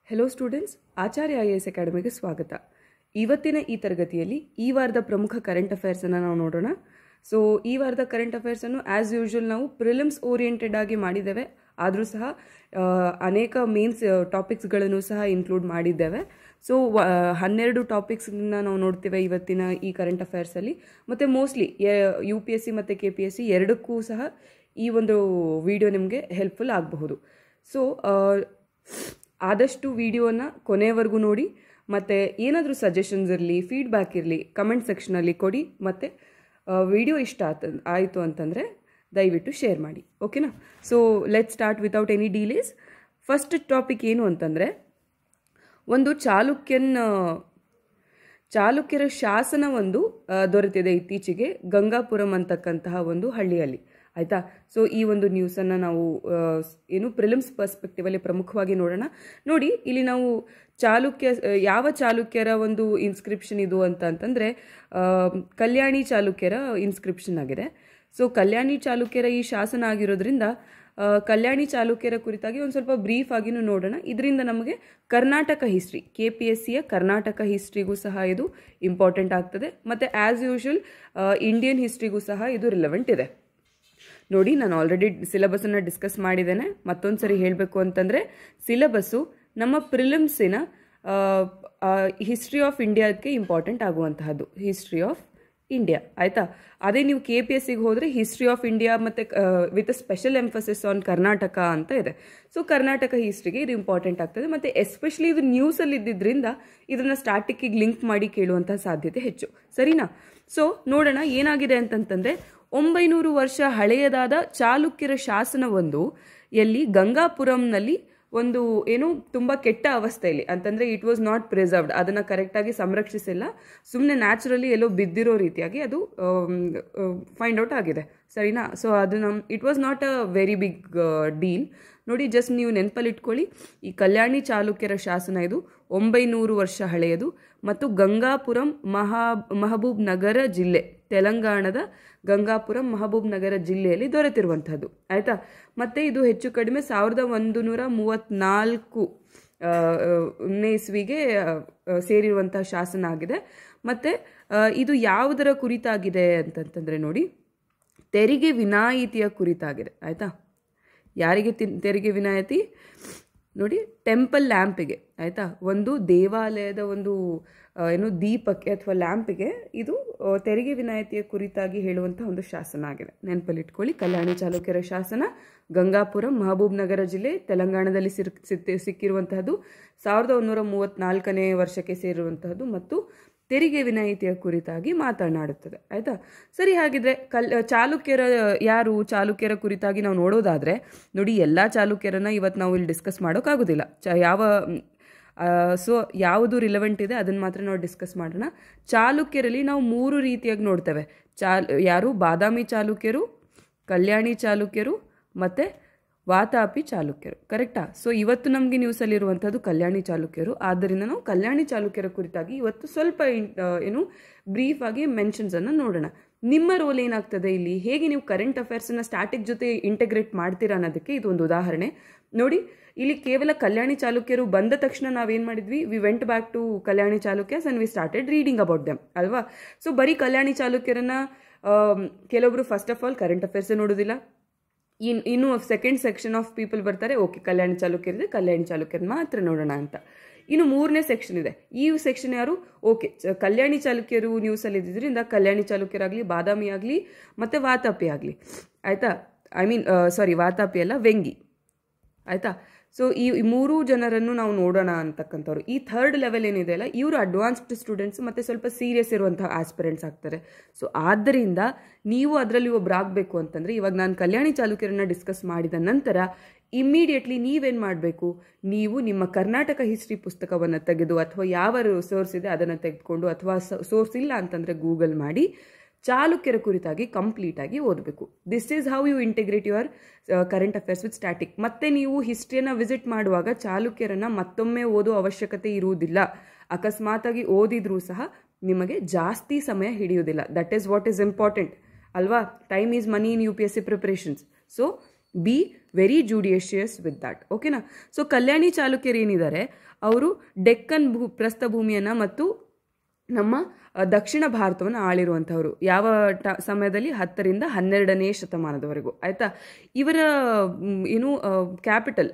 Hello students, ಆಚಾರ್ಯ IAS ಅಕಾಡೆಮಿಗೆ ಸ್ವಾಗತ. ಇವತ್ತಿನ ಈ ತರಗತಿಯಲ್ಲಿ ಈ ವಾರದ ಪ್ರಮುಖ ಕರೆಂಟ್ ಅಫೇರ್ಸನ್ನು ನಾವು ನೋಡೋಣ. ಸೊ ಈ ವಾರದ ಕರೆಂಟ್ ಅಫೇರ್ಸನ್ನು ಆ್ಯಸ್ ಯೂಶುವಲ್ ನಾವು ಪ್ರಿಲಿಮ್ಸ್ ಓರಿಯೆಂಟೆಡ್ ಆಗಿ ಮಾಡಿದ್ದೇವೆ. ಆದರೂ ಸಹ ಅನೇಕ ಮೇನ್ಸ್ ಟಾಪಿಕ್ಸ್ಗಳನ್ನು ಸಹ ಇನ್ಕ್ಲೂಡ್ ಮಾಡಿದ್ದೇವೆ. ಸೊ 12 ಟಾಪಿಕ್ಸ್ನ ನಾವು ನೋಡ್ತೇವೆ ಇವತ್ತಿನ ಈ ಕರೆಂಟ್ ಅಫೇರ್ಸಲ್ಲಿ. ಮತ್ತು ಮೋಸ್ಟ್ಲಿ UPSC ಮತ್ತು KPSC ಎರಡಕ್ಕೂ ಸಹ ಈ ಒಂದು ವಿಡಿಯೋ ನಿಮಗೆ ಹೆಲ್ಪ್ಫುಲ್ ಆಗಬಹುದು. ಸೊ ಆದಷ್ಟು ವಿಡಿಯೋನ ಕೊನೆಯವರೆಗೂ ನೋಡಿ, ಮತ್ತು ಏನಾದರೂ ಸಜೆಷನ್ಸ್ ಇರಲಿ, ಫೀಡ್ಬ್ಯಾಕ್ ಇರಲಿ ಕಮೆಂಟ್ ಸೆಕ್ಷನಲ್ಲಿ ಕೊಡಿ. ಮತ್ತು ವಿಡಿಯೋ ಇಷ್ಟ ಆಯಿತು ಅಂತಂದರೆ ದಯವಿಟ್ಟು ಶೇರ್ ಮಾಡಿ, ಓಕೆನಾ? So let start without any delays. First topic ಏನು ಅಂತಂದರೆ, ಒಂದು ಚಾಲುಕ್ಯರ ಶಾಸನ ಒಂದು ದೊರೆತಿದೆ ಇತ್ತೀಚೆಗೆ ಗಂಗಾಪುರಂ ಅಂತಕ್ಕಂತಹ ಒಂದು ಹಳ್ಳಿಯಲ್ಲಿ, ಆಯಿತಾ? ಸೊ ಈ ಒಂದು ನ್ಯೂಸನ್ನು ನಾವು ಪ್ರಿಲಿಮ್ಸ್ ಪರ್ಸ್ಪೆಕ್ಟಿವಲ್ಲಿ ಪ್ರಮುಖವಾಗಿ ನೋಡೋಣ. ನೋಡಿ, ಇಲ್ಲಿ ನಾವು ಯಾವ ಚಾಲುಕ್ಯರ ಒಂದು ಇನ್ಸ್ಕ್ರಿಪ್ಷನ್ ಇದು ಅಂತಂದರೆ ಕಲ್ಯಾಣಿ ಚಾಲುಕ್ಯರ ಇನ್ಸ್ಕ್ರಿಪ್ಷನ್ ಆಗಿದೆ. ಸೊ ಕಲ್ಯಾಣಿ ಚಾಲುಕ್ಯರ ಈ ಶಾಸನ ಆಗಿರೋದ್ರಿಂದ ಕಲ್ಯಾಣಿ ಚಾಲುಕ್ಯರ ಕುರಿತಾಗಿ ಒಂದು ಸ್ವಲ್ಪ ಬ್ರೀಫ್ ಆಗಿನೂ ನೋಡೋಣ. ಇದರಿಂದ ನಮಗೆ ಕರ್ನಾಟಕ ಹಿಸ್ಟ್ರಿ, KPSCಯ ಕರ್ನಾಟಕ ಹಿಸ್ಟ್ರಿಗೂ ಸಹ ಇದು ಇಂಪಾರ್ಟೆಂಟ್ ಆಗ್ತದೆ. ಮತ್ತು ಆ್ಯಸ್ ಯೂಶುವಲ್ ಇಂಡಿಯನ್ ಹಿಸ್ಟ್ರಿಗೂ ಸಹ ಇದು ರಿಲೆವೆಂಟ್ ಇದೆ. ನೋಡಿ, ನಾನು ಆಲ್ರೆಡಿ ಸಿಲೆಬಸನ್ನು ಡಿಸ್ಕಸ್ ಮಾಡಿದ್ದೇನೆ. ಮತ್ತೊಂದು ಸರಿ ಹೇಳಬೇಕು ಅಂತಂದರೆ, ಸಿಲೆಬಸ್ಸು ನಮ್ಮ ಪ್ರಿಲಿಮ್ಸಿನ ಹಿಸ್ಟ್ರಿ ಆಫ್ ಇಂಡಿಯಾಕ್ಕೆ ಇಂಪಾರ್ಟೆಂಟ್ ಆಗುವಂತಹದ್ದು, ಹಿಸ್ಟ್ರಿ ಆಫ್ ಇಂಡಿಯಾ, ಆಯಿತಾ? ಅದೇ ನೀವು KPSCಗೆ ಹೋದರೆ ಹಿಸ್ಟ್ರಿ ಆಫ್ ಇಂಡಿಯಾ ಮತ್ತು with special emphasis on Karnataka ಅಂತ ಇದೆ. ಸೊ ಕರ್ನಾಟಕ ಹಿಸ್ಟ್ರಿಗೆ ಇದು ಇಂಪಾರ್ಟೆಂಟ್ ಆಗ್ತದೆ. ಮತ್ತು ಎಸ್ಪೆಷಲಿ ಇದು ನ್ಯೂಸಲ್ಲಿ ಇದ್ದಿದ್ದರಿಂದ ಇದನ್ನು ಸ್ಟಾರ್ಟಿಕ್ಕಿಗೆ ಲಿಂಕ್ ಮಾಡಿ ಕೇಳುವಂಥ ಸಾಧ್ಯತೆ ಹೆಚ್ಚು, ಸರಿನಾ? ಸೊ ನೋಡೋಣ ಏನಾಗಿದೆ ಅಂತಂತಂದರೆ, 900 ವರ್ಷ ಹಳೆಯದಾದ ಚಾಲುಕ್ಯರ ಶಾಸನವೊಂದು ಎಲ್ಲಿ ಗಂಗಾಪುರಂನಲ್ಲಿ ಒಂದು ತುಂಬ ಕೆಟ್ಟ ಅವಸ್ಥೆಯಲ್ಲಿ, ಅಂತಂದರೆ ಇಟ್ ವಾಸ್ ನಾಟ್ ಪ್ರಿಸರ್ವ್ಡ್, ಅದನ್ನು ಕರೆಕ್ಟಾಗಿ ಸಂರಕ್ಷಿಸಿಲ್ಲ, ಸುಮ್ಮನೆ ನ್ಯಾಚುರಲಿ ಎಲ್ಲೋ ಬಿದ್ದಿರೋ ರೀತಿಯಾಗಿ ಅದು ಫೈಂಡ್ ಔಟ್ ಆಗಿದೆ, ಸರಿನಾ? ಸೊ ಅದು it was not a very big deal. ನೋಡಿ, ಜಸ್ಟ್ ನೀವು ನೆನಪಲ್ಲಿ ಇಟ್ಕೊಳ್ಳಿ, ಈ ಕಲ್ಯಾಣಿ ಚಾಲುಕ್ಯರ ಶಾಸನ ಇದು 900 ವರ್ಷ ಹಳೆಯದು ಮತ್ತು ಗಂಗಾಪುರಂ ಮಹಬೂಬ್ ನಗರ ಜಿಲ್ಲೆ, ತೆಲಂಗಾಣದ ಗಂಗಾಪುರಂ ಮಹಬೂಬ್ ನಗರ ಜಿಲ್ಲೆಯಲ್ಲಿ ದೊರೆತಿರುವಂಥದ್ದು, ಆಯಿತಾ? ಮತ್ತು ಇದು ಹೆಚ್ಚು ಕಡಿಮೆ 1134 ಇಸ್ವಿಗೆ ಸೇರಿರುವಂತಹ ಶಾಸನ ಆಗಿದೆ. ಮತ್ತು ಇದು ಯಾವುದರ ಕುರಿತಾಗಿದೆ ಅಂತಂತಂದರೆ, ನೋಡಿ, ತೆರಿಗೆ ವಿನಾಯಿತಿಯ ಕುರಿತಾಗಿದೆ, ಆಯಿತಾ? ಯಾರಿಗೆ ತೆರಿಗೆ ವಿನಾಯಿತಿ? ನೋಡಿ, ಟೆಂಪಲ್ ಲ್ಯಾಂಪಿಗೆ, ಆಯಿತಾ? ಒಂದು ದೇವಾಲಯದ ಒಂದು ದೀಪಕ್ಕೆ ಅಥವಾ ಲ್ಯಾಂಪಿಗೆ ಇದು ತೆರಿಗೆ ವಿನಾಯಿತಿಯ ಕುರಿತಾಗಿ ಹೇಳುವಂಥ ಒಂದು ಶಾಸನ ಆಗಿದೆ. ನೆನಪಲ್ಲಿ ಇಟ್ಕೊಳ್ಳಿ, ಕಲ್ಯಾಣಿ ಚಾಲುಕ್ಯರ ಶಾಸನ, ಗಂಗಾಪುರಂ ಮಹಬೂಬ್ ನಗರ ಜಿಲ್ಲೆ, ತೆಲಂಗಾಣದಲ್ಲಿ ಸಿಕ್ಕಿರುವಂತಹದ್ದು, 1134ನೇ ವರ್ಷಕ್ಕೆ ಸೇರಿರುವಂತಹದ್ದು ಮತ್ತು ತೆರಿಗೆ ವಿನಾಯಿತಿಯ ಕುರಿತಾಗಿ ಮಾತನಾಡುತ್ತದೆ, ಆಯಿತಾ? ಸರಿ, ಹಾಗಿದ್ರೆ ಚಾಲುಕ್ಯರ ಕುರಿತಾಗಿ ನಾವು ನೋಡೋದಾದರೆ, ನೋಡಿ, ಎಲ್ಲ ಚಾಲುಕ್ಯರನ್ನು ಇವತ್ತು ನಾವು ಇಲ್ಲಿ ಡಿಸ್ಕಸ್ ಮಾಡೋಕ್ಕಾಗೋದಿಲ್ಲ. ಸೊ ಯಾವುದು ರಿಲೆವೆಂಟ್ ಇದೆ ಅದನ್ನು ಮಾತ್ರ ನಾವು ಡಿಸ್ಕಸ್ ಮಾಡೋಣ. ಚಾಲುಕ್ಯರಲ್ಲಿ ನಾವು 3 ರೀತಿಯಾಗಿ ನೋಡ್ತೇವೆ. ಬಾದಾಮಿ ಚಾಲುಕ್ಯರು, ಕಲ್ಯಾಣಿ ಚಾಲುಕ್ಯರು ಮತ್ತು ವಾತಾಪಿ ಚಾಲುಕ್ಯರು, ಕರೆಕ್ಟಾ? ಸೊ ಇವತ್ತು ನಮಗೆ ನ್ಯೂಸಲ್ಲಿರುವಂಥದ್ದು ಕಲ್ಯಾಣಿ ಚಾಲುಕ್ಯರು. ಆದ್ದರಿಂದ ನಾವು ಕಲ್ಯಾಣಿ ಚಾಲುಕ್ಯರ ಕುರಿತಾಗಿ ಇವತ್ತು ಸ್ವಲ್ಪ ಬ್ರೀಫ್ ಆಗಿ ಮೆನ್ಷನ್ಸನ್ನು ನೋಡೋಣ. ನಿಮ್ಮ ರೋಲ್ ಏನಾಗ್ತದೆ ಇಲ್ಲಿ, ಹೇಗೆ ನೀವು ಕರೆಂಟ್ ಅಫೇರ್ಸನ್ನು ಸ್ಟ್ಯಾಟಿಕ್ ಜೊತೆ ಇಂಟಗ್ರೇಟ್ ಮಾಡ್ತೀರಾ ಅನ್ನೋದಕ್ಕೆ ಇದು ಒಂದು ಉದಾಹರಣೆ. ನೋಡಿ, ಇಲ್ಲಿ ಕೇವಲ ಕಲ್ಯಾಣಿ ಚಾಲುಕ್ಯರು ಬಂದ ತಕ್ಷಣ ನಾವೇನು ಮಾಡಿದ್ವಿ, we went back to Kalyani Chalukyas and we started reading about them, ಅಲ್ವಾ? ಸೊ ಬರೀ ಕಲ್ಯಾಣಿ ಚಾಲುಕ್ಯರನ್ನ ಕೆಲವೊಬ್ರು first of all current affairs ನೋಡೋದಿಲ್ಲ. ಇನ್ನು ಸೆಕೆಂಡ್ ಸೆಕ್ಷನ್ ಆಫ್ ಪೀಪಲ್ ಬರ್ತಾರೆ, ಓಕೆ ಕಲ್ಯಾಣಿ ಚಾಲುಕ್ಯರಿದೆ, ಕಲ್ಯಾಣಿ ಚಾಲುಕ್ಯರನ್ನ ಮಾತ್ರ ನೋಡೋಣ ಅಂತ. ಇನ್ನು 3ನೇ ಸೆಕ್ಷನ್ ಇದೆ. ಈ ಸೆಕ್ಷನ್ ಯಾರು? ಓಕೆ, ಕಲ್ಯಾಣಿ ಚಾಲುಕ್ಯರು ನ್ಯೂಸಲ್ಲಿ ಇದ್ದಿದ್ದರಿಂದ ಕಲ್ಯಾಣಿ ಚಾಲುಕ್ಯರಾಗಲಿ, ಬಾದಾಮಿ ಆಗಲಿ ಮತ್ತು ವಾತಾಪಿ ಆಗಲಿ, ಆಯಿತಾ? ವಾತಾಪಿ ಅಲ್ಲ, ವೆಂಗಿ, ಆಯಿತಾ? ಸೊ ಈ 3 ಜನರನ್ನು ನಾವು ನೋಡೋಣ ಅಂತಕ್ಕಂಥವ್ರು. ಈ 3rd ಲೆವೆಲ್ ಏನಿದೆ ಅಲ್ಲ, ಇವರು ಅಡ್ವಾನ್ಸ್ಡ್ ಸ್ಟೂಡೆಂಟ್ಸ್ ಮತ್ತು ಸ್ವಲ್ಪ ಸೀರಿಯಸ್ ಇರುವಂತಹ ಆಸ್ಪಿರೆಂಟ್ಸ್ ಆಗ್ತಾರೆ. ಸೊ ಆದ್ದರಿಂದ ನೀವು ಅದರಲ್ಲಿ ಒಬ್ಬರಾಗಬೇಕು ಅಂತಂದರೆ, ಇವಾಗ ನಾನು ಕಲ್ಯಾಣಿ ಚಾಲುಕ್ಯರನ್ನ ಡಿಸ್ಕಸ್ ಮಾಡಿದ ನಂತರ ಇಮ್ಮಿಡಿಯೇಟ್ಲಿ ನೀವೇನು ಮಾಡಬೇಕು, ನೀವು ನಿಮ್ಮ ಕರ್ನಾಟಕ ಹಿಸ್ಟ್ರಿ ಪುಸ್ತಕವನ್ನು ತೆಗೆದು ಅಥವಾ ಯಾವ ಸೋರ್ಸ್ ಇದೆ ಅದನ್ನು ತೆಗೆದುಕೊಂಡು, ಅಥವಾ ಸೋರ್ಸ್ ಇಲ್ಲ ಅಂತಂದರೆ ಗೂಗಲ್ ಮಾಡಿ ಚಾಲುಕ್ಯರ ಕುರಿತಾಗಿ ಕಂಪ್ಲೀಟ್ ಆಗಿ ಓದಬೇಕು. This is how you integrate your current affairs with static. ಮತ್ತೆ ನೀವು ಹಿಸ್ಟ್ರಿಯನ್ನು ವಿಸಿಟ್ ಮಾಡುವಾಗ ಚಾಲುಕ್ಯರನ್ನು ಮತ್ತೊಮ್ಮೆ ಓದೋ ಅವಶ್ಯಕತೆ ಇರುವುದಿಲ್ಲ. ಅಕಸ್ಮಾತಾಗಿ ಓದಿದ್ರೂ ಸಹ ನಿಮಗೆ ಜಾಸ್ತಿ ಸಮಯ ಹಿಡಿಯುವುದಿಲ್ಲ. That is what is important, ಅಲ್ವಾ? Time is money in UPSC preparations. So be very judicious with that. ಓಕೆನಾ. ಸೊ ಕಲ್ಯಾಣಿ ಚಾಲುಕ್ಯರು ಏನಿದ್ದಾರೆ ಅವರು ಡೆಕ್ಕನ್ ಪ್ರಸ್ಥಭೂಮಿಯನ್ನು ಮತ್ತು ನಮ್ಮ ದಕ್ಷಿಣ ಭಾರತವನ್ನು ಆಳಿರುವಂಥವ್ರು. ಯಾವ ಸಮಯದಲ್ಲಿ 10ರಿಂದ 12ನೇ ಶತಮಾನದವರೆಗೂ. ಆಯಿತಾ. ಇವರ ಕ್ಯಾಪಿಟಲ್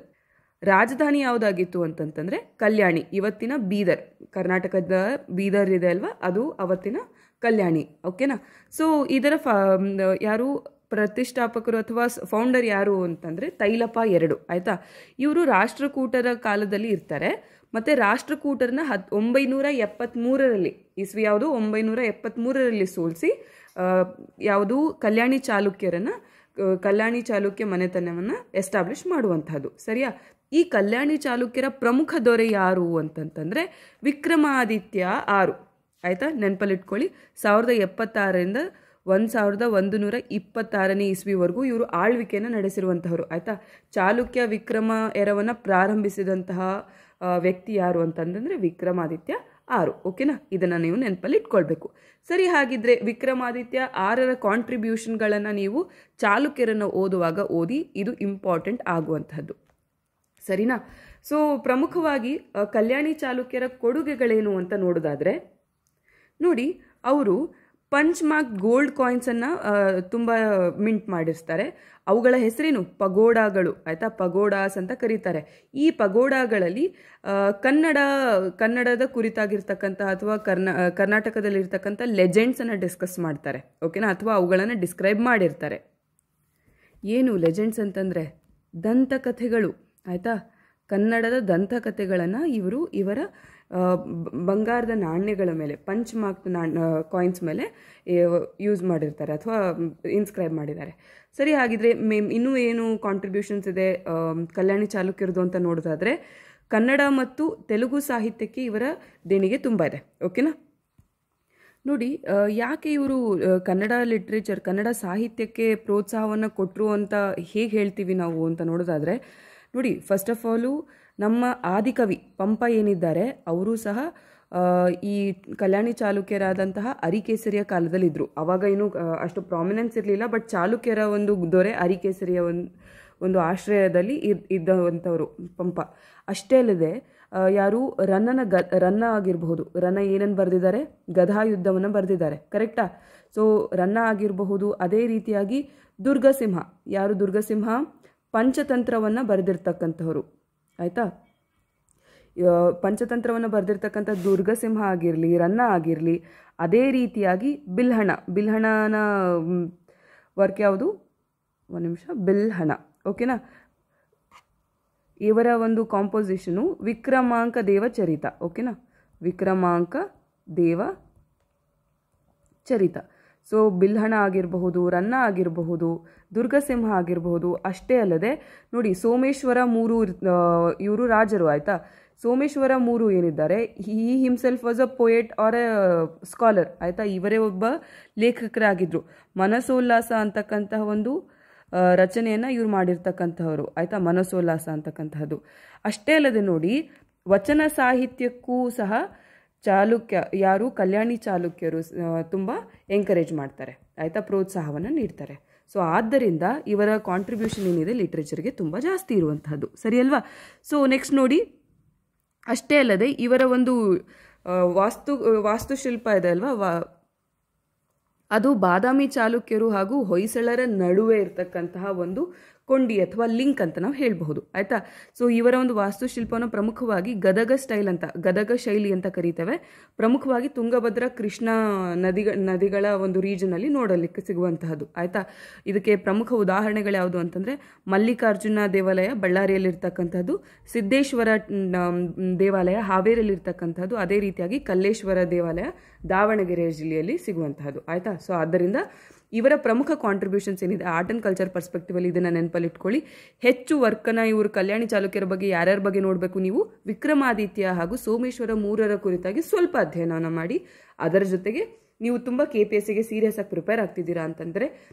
ರಾಜಧಾನಿ ಯಾವುದಾಗಿತ್ತು ಅಂತಂತಂದರೆ ಕಲ್ಯಾಣಿ, ಇವತ್ತಿನ ಬೀದರ್, ಕರ್ನಾಟಕದ ಬೀದರ್ ಇದೆ ಅಲ್ವಾ, ಅದು ಅವತ್ತಿನ ಕಲ್ಯಾಣಿ. ಓಕೆನಾ. ಸೊ ಇದರ ಯಾರು ಪ್ರತಿಷ್ಠಾಪಕರು ಅಥವಾ ಫೌಂಡರ್ ಯಾರು ಅಂತಂದರೆ ತೈಲಪ II. ಆಯಿತಾ. ಇವರು ರಾಷ್ಟ್ರಕೂಟರ ಕಾಲದಲ್ಲಿ ಇರ್ತಾರೆ. ಮತ್ತು ರಾಷ್ಟ್ರಕೂಟರನ್ನ 973ರಲ್ಲಿ ಇಸ್ವಿ ಯಾವುದು 973ರಲ್ಲಿ ಸೋಲಿಸಿ ಯಾವುದು ಕಲ್ಯಾಣಿ ಚಾಲುಕ್ಯ ಮನೆತನವನ್ನು ಎಸ್ಟಾಬ್ಲಿಷ್ ಮಾಡುವಂತಹದ್ದು. ಸರಿಯಾ. ಈ ಕಲ್ಯಾಣಿ ಚಾಲುಕ್ಯರ ಪ್ರಮುಖ ದೊರೆ ಯಾರು ಅಂತಂತಂದರೆ ವಿಕ್ರಮಾದಿತ್ಯ VI. ಆಯಿತಾ. ನೆನಪಲ್ಲಿಟ್ಕೊಳ್ಳಿ. 1076ರಿಂದ 1126ನೇ ಇಸ್ವಿವರೆಗೂ ಇವರು ಆಳ್ವಿಕೆಯನ್ನು ನಡೆಸಿರುವಂತಹವರು. ಆಯಿತಾ. ಚಾಲುಕ್ಯ ವಿಕ್ರಮ ಎರವನ್ನು ಪ್ರಾರಂಭಿಸಿದಂತಹ ವ್ಯಕ್ತಿ ಯಾರು ಅಂತಂದರೆ ವಿಕ್ರಮಾದಿತ್ಯ VI. ಓಕೆನಾ. ಇದನ್ನು ನೀವು ನೆನಪಲ್ಲಿ ಇಟ್ಕೊಳ್ಬೇಕು. ಸರಿ. ಹಾಗಿದ್ರೆ ವಿಕ್ರಮಾದಿತ್ಯ VIರ ಕಾಂಟ್ರಿಬ್ಯೂಷನ್ಗಳನ್ನು ನೀವು ಚಾಲುಕ್ಯರನ್ನು ಓದುವಾಗ ಓದಿ, ಇದು ಇಂಪಾರ್ಟೆಂಟ್ ಆಗುವಂಥದ್ದು. ಸರಿನಾ. ಸೊ ಪ್ರಮುಖವಾಗಿ ಕಲ್ಯಾಣಿ ಚಾಲುಕ್ಯರ ಕೊಡುಗೆಗಳೇನು ಅಂತ ನೋಡೋದಾದರೆ ನೋಡಿ, ಅವರು ಪಂಚ್ಮಾರ್ಕ್ ಗೋಲ್ಡ್ ಕಾಯಿನ್ಸನ್ನು ತುಂಬ ಮಿಂಟ್ ಮಾಡಿರ್ತಾರೆ. ಅವುಗಳ ಹೆಸರೇನು? ಪಗೋಡಾಗಳು. ಆಯಿತಾ. ಪಗೋಡಾಸ್ ಅಂತ ಕರೀತಾರೆ. ಈ ಪಗೋಡಾಗಳಲ್ಲಿ ಕನ್ನಡದ ಕುರಿತಾಗಿರ್ತಕ್ಕಂಥ ಅಥವಾ ಕರ್ನಾಟಕದಲ್ಲಿರ್ತಕ್ಕಂಥ ಲೆಜೆಂಡ್ಸನ್ನು ಡಿಸ್ಕಸ್ ಮಾಡ್ತಾರೆ. ಓಕೆನಾ. ಅಥವಾ ಅವುಗಳನ್ನು ಡಿಸ್ಕ್ರೈಬ್ ಮಾಡಿರ್ತಾರೆ. ಏನು ಲೆಜೆಂಡ್ಸ್ ಅಂತಂದರೆ ದಂತಕಥೆಗಳು. ಆಯಿತಾ. ಕನ್ನಡದ ದಂತಕಥೆಗಳನ್ನು ಇವರ ಬಂಗಾರದ ನಾಣ್ಯಗಳ ಮೇಲೆ, ಪಂಚ್ಮಾರ್ಕ್ ಕಾಯಿನ್ಸ್ ಮೇಲೆ ಯೂಸ್ ಮಾಡಿರ್ತಾರೆ ಅಥವಾ ಇನ್ಸ್ಕ್ರೈಬ್ ಮಾಡಿದ್ದಾರೆ. ಸರಿ. ಹಾಗಿದ್ರೆ ಇನ್ನೂ ಏನು ಕಾಂಟ್ರಿಬ್ಯೂಷನ್ಸ್ ಇದೆ ಕಲ್ಯಾಣಿ ಚಾಲುಕ್ಯರದು ಅಂತ ನೋಡೋದಾದರೆ ಕನ್ನಡ ಮತ್ತು ತೆಲುಗು ಸಾಹಿತ್ಯಕ್ಕೆ ಇವರ ದೇಣಿಗೆ ತುಂಬ ಇದೆ. ಓಕೆನಾ. ನೋಡಿ, ಯಾಕೆ ಇವರು ಕನ್ನಡ ಲಿಟ್ರೇಚರ್, ಕನ್ನಡ ಸಾಹಿತ್ಯಕ್ಕೆ ಪ್ರೋತ್ಸಾಹವನ್ನು ಕೊಟ್ಟರು ಅಂತ ಹೇಗೆ ಹೇಳ್ತೀವಿ ನಾವು ಅಂತ ನೋಡೋದಾದರೆ ನೋಡಿ, ಫಸ್ಟ್ ಆಫ್ ಆಲು ನಮ್ಮ ಆದಿಕವಿ ಪಂಪ ಏನಿದ್ದಾರೆ ಅವರು ಸಹ ಈ ಕಲ್ಯಾಣಿ ಚಾಲುಕ್ಯರಾದಂತಹ ಅರಿಕೇಸರಿಯ ಕಾಲದಲ್ಲಿದ್ದರು. ಆವಾಗ ಇನ್ನೂ ಅಷ್ಟು ಪ್ರಾಮಿನೆನ್ಸ್ ಇರಲಿಲ್ಲ. ಬಟ್ ಚಾಲುಕ್ಯರ ಒಂದು ದೊರೆ ಅರಿಕೇಸರಿಯ ಒಂದು ಆಶ್ರಯದಲ್ಲಿ ಇದ್ದಂಥವರು ಪಂಪ. ಅಷ್ಟೇ ಅಲ್ಲದೆ ಯಾರು ರನ್ನ ಆಗಿರಬಹುದು. ರನ್ನ ಏನನ್ನು ಬರೆದಿದ್ದಾರೆ? ಗದಾ ಯುದ್ಧವನ್ನು ಬರೆದಿದ್ದಾರೆ. ಕರೆಕ್ಟಾ. ಸೊ ರನ್ನ ಆಗಿರಬಹುದು. ಅದೇ ರೀತಿಯಾಗಿ ದುರ್ಗಸಿಂಹ. ಯಾರು ದುರ್ಗಸಿಂಹ? ಪಂಚತಂತ್ರವನ್ನು ಬರೆದಿರ್ತಕ್ಕಂಥವ್ರು. ಆಯಿತಾ. ಪಂಚತಂತ್ರವನ್ನು ಬರೆದಿರ್ತಕ್ಕಂಥ ದುರ್ಗಸಿಂಹ ಆಗಿರಲಿ, ರನ್ನ ಆಗಿರಲಿ. ಅದೇ ರೀತಿಯಾಗಿ ಬಿಲ್ಹಣನ ವರ್ಕ್ ಯಾವುದು? ಒಂದು ನಿಮಿಷ. ಬಿಲ್ಹಣ. ಓಕೆನಾ. ಇವರ ಒಂದು ಕಾಂಪೋಸಿಷನು ವಿಕ್ರಮಾಂಕ ದೇವ ಚರಿತ. ಓಕೆನಾ. ವಿಕ್ರಮಾಂಕ ದೇವ ಚರಿತ. ಸೊ ಬಿಲ್ಹಣ ಆಗಿರಬಹುದು, ರನ್ನ ಆಗಿರಬಹುದು, ದುರ್ಗಸಿಂಹ ಆಗಿರಬಹುದು. ಅಷ್ಟೇ ಅಲ್ಲದೆ ನೋಡಿ, ಸೋಮೇಶ್ವರ III ಇವರು ರಾಜರು. ಆಯಿತಾ. ಸೋಮೇಶ್ವರ III ಏನಿದ್ದಾರೆ, he himself was a poet or a scholar. ಆಯಿತಾ. ಇವರೇ ಒಬ್ಬ ಲೇಖಕರಾಗಿದ್ದರು. ಮನಸೋಲ್ಲಾಸ ಅಂತಕ್ಕಂತಹ ಒಂದು ರಚನೆಯನ್ನು ಇವರು ಮಾಡಿರ್ತಕ್ಕಂಥವ್ರು. ಆಯಿತಾ. ಮನಸೋಲ್ಲಾಸ ಅಂತಕ್ಕಂತಹದ್ದು. ಅಷ್ಟೇ ಅಲ್ಲದೆ ನೋಡಿ, ವಚನ ಸಾಹಿತ್ಯಕ್ಕೂ ಸಹ ಯಾರು ಕಲ್ಯಾಣಿ ಚಾಲುಕ್ಯರು ತುಂಬ ಎಂಕರೇಜ್ ಮಾಡ್ತಾರೆ. ಆಯಿತಾ. ಪ್ರೋತ್ಸಾಹವನ್ನು ನೀಡ್ತಾರೆ. ಸೊ ಆದ್ದರಿಂದ ಇವರ ಕಾಂಟ್ರಿಬ್ಯೂಷನ್ ಏನಿದೆ ಲಿಟ್ರೇಚರ್ಗೆ ತುಂಬ ಜಾಸ್ತಿ ಇರುವಂತಹದ್ದು. ಸರಿ ಅಲ್ವಾ. ಸೊ ನೆಕ್ಸ್ಟ್ ನೋಡಿ, ಅಷ್ಟೇ ಅಲ್ಲದೆ ಇವರ ಒಂದು ವಾಸ್ತುಶಿಲ್ಪ ಇದೆ ಅಲ್ವಾ, ಅದು ಬಾದಾಮಿ ಚಾಲುಕ್ಯರು ಹಾಗೂ ಹೊಯ್ಸಳರ ನಡುವೆ ಇರತಕ್ಕಂತಹ ಒಂದು ಕೊಂಡಿ ಅಥವಾ ಲಿಂಕ್ ಅಂತ ನಾವು ಹೇಳಬಹುದು. ಆಯಿತಾ. ಸೊ ಇವರ ಒಂದು ವಾಸ್ತುಶಿಲ್ಪವನ್ನು ಪ್ರಮುಖವಾಗಿ ಗದಗ ಶೈಲಿ ಅಂತ ಕರೀತೇವೆ. ಪ್ರಮುಖವಾಗಿ ತುಂಗಭದ್ರಾ ಕೃಷ್ಣ ನದಿಗಳ ಒಂದು ರೀಜನಲ್ಲಿ ನೋಡಲಿಕ್ಕೆ ಸಿಗುವಂತಹದ್ದು. ಆಯಿತಾ. ಇದಕ್ಕೆ ಪ್ರಮುಖ ಉದಾಹರಣೆಗಳು ಯಾವುದು ಅಂತಂದರೆ ಮಲ್ಲಿಕಾರ್ಜುನ ದೇವಾಲಯ ಬಳ್ಳಾರಿಯಲ್ಲಿರ್ತಕ್ಕಂಥದ್ದು, ಸಿದ್ದೇಶ್ವರ ದೇವಾಲಯ ಹಾವೇರಿಯಲ್ಲಿರ್ತಕ್ಕಂಥದ್ದು, ಅದೇ ರೀತಿಯಾಗಿ ಕಲ್ಲೇಶ್ವರ ದೇವಾಲಯ ದಾವಣಗೆರೆ ಜಿಲ್ಲೆಯಲ್ಲಿ ಸಿಗುವಂತಹದ್ದು. ಆಯಿತಾ. ಸೊ ಆದ್ದರಿಂದ ಇವರ ಪ್ರಮುಖ ಕಾಂಟ್ರಿಬ್ಯೂಷನ್ಸ್ ಏನಿದೆ ಆರ್ಟ್ ಆ್ಯಂಡ್ ಕಲ್ಚರ್ ಪರ್ಸ್ಪೆಕ್ಟಿವಲ್ಲಿ ಇದನ್ನು ನೆನಪಲ್ಲಿಟ್ಕೊಳ್ಳಿ. ಹೆಚ್ಚು ವರ್ಕನ್ನು ಇವರು ಕಲ್ಯಾಣಿ ಚಾಲುಕ್ಯರ ಬಗ್ಗೆ ಯಾರ್ಯಾರ ಬಗ್ಗೆ ನೋಡಬೇಕು ನೀವು? ವಿಕ್ರಮಾದಿತ್ಯ ಹಾಗೂ ಸೋಮೇಶ್ವರ III ಕುರಿತಾಗಿ ಸ್ವಲ್ಪ ಅಧ್ಯಯನವನ್ನು ಮಾಡಿ. ಅದರ ಜೊತೆಗೆ ನೀವು ತುಂಬ KPSCಗೆ ಸೀರಿಯಸ್ ಆಗಿ ಪ್ರಿಪೇರ್ ಆಗ್ತಿದ್ದೀರಾ ಅಂತಂದರೆ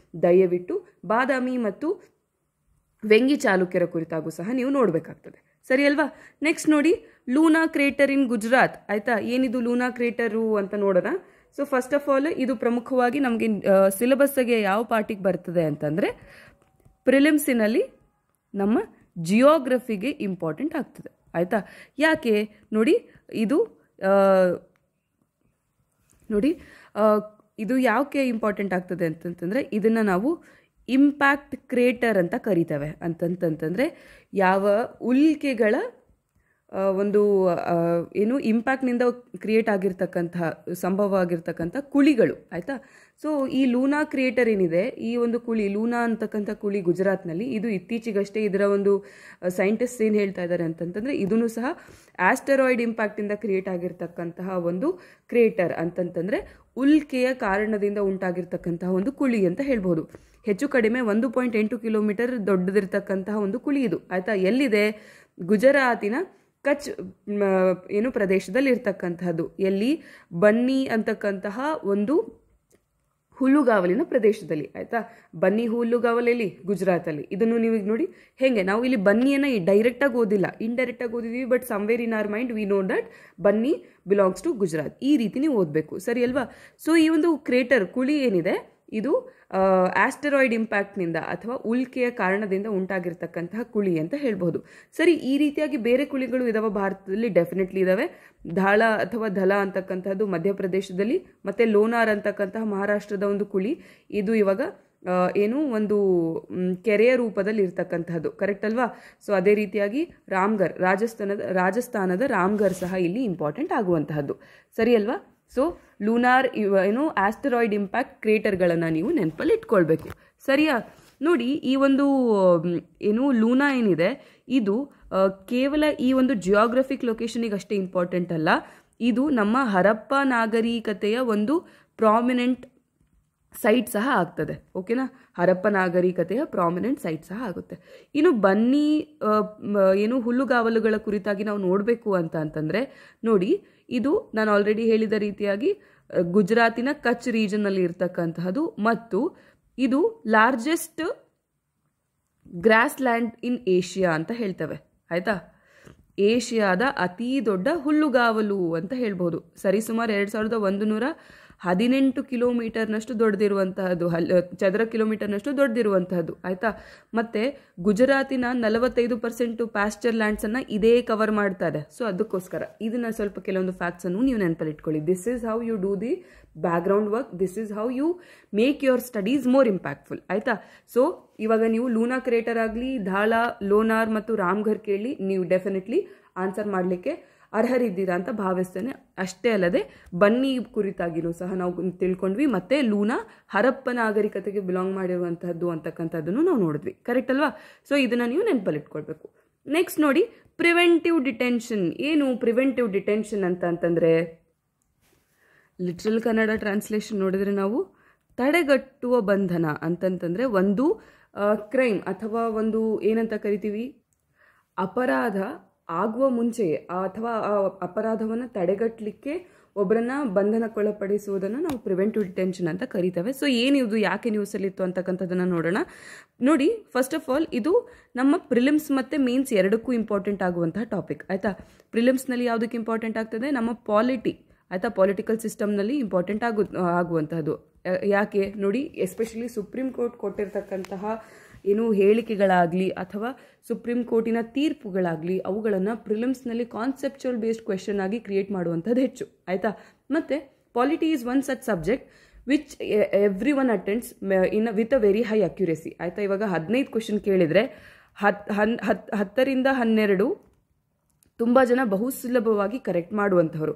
ದಯವಿಟ್ಟು ಬಾದಾಮಿ ಮತ್ತು ವೆಂಗಿ ಚಾಲುಕ್ಯರ ಕುರಿತಾಗೂ ಸಹ ನೀವು ನೋಡಬೇಕಾಗ್ತದೆ. ಸರಿ ಅಲ್ವಾ. ನೆಕ್ಸ್ಟ್ ನೋಡಿ, ಲೂನಾ ಕ್ರೇಟರ್ ಇನ್ ಗುಜರಾತ್. ಆಯಿತಾ. ಏನಿದು ಲೂನಾ ಕ್ರೇಟರು ಅಂತ ನೋಡೋಣ. ಸೊ ಫಸ್ಟ್ ಆಫ್ ಆಲ್ ಇದು ಪ್ರಮುಖವಾಗಿ ನಮಗೆ ಸಿಲೆಬಸ್ಗೆ ಯಾವ ಪಾರ್ಟಿಗೆ ಬರ್ತದೆ ಅಂತಂದರೆ ಪ್ರಿಲಿಮ್ಸಿನಲ್ಲಿ ನಮ್ಮ ಜಿಯೋಗ್ರಫಿಗೆ ಇಂಪಾರ್ಟೆಂಟ್ ಆಗ್ತದೆ. ಆಯಿತಾ? ಯಾಕೆ ನೋಡಿ, ಇದು ಯಾಕೆ ಇಂಪಾರ್ಟೆಂಟ್ ಆಗ್ತದೆ ಅಂತಂತಂದರೆ, ಇದನ್ನು ನಾವು ಇಂಪ್ಯಾಕ್ಟ್ ಕ್ರೇಟರ್ ಅಂತ ಕರಿತೇವೆ. ಅಂತಂತಂದರೆ ಯಾವ ಉಲ್ಕೆಗಳ ಒಂದು ಇಂಪ್ಯಾಕ್ಟ್ನಿಂದ ಕ್ರಿಯೇಟ್ ಆಗಿರ್ತಕ್ಕಂತಹ ಸಂಭವ ಆಗಿರ್ತಕ್ಕಂಥ ಕುಳಿಗಳು. ಆಯಿತಾ? ಸೊ ಈ ಲೂನಾ ಕ್ರಿಯೇಟರ್ ಏನಿದೆ, ಈ ಒಂದು ಕುಳಿ ಲೂನಾ ಅಂತಕ್ಕಂಥ ಕುಳಿ ಗುಜರಾತ್ನಲ್ಲಿ, ಇದು ಇತ್ತೀಚೆಗಷ್ಟೇ ಇದರ ಒಂದು ಸೈಂಟಿಸ್ಟ್ ಏನು ಹೇಳ್ತಾ ಇದ್ದಾರೆ ಅಂತಂತಂದರೆ, ಇದನ್ನು ಸಹ ಆಸ್ಟೆರಾಯ್ಡ್ ಇಂಪ್ಯಾಕ್ಟಿಂದ ಕ್ರಿಯೇಟ್ ಆಗಿರ್ತಕ್ಕಂತಹ ಒಂದು ಕ್ರಿಯೇಟರ್. ಅಂತಂತಂದರೆ ಉಲ್ಕೆಯ ಕಾರಣದಿಂದ ಉಂಟಾಗಿರ್ತಕ್ಕಂತಹ ಒಂದು ಕುಳಿ ಅಂತ ಹೇಳ್ಬೋದು. ಹೆಚ್ಚು ಕಡಿಮೆ 1.8 ಕಿಲೋಮೀಟರ್ ದೊಡ್ಡದಿರ್ತಕ್ಕಂತಹ ಒಂದು ಕುಳಿ ಇದು. ಆಯಿತಾ? ಎಲ್ಲಿದೆ? ಗುಜರಾತಿನ ಕಚ್ ಪ್ರದೇಶದಲ್ಲಿ ಇರ್ತಕ್ಕಂತಹದ್ದು. ಎಲ್ಲಿ? ಬನ್ನಿ ಅಂತಕ್ಕಂತಹ ಒಂದು ಹುಲ್ಲುಗಾವಲಿನ ಪ್ರದೇಶದಲ್ಲಿ. ಆಯಿತಾ? ಬನ್ನಿ ಹುಲ್ಲುಗಾವಲಲ್ಲಿ ಗುಜರಾತಲ್ಲಿ. ಇದನ್ನು ನೀವು ನೋಡಿ ಹೇಗೆ, ನಾವು ಇಲ್ಲಿ ಬನ್ನಿಯನ್ನು ಡೈರೆಕ್ಟಾಗಿ ಓದಿಲ್ಲ, ಇಂಡೈರೆಕ್ಟಾಗಿ ಓದಿದ್ದೀವಿ. But somewhere in our mind we know that Banni belongs to Gujarat. ಈ ರೀತಿ ನೀವು ಓದಬೇಕು, ಸರಿ ಅಲ್ವಾ? ಸೊ ಈ ಒಂದು ಕ್ರೇಟರ್ ಕುಳಿ ಏನಿದೆ, ಇದು ಆಸ್ಟೆರಾಯ್ಡ್ ಇಂಪ್ಯಾಕ್ಟ್ನಿಂದ ಅಥವಾ ಉಲ್ಕೆಯ ಕಾರಣದಿಂದ ಉಂಟಾಗಿರ್ತಕ್ಕಂತಹ ಕುಳಿ ಅಂತ ಹೇಳ್ಬೋದು. ಸರಿ, ಈ ರೀತಿಯಾಗಿ ಬೇರೆ ಕುಳಿಗಳು ಇದಾವೆ ಭಾರತದಲ್ಲಿ? ಡೆಫಿನೆಟ್ಲಿ ಇದಾವೆ. ಧಾಳ ಅಥವಾ ಧಲ ಅಂತಕ್ಕಂಥದ್ದು ಮಧ್ಯಪ್ರದೇಶದಲ್ಲಿ, ಮತ್ತೆ ಲೋನಾರ್ ಅಂತಕ್ಕಂತಹ ಮಹಾರಾಷ್ಟ್ರದ ಒಂದು ಕುಳಿ. ಇದು ಇವಾಗ ಒಂದು ಕೆರೆಯ ರೂಪದಲ್ಲಿ ಇರ್ತಕ್ಕಂತಹದ್ದು. ಕರೆಕ್ಟ್ ಅಲ್ವಾ? ಸೊ ಅದೇ ರೀತಿಯಾಗಿ ರಾಮ್ಗರ್, ರಾಜಸ್ಥಾನದ ರಾಮ್ಗರ್ ಸಹ ಇಲ್ಲಿ ಇಂಪಾರ್ಟೆಂಟ್ ಆಗುವಂತಹದ್ದು. ಸರಿ ಅಲ್ವಾ? ಸೊ ಲೂನಾರ್ ಆಸ್ಟೆರಾಯ್ಡ್ ಇಂಪ್ಯಾಕ್ಟ್ ಕ್ರೇಟರ್ಗಳನ್ನು ನೀವು ನೆನಪಲ್ಲಿ ಇಟ್ಕೊಳ್ಬೇಕು. ಸರಿಯಾ? ನೋಡಿ, ಈ ಒಂದು ಲೂನಾ ಏನಿದೆ, ಇದು ಕೇವಲ ಈ ಒಂದು ಜಿಯೋಗ್ರಫಿಕ್ ಲೊಕೇಶನಿಗೆ ಅಷ್ಟೇ ಇಂಪಾರ್ಟೆಂಟ್ ಅಲ್ಲ, ಇದು ನಮ್ಮ ಹರಪ್ಪ ನಾಗರಿಕತೆಯ ಒಂದು ಪ್ರಾಮಿನೆಂಟ್ ಸೈಟ್ ಸಹ ಆಗ್ತದೆ. ಓಕೆನಾ? ಹರಪ್ಪ ನಾಗರಿಕತೆಯ ಪ್ರಾಮಿನೆಂಟ್ ಸೈಟ್ ಸಹ ಆಗುತ್ತೆ. ಇನ್ನು ಬನ್ನಿ ಹುಲ್ಲುಗಾವಲುಗಳ ಕುರಿತಾಗಿ ನಾವು ನೋಡಬೇಕು ಅಂತಂದರೆ, ನೋಡಿ, ಇದು ನಾನು ಆಲ್ರೆಡಿ ಹೇಳಿದ ರೀತಿಯಾಗಿ ಗುಜರಾತಿನ ಕಚ್ ರೀಜನ್ನಲ್ಲಿ ಇರ್ತಕ್ಕಂತಹದ್ದು, ಮತ್ತು ಇದು largest grass land in Asia ಅಂತ ಹೇಳ್ತೇವೆ. ಆಯ್ತಾ? ಏಷ್ಯಾದ ಅತಿ ದೊಡ್ಡ ಹುಲ್ಲುಗಾವಲು ಅಂತ ಹೇಳ್ಬೋದು. ಸರಿಸುಮಾರು 2118 ಕಿಲೋಮೀಟರ್ನಷ್ಟು ದೊಡ್ಡದಿರುವಂತಹದ್ದು, ಚದರ ಕಿಲೋಮೀಟರ್ನಷ್ಟು ದೊಡ್ಡದಿರುವಂತಹದ್ದು. ಆಯ್ತಾ? ಮತ್ತೆ ಗುಜರಾತಿನ 45% ಪ್ಯಾಸ್ಚರ್ ಲ್ಯಾಂಡ್ಸ್ ಅನ್ನ ಇದೇ ಕವರ್ ಮಾಡ್ತಾ ಇದೆ. ಸೊ ಅದಕ್ಕೋಸ್ಕರ ಇದನ್ನ ಸ್ವಲ್ಪ ಕೆಲವೊಂದು ಫ್ಯಾಕ್ಟ್ಸ್ ಅನ್ನು ನೀವು ನೆನಪಲ್ಲಿ ಇಟ್ಕೊಳ್ಳಿ. This is how you do the background work. This is how you make your studies more impactful. ಆಯ್ತಾ? ಸೊ ಇವಾಗ ನೀವು ಲೂನಾ ಕ್ರೇಟರ್ ಆಗಲಿ, ಧಾಳ, ಲೋನಾರ್ ಮತ್ತು ರಾಮ್ಘರ್ ಕೇಳಿ ನೀವು ಡೆಫಿನೆಟ್ಲಿ ಆನ್ಸರ್ ಮಾಡಲಿಕ್ಕೆ ಅರ್ಹರಿದ್ದೀರಾ ಅಂತ ಭಾವಿಸ್ತೇನೆ. ಅಷ್ಟೇ ಅಲ್ಲದೆ ಬನ್ನಿ ಕುರಿತಾಗಿನೂ ಸಹ ನಾವು ತಿಳ್ಕೊಂಡ್ವಿ, ಮತ್ತೆ ಲೂನಾ ಹರಪ್ಪ ನಾಗರಿಕತೆಗೆ ಬಿಲಾಂಗ್ ಮಾಡಿರುವಂತಹದ್ದು ಅಂತಕ್ಕಂಥದ್ದನ್ನು ನಾವು ನೋಡಿದ್ವಿ. ಕರೆಕ್ಟ್ ಅಲ್ವಾ? ಸೊ ಇದನ್ನ ನೀವು ನೆನಪಲ್ಲಿ ಇಟ್ಕೊಳ್ಬೇಕು. ನೆಕ್ಸ್ಟ್ ನೋಡಿ, ಪ್ರಿವೆಂಟಿವ್ ಡಿಟೆನ್ಷನ್. ಏನು ಪ್ರಿವೆಂಟಿವ್ ಡಿಟೆನ್ಷನ್ ಅಂತಂದ್ರೆ, ಲಿಟ್ರಲ್ ಕನ್ನಡ ಟ್ರಾನ್ಸ್ಲೇಷನ್ ನೋಡಿದ್ರೆ ನಾವು ತಡೆಗಟ್ಟುವ ಬಂಧನ ಅಂತಂತಂದ್ರೆ, ಒಂದು ಕ್ರೈಮ್ ಅಥವಾ ಒಂದು ಏನಂತ ಕರಿತೀವಿ, ಅಪರಾಧ ಆಗುವ ಮುಂಚೆಯೇ ಅಥವಾ ಆ ಅಪರಾಧವನ್ನು ತಡೆಗಟ್ಟಲಿಕ್ಕೆ ಒಬ್ಬರನ್ನ ಬಂಧನಕ್ಕೊಳಪಡಿಸುವುದನ್ನು ನಾವು ಪ್ರಿವೆಂಟಿವ್ ಡಿಟೆನ್ಷನ್ ಅಂತ ಕರಿತೇವೆ. ಸೊ ಏನಿದು, ಯಾಕೆ ನ್ಯೂಸಲ್ಲಿತ್ತು ಅಂತಕ್ಕಂಥದ್ದನ್ನು ನೋಡೋಣ. ನೋಡಿ, ಫಸ್ಟ್ ಆಫ್ ಆಲ್ ಇದು ನಮ್ಮ ಪ್ರಿಲಿಮ್ಸ್ ಮತ್ತು ಮೇನ್ಸ್ ಎರಡಕ್ಕೂ ಇಂಪಾರ್ಟೆಂಟ್ ಆಗುವಂತಹ ಟಾಪಿಕ್. ಆಯಿತಾ? ಪ್ರಿಲಿಮ್ಸ್ನಲ್ಲಿ ಯಾವುದಕ್ಕೆ ಇಂಪಾರ್ಟೆಂಟ್ ಆಗ್ತದೆ? ನಮ್ಮ ಪಾಲಿಟಿ. ಆಯಿತಾ? ಪೊಲಿಟಿಕಲ್ ಸಿಸ್ಟಮ್ನಲ್ಲಿ ಇಂಪಾರ್ಟೆಂಟ್ ಆಗುವಂತಹದ್ದು. ಯಾಕೆ ನೋಡಿ, ಎಸ್ಪೆಷಲಿ ಸುಪ್ರೀಂ ಕೋರ್ಟ್ ಕೊಟ್ಟಿರ್ತಕ್ಕಂತಹ ಹೇಳಿಕೆಗಳಾಗಲಿ ಅಥವಾ ಸುಪ್ರೀಂ ಕೋರ್ಟಿನ ತೀರ್ಪುಗಳಾಗಲಿ, ಅವುಗಳನ್ನು ಪ್ರಿಲಿಮ್ಸ್ನಲ್ಲಿ ಕಾನ್ಸೆಪ್ಚುವಲ್ ಬೇಸ್ಡ್ ಕ್ವೆಶನ್ ಆಗಿ ಕ್ರಿಯೇಟ್ ಮಾಡುವಂಥದ್ದು ಹೆಚ್ಚು. ಆಯಿತಾ? ಮತ್ತು polity is one such subject which every one attends with a very high accuracy. ಆಯಿತಾ? ಇವಾಗ 15 ಕ್ವೆಶನ್ ಕೇಳಿದರೆ 10ರಿಂದ 12 ತುಂಬ ಜನ ಬಹು ಸುಲಭವಾಗಿ ಕರೆಕ್ಟ್ ಮಾಡುವಂಥವ್ರು.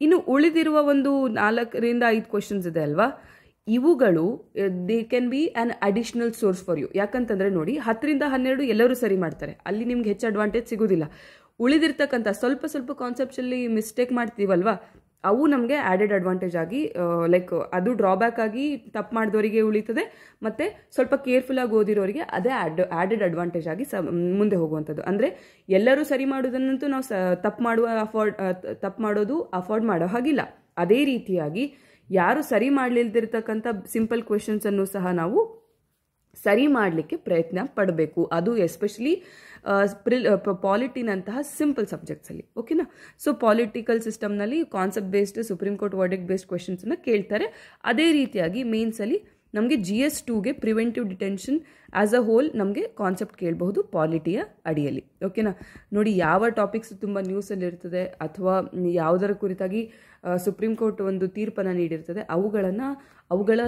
ಇನ್ನು ಉಳಿದಿರುವ ಒಂದು 4ರಿಂದ 5 ಕ್ವೆಶನ್ಸ್ ಇದೆ ಅಲ್ವಾ, ಇವುಗಳು they can be an additional source for you. ಯಾಕಂತಂದ್ರೆ ನೋಡಿ, 10ರಿಂದ 12 ಎಲ್ಲರೂ ಸರಿ ಮಾಡ್ತಾರೆ, ಅಲ್ಲಿ ನಿಮ್ಗೆ ಹೆಚ್ಚು ಅಡ್ವಾಂಟೇಜ್ ಸಿಗೋದಿಲ್ಲ. ಉಳಿದಿರ್ತಕ್ಕಂಥ ಸ್ವಲ್ಪ ಕಾನ್ಸೆಪ್ಟಲ್ಲಿ ಮಿಸ್ಟೇಕ್ ಮಾಡ್ತೀವಲ್ವಾ, ಅವು ನಮಗೆ ಆ್ಯಡೆಡ್ ಅಡ್ವಾಂಟೇಜ್ ಆಗಿ, ಲೈಕ್ ಅದು ಡ್ರಾಬ್ಯಾಕ್ ಆಗಿ ತಪ್ಪು ಮಾಡಿದವರಿಗೆ ಉಳಿತದೆ, ಮತ್ತು ಸ್ವಲ್ಪ ಕೇರ್ಫುಲ್ ಆಗಿ ಓದಿರೋರಿಗೆ ಅದೇ ಆ್ಯಡೆಡ್ ಅಡ್ವಾಂಟೇಜ್ ಆಗಿ ಮುಂದೆ ಹೋಗುವಂಥದ್ದು. ಅಂದರೆ ಎಲ್ಲರೂ ಸರಿ ಮಾಡೋದನ್ನಂತೂ ನಾವು ತಪ್ಪು ಮಾಡೋದು ಅಫೋರ್ಡ್ ಮಾಡೋ ಹಾಗಿಲ್ಲ. ಅದೇ ರೀತಿಯಾಗಿ ಯಾರು ಸರಿ ಮಾಡಲಿಲ್ದಿರ್ತಕ್ಕಂಥ ಸಿಂಪಲ್ ಕ್ವೆಶನ್ಸನ್ನು ಸಹ ನಾವು ಸರಿ ಮಾಡಲಿಕ್ಕೆ ಪ್ರಯತ್ನ ಪಡಬೇಕು. ಅದು ಎಸ್ಪೆಷಲಿ ಪಾಲಿಟಿನಂತಹ ಸಿಂಪಲ್ ಸಬ್ಜೆಕ್ಟ್ಸಲ್ಲಿ. ಓಕೆನಾ? ಸೊ ಪಾಲಿಟಿಕಲ್ ಸಿಸ್ಟಮ್ನಲ್ಲಿ concept based, supreme court verdict based ಕ್ವೆಶನ್ಸನ್ನು ಕೇಳ್ತಾರೆ. ಅದೇ ರೀತಿಯಾಗಿ ಮೇನ್ಸಲ್ಲಿ ನಮಗೆ GS2ಗೆ preventive detention as a whole ನಮಗೆ ಕಾನ್ಸೆಪ್ಟ್ ಕೇಳಬಹುದು ಪಾಲಿಟಿಯ ಅಡಿಯಲ್ಲಿ. ಓಕೆನಾ. ನೋಡಿ, ಯಾವ ಟಾಪಿಕ್ಸ್ ತುಂಬ ನ್ಯೂಸಲ್ಲಿ ಇರ್ತದೆ ಅಥವಾ ಯಾವುದರ ಕುರಿತಾಗಿ ಸುಪ್ರೀಂ ಕೋರ್ಟ್ ಒಂದು ತೀರ್ಪನ್ನು ನೀಡಿರ್ತದೆ ಅವುಗಳ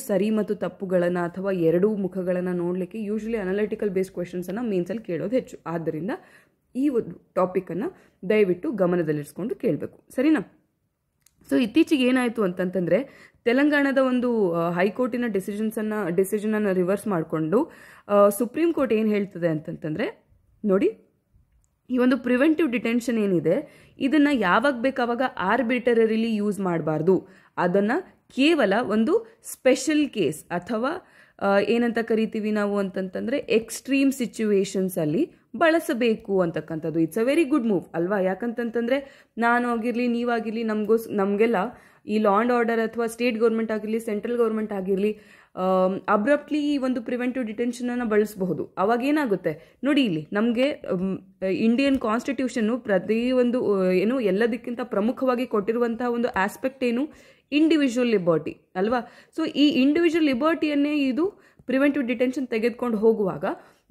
ಸರಿ ಮತ್ತು ತಪ್ಪುಗಳನ್ನು ಅಥವಾ ಎರಡೂ ಮುಖಗಳನ್ನು ನೋಡಲಿಕ್ಕೆ ಯೂಶ್ವಲಿ ಅನಾಲಿಟಿಕಲ್ ಬೇಸ್ಡ್ ಕ್ವೆಶನ್ಸನ್ನು ಮೇನ್ಸಲ್ಲಿ ಕೇಳೋದು ಹೆಚ್ಚು. ಆದ್ದರಿಂದ ಈ ಒಂದು ಟಾಪಿಕನ್ನು ದಯವಿಟ್ಟು ಗಮನದಲ್ಲಿರಿಸ್ಕೊಂಡು ಕೇಳಬೇಕು, ಸರಿನಾ. ಸೊ ಇತ್ತೀಚೆಗೆ ಏನಾಯಿತು ಅಂತಂತಂದರೆ, ತೆಲಂಗಾಣದ ಒಂದು ಹೈಕೋರ್ಟಿನ ಡಿಸಿಷನನ್ನು ರಿವರ್ಸ್ ಮಾಡಿಕೊಂಡು ಸುಪ್ರೀಂ ಕೋರ್ಟ್ ಏನು ಹೇಳ್ತದೆ ಅಂತಂತಂದರೆ, ನೋಡಿ, ಈ ಒಂದು ಪ್ರಿವೆಂಟಿವ್ ಡಿಟೆನ್ಷನ್ ಏನಿದೆ ಇದನ್ನು ಯಾವಾಗ ಬೇಕಾವಾಗ ಆರ್ಬಿಟರರಿಲಿ ಯೂಸ್ ಮಾಡಬಾರ್ದು, ಅದನ್ನು ಕೇವಲ ಒಂದು ಸ್ಪೆಷಲ್ ಕೇಸ್ ಅಥವಾ ಏನಂತ ಕರಿತೀವಿ ನಾವು ಅಂತಂತಂದರೆ ಎಕ್ಸ್ಟ್ರೀಮ್ ಸಿಚುವೇಶನ್ಸಲ್ಲಿ ಬಳಸಬೇಕು ಅಂತಕ್ಕಂಥದ್ದು. It's a very good move ಅಲ್ವಾ. ಯಾಕಂತಂತಂದರೆ ನಾನು ಆಗಿರಲಿ, ನೀವಾಗಿರಲಿ, ನಮಗೆಲ್ಲ ಈ ಲಾ ಆ್ಯಂಡ್ ಆರ್ಡರ್ ಅಥವಾ ಸ್ಟೇಟ್ ಗೌರ್ಮೆಂಟ್ ಆಗಿರಲಿ, ಸೆಂಟ್ರಲ್ ಗೌರ್ಮೆಂಟ್ ಆಗಿರಲಿ, ಅಬ್ರಪ್ಟ್ಲಿ ಈ ಒಂದು ಪ್ರಿವೆಂಟಿವ್ ಡಿಟೆನ್ಷನನ್ನು ಬಳಸಬಹುದು. ಅವಾಗ ಏನಾಗುತ್ತೆ ನೋಡಿ, ಇಲ್ಲಿ ನಮಗೆ ಇಂಡಿಯನ್ ಕಾನ್ಸ್ಟಿಟ್ಯೂಷನ್ನು ಪ್ರತಿಯೊಂದು ಎಲ್ಲದಕ್ಕಿಂತ ಪ್ರಮುಖವಾಗಿ ಕೊಟ್ಟಿರುವಂತಹ ಒಂದು ಆಸ್ಪೆಕ್ಟ್ ಏನು, ಇಂಡಿವಿಜುವಲ್ ಲಿಬರ್ಟಿ ಅಲ್ವಾ. ಸೊ ಈ ಇಂಡಿವಿಜುವಲ್ ಲಿಬರ್ಟಿಯನ್ನೇ ಇದು ಪ್ರಿವೆಂಟಿವ್ ಡಿಟೆನ್ಷನ್ ತೆಗೆದುಕೊಂಡು ಹೋಗುವಾಗ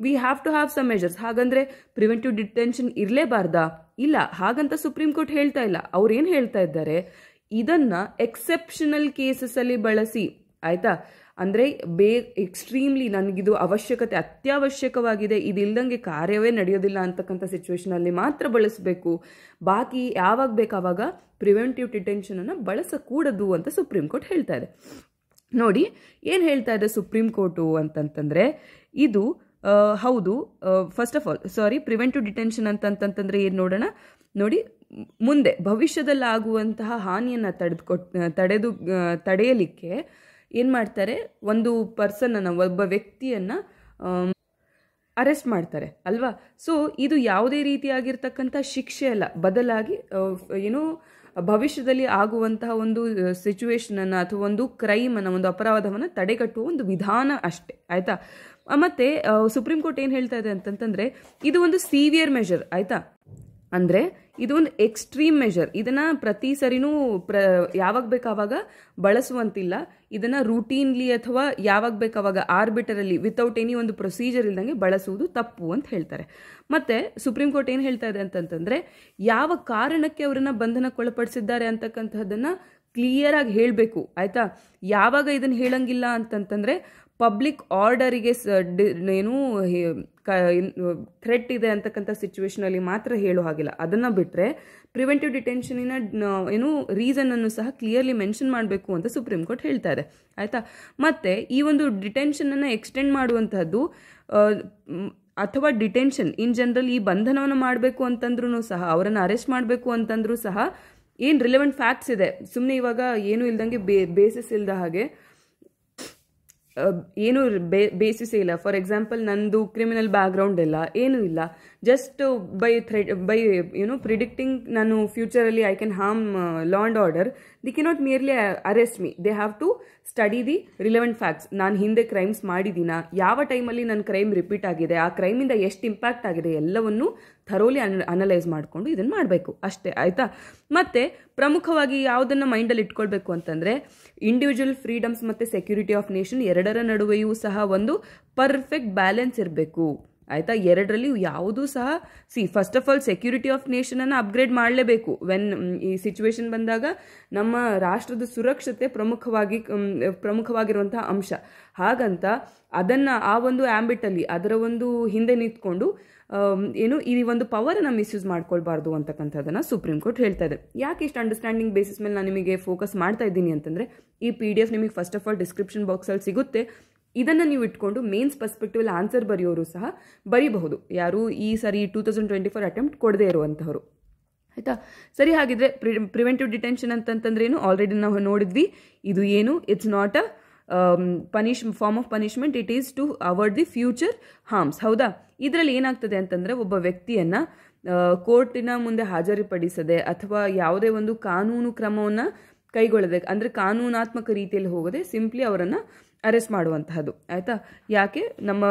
we have to have some measures. ಹಾಗಂದ್ರೆ ಪ್ರಿವೆಂಟಿವ್ ಡಿಟೆನ್ಷನ್ ಇರಲೇಬಾರ್ದಾ? ಇಲ್ಲ, ಹಾಗಂತ ಸುಪ್ರೀಂ ಕೋರ್ಟ್ ಹೇಳ್ತಾ ಇಲ್ಲ. ಅವ್ರು ಏನು ಹೇಳ್ತಾ ಇದ್ದಾರೆ, ಇದನ್ನ ಎಕ್ಸೆಪ್ಷನಲ್ ಕೇಸಸ್ ಅಲ್ಲಿ ಬಳಸಿ, ಆಯ್ತಾ. ಅಂದರೆ ಎಕ್ಸ್ಟ್ರೀಮ್ಲಿ ನನಗಿದು ಅತ್ಯವಶ್ಯಕವಾಗಿದೆ, ಇದಿಲ್ದಂಗೆ ಕಾರ್ಯವೇ ನಡೆಯೋದಿಲ್ಲ ಅಂತಕ್ಕಂಥ ಸಿಚುವೇಶನಲ್ಲಿ ಮಾತ್ರ ಬಳಸಬೇಕು, ಬಾಕಿ ಯಾವಾಗ ಬೇಕಾವಾಗ ಪ್ರಿವೆಂಟಿವ್ ಡಿಟೆನ್ಷನನ್ನು ಬಳಸಕೂಡದು ಅಂತ ಸುಪ್ರೀಂ ಕೋರ್ಟ್ ಹೇಳ್ತಾ ಇದೆ. ನೋಡಿ, ಏನು ಹೇಳ್ತಾ ಇದೆ ಸುಪ್ರೀಂ ಕೋರ್ಟು ಅಂತಂತಂದರೆ, ಇದು ಹೌದು, first of all preventive detention ಅಂತಂತಂದರೆ ಏನು ನೋಡೋಣ. ನೋಡಿ, ಮುಂದೆ ಭವಿಷ್ಯದಲ್ಲಿ ಆಗುವಂತಹ ಹಾನಿಯನ್ನು ತಡೆಯಲಿಕ್ಕೆ ಏನು ಮಾಡ್ತಾರೆ, ಒಂದು ಪರ್ಸನನ್ನು, ಒಬ್ಬ ವ್ಯಕ್ತಿಯನ್ನು ಅರೆಸ್ಟ್ ಮಾಡ್ತಾರೆ ಅಲ್ವಾ. ಸೊ ಇದು ಯಾವುದೇ ರೀತಿಯಾಗಿರ್ತಕ್ಕಂಥ ಶಿಕ್ಷೆ ಅಲ್ಲ, ಬದಲಾಗಿ ಭವಿಷ್ಯದಲ್ಲಿ ಆಗುವಂತಹ ಒಂದು ಸಿಚುವೇಶನನ್ನು ಅಥವಾ ಒಂದು ಕ್ರೈಮನ್ನು, ಒಂದು ಅಪರಾಧವನ್ನು ತಡೆಗಟ್ಟುವ ಒಂದು ವಿಧಾನ ಅಷ್ಟೇ, ಆಯಿತಾ. ಮತ್ತು ಸುಪ್ರೀಂ ಕೋರ್ಟ್ ಏನು ಹೇಳ್ತಾ ಇದೆ ಅಂತಂತಂದರೆ, ಇದು ಒಂದು ಸೀವಿಯರ್ ಮೆಷರ್, ಆಯಿತಾ. ಅಂದರೆ ಇದು ಒಂದು ಎಕ್ಸ್ಟ್ರೀಮ್ ಮೆಷರ್. ಇದನ್ನು ಪ್ರತಿ ಸರಿನೂ ಯಾವಾಗ ಬೇಕಾವಾಗ ಬಳಸುವಂತಿಲ್ಲ. ಇದನ್ನು ರೂಟೀನ್ಲಿ ಅಥವಾ ಯಾವಾಗ ಬೇಕಾವಾಗ ಆರ್ಬಿಟರಲ್ಲಿ ವಿತೌಟ್ ಎನಿ ಒಂದು ಪ್ರೊಸೀಜರ್ ಇಲ್ದಂಗೆ ಬಳಸುವುದು ತಪ್ಪು ಅಂತ ಹೇಳ್ತಾರೆ. ಮತ್ತು ಸುಪ್ರೀಂ ಕೋರ್ಟ್ ಏನು ಹೇಳ್ತಾ ಇದೆ ಅಂತಂತಂದರೆ, ಯಾವ ಕಾರಣಕ್ಕೆ ಅವರನ್ನು ಬಂಧನಕ್ಕೊಳಪಡಿಸಿದ್ದಾರೆ ಅಂತಕ್ಕಂಥದ್ದನ್ನು ಕ್ಲಿಯರ್ ಆಗಿ ಹೇಳಬೇಕು, ಆಯಿತಾ. ಯಾವಾಗ ಇದನ್ನು ಹೇಳಂಗಿಲ್ಲ ಅಂತಂತಂದರೆ, ಪಬ್ಲಿಕ್ ಆರ್ಡರಿಗೆ ಥ್ರೆಟ್ ಇದೆ ಅಂತಕ್ಕಂಥ ಸಿಚುವೇಶನಲ್ಲಿ ಮಾತ್ರ ಹೇಳೋ ಹಾಗಿಲ್ಲ. ಅದನ್ನು ಬಿಟ್ಟರೆ ಪ್ರಿವೆಂಟಿವ್ ಡಿಟೆನ್ಷನಿನ ರೀಸನನ್ನು ಸಹ ಕ್ಲಿಯರ್ಲಿ ಮೆನ್ಷನ್ ಮಾಡಬೇಕು ಅಂತ ಸುಪ್ರೀಂ ಕೋರ್ಟ್ ಹೇಳ್ತಾ ಇದೆ, ಆಯಿತಾ. ಮತ್ತು ಈ ಒಂದು ಡಿಟೆನ್ಷನನ್ನು ಎಕ್ಸ್ಟೆಂಡ್ ಮಾಡುವಂತಹದ್ದು ಅಥವಾ ಡಿಟೆನ್ಷನ್ ಇನ್ ಜನರಲ್, ಈ ಬಂಧನವನ್ನು ಮಾಡಬೇಕು ಅಂತಂದ್ರೂ ಸಹ, ಅವರನ್ನು ಅರೆಸ್ಟ್ ಮಾಡಬೇಕು ಅಂತಂದ್ರೂ ಸಹ ಏನು ರಿಲೆವೆಂಟ್ ಫ್ಯಾಕ್ಟ್ಸ್ ಇದೆ. ಸುಮ್ಮನೆ ಇವಾಗ ಏನೂ ಇಲ್ದಂಗೆ ಬೇಸಿಸ್ ಇಲ್ಲದ ಹಾಗೆ ಏನು ಬೇಸಿಸೇ ಇಲ್ಲ. ಫಾರ್ ಎಕ್ಸಾಂಪಲ್, ನಂದು ಕ್ರಿಮಿನಲ್ ಬ್ಯಾಕ್ಗ್ರೌಂಡ್ ಇಲ್ಲ, ಏನೂ ಇಲ್ಲ, ಜಸ್ಟ್ ಬೈ ಪ್ರಿಡಿಕ್ಟಿಂಗ್ ನಾನು ಫ್ಯೂಚರಲ್ಲಿ I can harm law and order, they cannot merely arrest me, they have to study the relevant facts. ನಾನು ಹಿಂದೆ ಕ್ರೈಮ್ಸ್ ಮಾಡಿದ್ದೀನಾ, ಯಾವ ಟೈಮಲ್ಲಿ ನನ್ನ ಕ್ರೈಮ್ ರಿಪೀಟ್ ಆಗಿದೆ, ಆ ಕ್ರೈಮಿಂದ ಎಷ್ಟು ಇಂಪ್ಯಾಕ್ಟ್ ಆಗಿದೆ, ಎಲ್ಲವನ್ನು ಥರೋಲಿ ಅನಲೈಸ್ ಮಾಡಿಕೊಂಡು ಇದನ್ನು ಮಾಡಬೇಕು ಅಷ್ಟೇ, ಆಯಿತಾ. ಮತ್ತು ಪ್ರಮುಖವಾಗಿ ಯಾವುದನ್ನು ಮೈಂಡಲ್ಲಿ ಇಟ್ಕೊಳ್ಬೇಕು ಅಂತಂದರೆ, ಇಂಡಿವಿಜುವಲ್ ಫ್ರೀಡಮ್ಸ್ ಮತ್ತು ಸೆಕ್ಯೂರಿಟಿ ಆಫ್ ನೇಷನ್ ಎರಡರ ನಡುವೆಯೂ ಸಹ ಒಂದು ಪರ್ಫೆಕ್ಟ್ ಬ್ಯಾಲೆನ್ಸ್ ಇರಬೇಕು, ಆಯಿತಾ. ಎರಡರಲ್ಲಿ ಯಾವುದೂ ಸಹ first of all security of ನೇಷನನ್ನು ಅಪ್ಗ್ರೇಡ್ ಮಾಡಲೇಬೇಕು. ಈ ಸಿಚುವೇಶನ್ ಬಂದಾಗ ನಮ್ಮ ರಾಷ್ಟ್ರದ ಸುರಕ್ಷತೆ ಪ್ರಮುಖವಾಗಿರುವಂತಹ ಅಂಶ. ಹಾಗಂತ ಅದನ್ನು ಆ ಒಂದು ಆಂಬಿಟಲ್ಲಿ ಅದರ ಒಂದು ಹಿಂದೆ ನಿಂತ್ಕೊಂಡು ಈ ಒಂದು ಪವರನ್ನು ಮಿಸ್ಯೂಸ್ ಮಾಡ್ಕೊಳ್ಬಾರ್ದು ಅಂತಕ್ಕಂಥದ್ದನ್ನು ಸುಪ್ರೀಂ ಕೋರ್ಟ್ ಹೇಳ್ತಾ ಇದೆ. ಯಾಕೆ ಇಷ್ಟು ಅಂಡರ್ಸ್ಟ್ಯಾಂಡಿಂಗ್ ಬೇಸಿಸ್ ಮೇಲೆ ನಾನು ನಿಮಗೆ ಫೋಕಸ್ ಮಾಡ್ತಾ ಇದ್ದೀನಿ ಅಂತಂದರೆ, ಈ PDF ನಿಮಗೆ ಫಸ್ಟ್ ಆಫ್ ಆಲ್ ಡಿಸ್ಕ್ರಿಪ್ಷನ್ ಬಾಕ್ಸಲ್ಲಿ ಸಿಗುತ್ತೆ. ಇದನ್ನು ನೀವು ಇಟ್ಕೊಂಡು ಮೇನ್ಸ್ ಪರ್ಸ್ಪೆಕ್ಟಿವ್ ಆನ್ಸರ್ ಬರೆಯೋರು ಸಹ ಬರೀಬಹುದು, ಯಾರು ಈ ಸರಿ 2024 ಅಟೆಂಪ್ಟ್ ಕೊಡದೇ ಇರುವಂತಹವರು, ಆಯಿತಾ. ಸರಿ, ಹಾಗಿದ್ರೆ ಪ್ರಿವೆಂಟಿವ್ ಡಿಟೆನ್ಷನ್ ಅಂತಂತಂದ್ರೆ ಏನು ಆಲ್ರೆಡಿ ನಾವು ನೋಡಿದ್ವಿ. ಇದು ಏನು, it's not a form of punishment, it is to avoid the future harms, ಹೌದಾ. ಇದರಲ್ಲಿ ಏನಾಗ್ತದೆ ಅಂತಂದರೆ, ಒಬ್ಬ ವ್ಯಕ್ತಿಯನ್ನು ಕೋರ್ಟಿನ ಮುಂದೆ ಹಾಜರುಪಡಿಸದೆ ಅಥವಾ ಯಾವುದೇ ಒಂದು ಕಾನೂನು ಕ್ರಮವನ್ನು ಕೈಗೊಳ್ಳದೆ, ಅಂದರೆ ಕಾನೂನಾತ್ಮಕ ರೀತಿಯಲ್ಲಿ ಹೋಗದೆ ಸಿಂಪ್ಲಿ ಅವರನ್ನು ಅರೆಸ್ಟ್ ಮಾಡುವಂತಹದ್ದು, ಆಯಿತಾ. ಯಾಕೆ, ನಮ್ಮ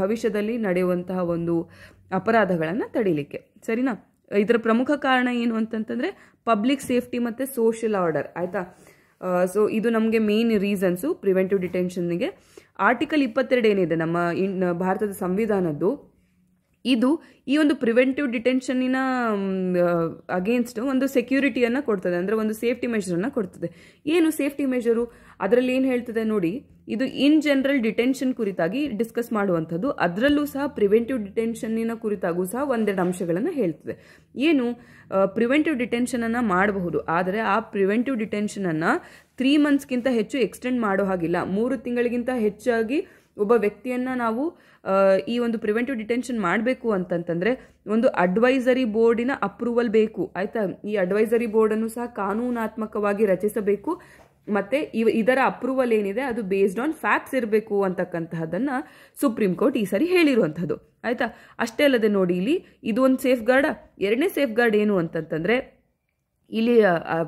ಭವಿಷ್ಯದಲ್ಲಿ ನಡೆಯುವಂತಹ ಒಂದು ಅಪರಾಧಗಳನ್ನು ತಡೀಲಿಕ್ಕೆ, ಸರಿನಾ. ಇದರ ಪ್ರಮುಖ ಕಾರಣ ಏನು ಅಂತಂತಂದರೆ, ಪಬ್ಲಿಕ್ ಸೇಫ್ಟಿ ಮತ್ತು ಸೋಷಿಯಲ್ ಆರ್ಡರ್, ಆಯಿತಾ. ಸೊ ಇದು ನಮಗೆ ಮೇನ್ ರೀಸನ್ಸು ಪ್ರಿವೆಂಟಿವ್ ಡಿಟೆನ್ಷನ್ಗೆ. ಆರ್ಟಿಕಲ್ 22 ಏನಿದೆ ನಮ್ಮ ಭಾರತದ ಸಂವಿಧಾನದ್ದು, ಇದು ಈ ಒಂದು ಪ್ರಿವೆಂಟಿವ್ ಡಿಟೆನ್ಷನ್ನಿನ ಅಗೇನ್ಸ್ಟ್ ಒಂದು ಸೆಕ್ಯೂರಿಟಿಯನ್ನು ಕೊಡ್ತದೆ, ಅಂದರೆ ಒಂದು ಸೇಫ್ಟಿ ಮೆಷರನ್ನು ಕೊಡ್ತದೆ. ಏನು ಸೇಫ್ಟಿ ಮೆಷರು, ಅದರಲ್ಲಿ ಏನು ಹೇಳ್ತದೆ ನೋಡಿ, ಇದು ಇನ್ ಜನರಲ್ ಡಿಟೆನ್ಷನ್ ಕುರಿತಾಗಿ ಡಿಸ್ಕಸ್ ಮಾಡುವಂಥದ್ದು. ಅದರಲ್ಲೂ ಸಹ ಪ್ರಿವೆಂಟಿವ್ ಡಿಟೆನ್ಷನ್ನಿನ ಕುರಿತಾಗೂ ಸಹ ಒಂದೆರಡು ಅಂಶಗಳನ್ನು ಹೇಳ್ತದೆ. ಏನು, ಪ್ರಿವೆಂಟಿವ್ ಡಿಟೆನ್ಷನನ್ನು ಮಾಡಬಹುದು, ಆದರೆ ಆ ಪ್ರಿವೆಂಟಿವ್ ಡಿಟೆನ್ಷನನ್ನು 3 ಮಂತ್ಸ್ಗಿಂತ ಹೆಚ್ಚು ಎಕ್ಸ್ಟೆಂಡ್ ಮಾಡೋ ಹಾಗಿಲ್ಲ. 3 ತಿಂಗಳಿಗಿಂತ ಹೆಚ್ಚಾಗಿ ಒಬ್ಬ ವ್ಯಕ್ತಿಯನ್ನು ನಾವು ಈ ಒಂದು ಪ್ರಿವೆಂಟಿವ್ ಡಿಟೆನ್ಷನ್ ಮಾಡಬೇಕು ಅಂತಂತಂದರೆ ಒಂದು ಅಡ್ವೈಸರಿ ಬೋರ್ಡಿನ ಅಪ್ರೂವಲ್ ಬೇಕು, ಆಯಿತಾ. ಈ ಅಡ್ವೈಸರಿ ಬೋರ್ಡನ್ನು ಸಹ ಕಾನೂನಾತ್ಮಕವಾಗಿ ರಚಿಸಬೇಕು, ಮತ್ತು ಇದರ ಅಪ್ರೂವಲ್ ಏನಿದೆ ಅದು ಬೇಸ್ಡ್ ಆನ್ ಫ್ಯಾಕ್ಟ್ಸ್ ಇರಬೇಕು ಅಂತಕ್ಕಂತಹದ್ದನ್ನು ಸುಪ್ರೀಂ ಕೋರ್ಟ್ ಈ ಸರಿ ಹೇಳಿರುವಂಥದ್ದು, ಆಯಿತಾ. ಅಷ್ಟೇ ಅಲ್ಲದೆ ನೋಡಿ, ಇಲ್ಲಿ ಇದು ಒಂದು ಸೇಫ್ ಗಾರ್ಡ್. ಎರಡನೇ ಸೇಫ್ ಗಾರ್ಡ್ ಏನು ಅಂತಂತಂದರೆ, ಇಲ್ಲಿ